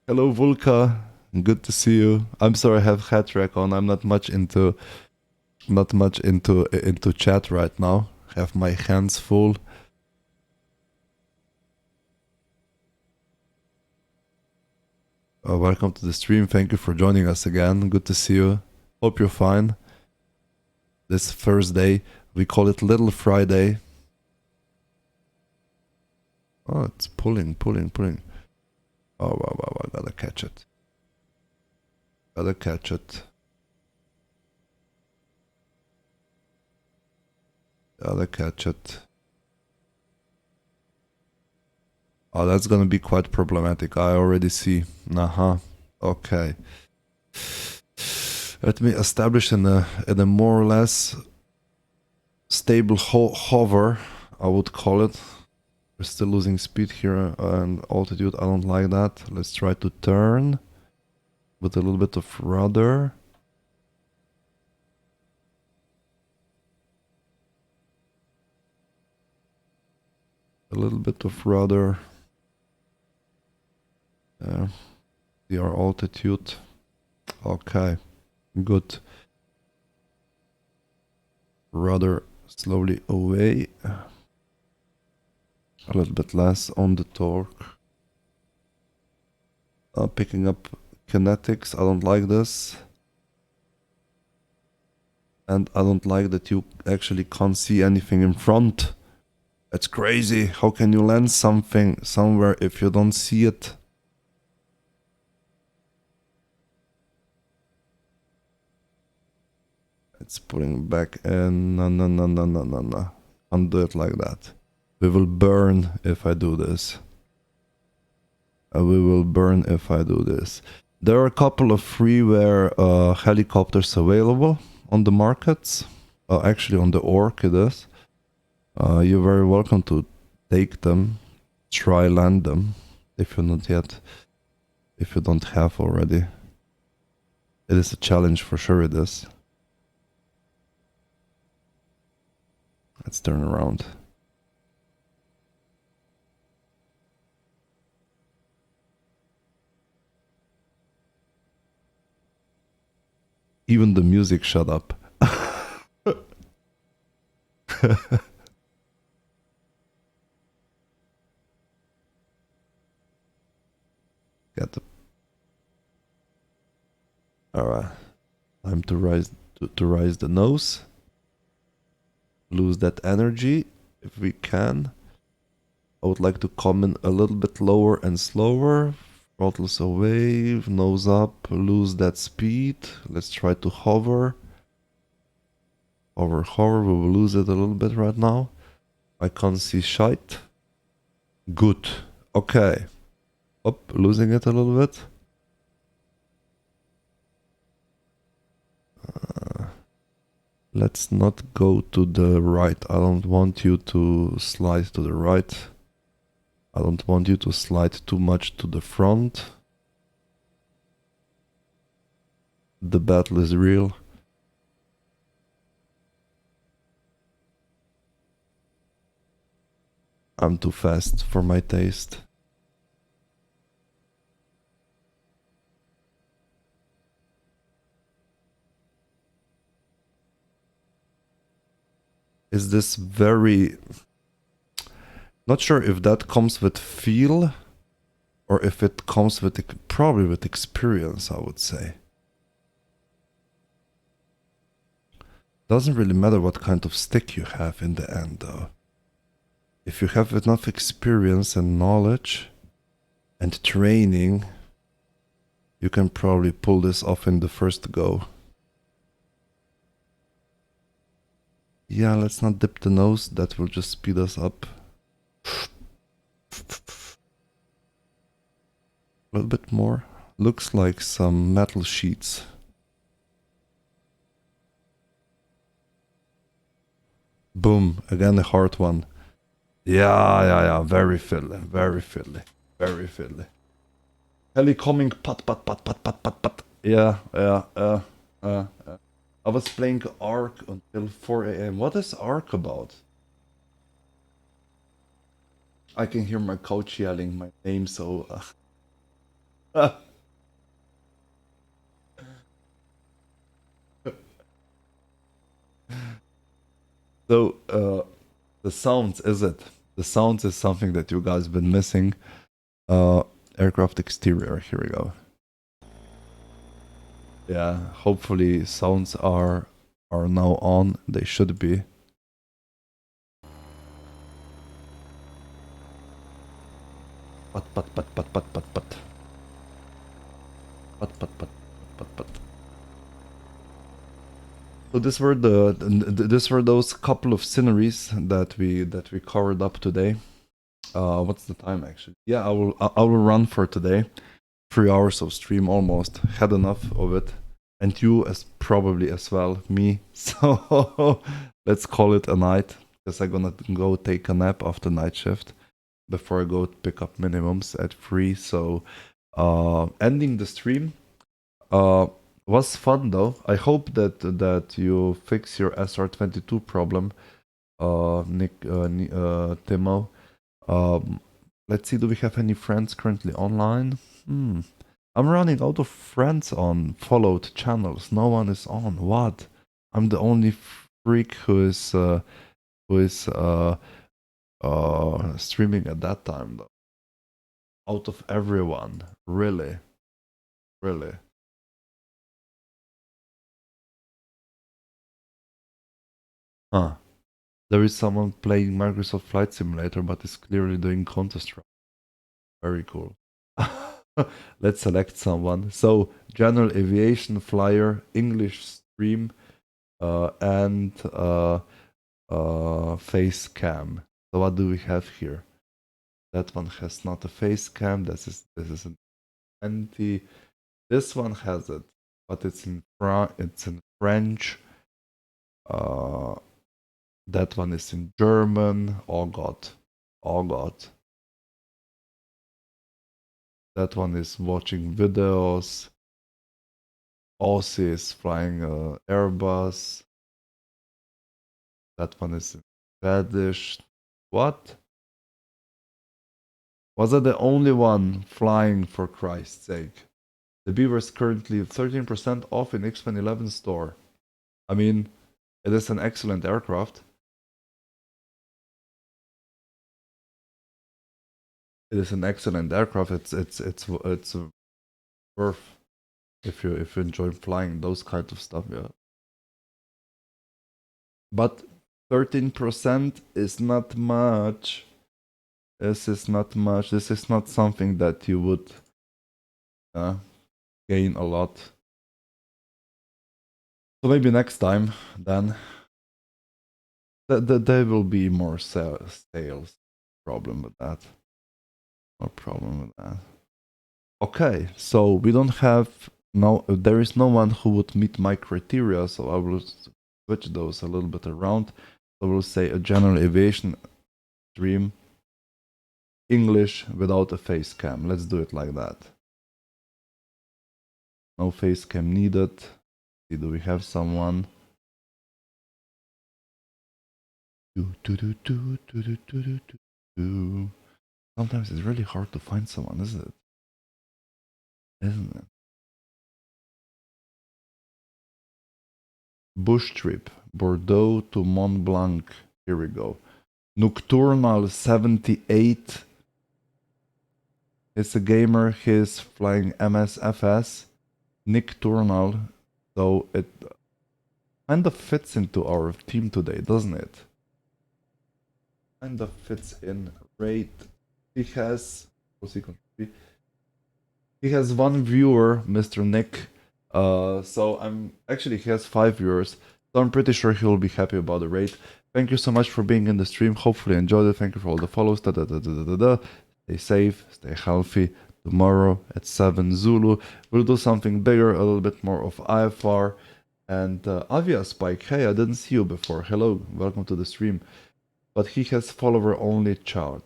Hello, Vulka. Good to see you. I'm sorry I have hat track on. I'm not much into chat right now. Have my hands full. Welcome to the stream. Thank you for joining us again. Good to see you. Hope you're fine. This Thursday, we call it Little Friday. Oh, it's pulling. Oh, wow, I gotta catch it. Gotta catch it. Oh, that's gonna be quite problematic. I already see. Okay. Let me establish in a more or less stable hover, I would call it. We're still losing speed here and altitude. I don't like that. Let's try to turn with a little bit of rudder. A little bit of rudder. Our altitude. Okay, good. Rudder slowly away. A little bit less on the torque. Picking up kinetics. I don't like this. And I don't like that you actually can't see anything in front. That's crazy. How can you land something somewhere if you don't see it? It's pulling back in. No. Can't do it like that. We will burn if I do this. We will burn if I do this. There are a couple of freeware helicopters available on the markets. Actually on the Orc it is. You're very welcome to take them. Try land them. If you're not yet. If you don't have already. It is a challenge for sure it is. Let's turn around. Even the music shut up. Got the... Alright. Time to rise the nose. Lose that energy if we can. I would like to come in a little bit lower and slower. Throttles away, nose up, lose that speed. Let's try to hover. Hover, we will lose it a little bit right now. I can't see shite. Good. Okay. Up, losing it a little bit. Let's not go to the right. I don't want you to slide to the right. I don't want you to slide too much to the front. The battle is real. I'm too fast for my taste. Is this very... Not sure if that comes with feel or if it comes with, probably with experience, I would say. Doesn't really matter what kind of stick you have in the end though. If you have enough experience and knowledge and training, you can probably pull this off in the first go. Yeah, let's not dip the nose, that will just speed us up. A little bit more. Looks like some metal sheets. Boom, again a hard one. Yeah, very fiddly, very fiddly, very fiddly. Heli coming, pat. Yeah. I was playing Ark until 4 AM. What is Ark about? I can hear my coach yelling my name, so so the sounds is it? The sounds is something that you guys been missing. Aircraft exterior. Here we go. Yeah, hopefully sounds are now on. They should be. So these were these were those couple of sceneries that we covered up today. What's the time actually? Yeah, I will run for today. 3 hours of stream almost. Had enough of it. And you as probably as well. Me. So let's call it a night. Because I'm gonna go take a nap after night shift. Before I go pick up minimums at 3. So ending the stream. Was fun though. I hope that you fix your SR22 problem. Nick Timo. Let's see, do we have any friends currently online? I'm running out of friends on followed channels. No one is on. What? I'm the only freak who is streaming at that time though. Out of everyone. Really? Really? Huh. There is someone playing Microsoft Flight Simulator but is clearly doing Counter-Strike. Very cool. Let's select someone. So, General Aviation Flyer, English Stream, and face cam. So what do we have here? That one has not a face cam. This is an empty. This one has it, but it's in French. That one is in German. Oh god. Oh god. That one is watching videos. Aussie is flying Airbus. That one is in Swedish. What? Was I the only one flying, for Christ's sake? The Beaver is currently 13% off in X-plane11 store. I mean, it is an excellent aircraft. It is an excellent aircraft. It's worth if you enjoy flying those kind of stuff, yeah. But 13% is not much. This is not much. This is not something that you would gain a lot. So maybe next time then there will be more sales. Problem with that. No problem with that. Okay, so we don't have there is no one who would meet my criteria, so I will switch those a little bit around. So we'll say a general aviation stream, English without a face cam. Let's do it like that. No face cam needed. Do we have someone? Sometimes it's really hard to find someone, isn't it? Isn't it? Bush trip, Bordeaux to Mont Blanc. Here we go. Nocturnal 78. He's a gamer. He's flying MSFS. Nocturnal. So it kind of fits into our team today, doesn't it? Kind of fits in. Rate. He has. What's he contribute? He has one viewer, Mr. Nick. So he has 5 viewers. So I'm pretty sure he will be happy about the rate. Thank you so much for being in the stream. Hopefully you enjoyed it. Thank you for all the follows. Stay safe, stay healthy. Tomorrow at 7 Zulu, we'll do something bigger, a little bit more of IFR. And Avia Spike, hey, I didn't see you before. Hello, welcome to the stream. But he has follower only chat.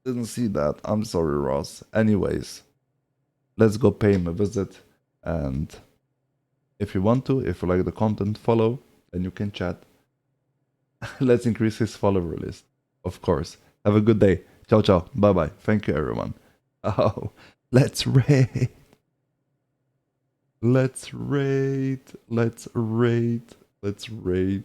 Didn't see that. I'm sorry, Ross. Anyways, let's go pay him a visit. And if you want to, if you like the content, follow, then you can chat. Let's increase his follower list. Of course. Have a good day. Ciao, ciao. Bye bye. Thank you, everyone. Oh, let's raid. Let's raid. Let's raid. Let's raid.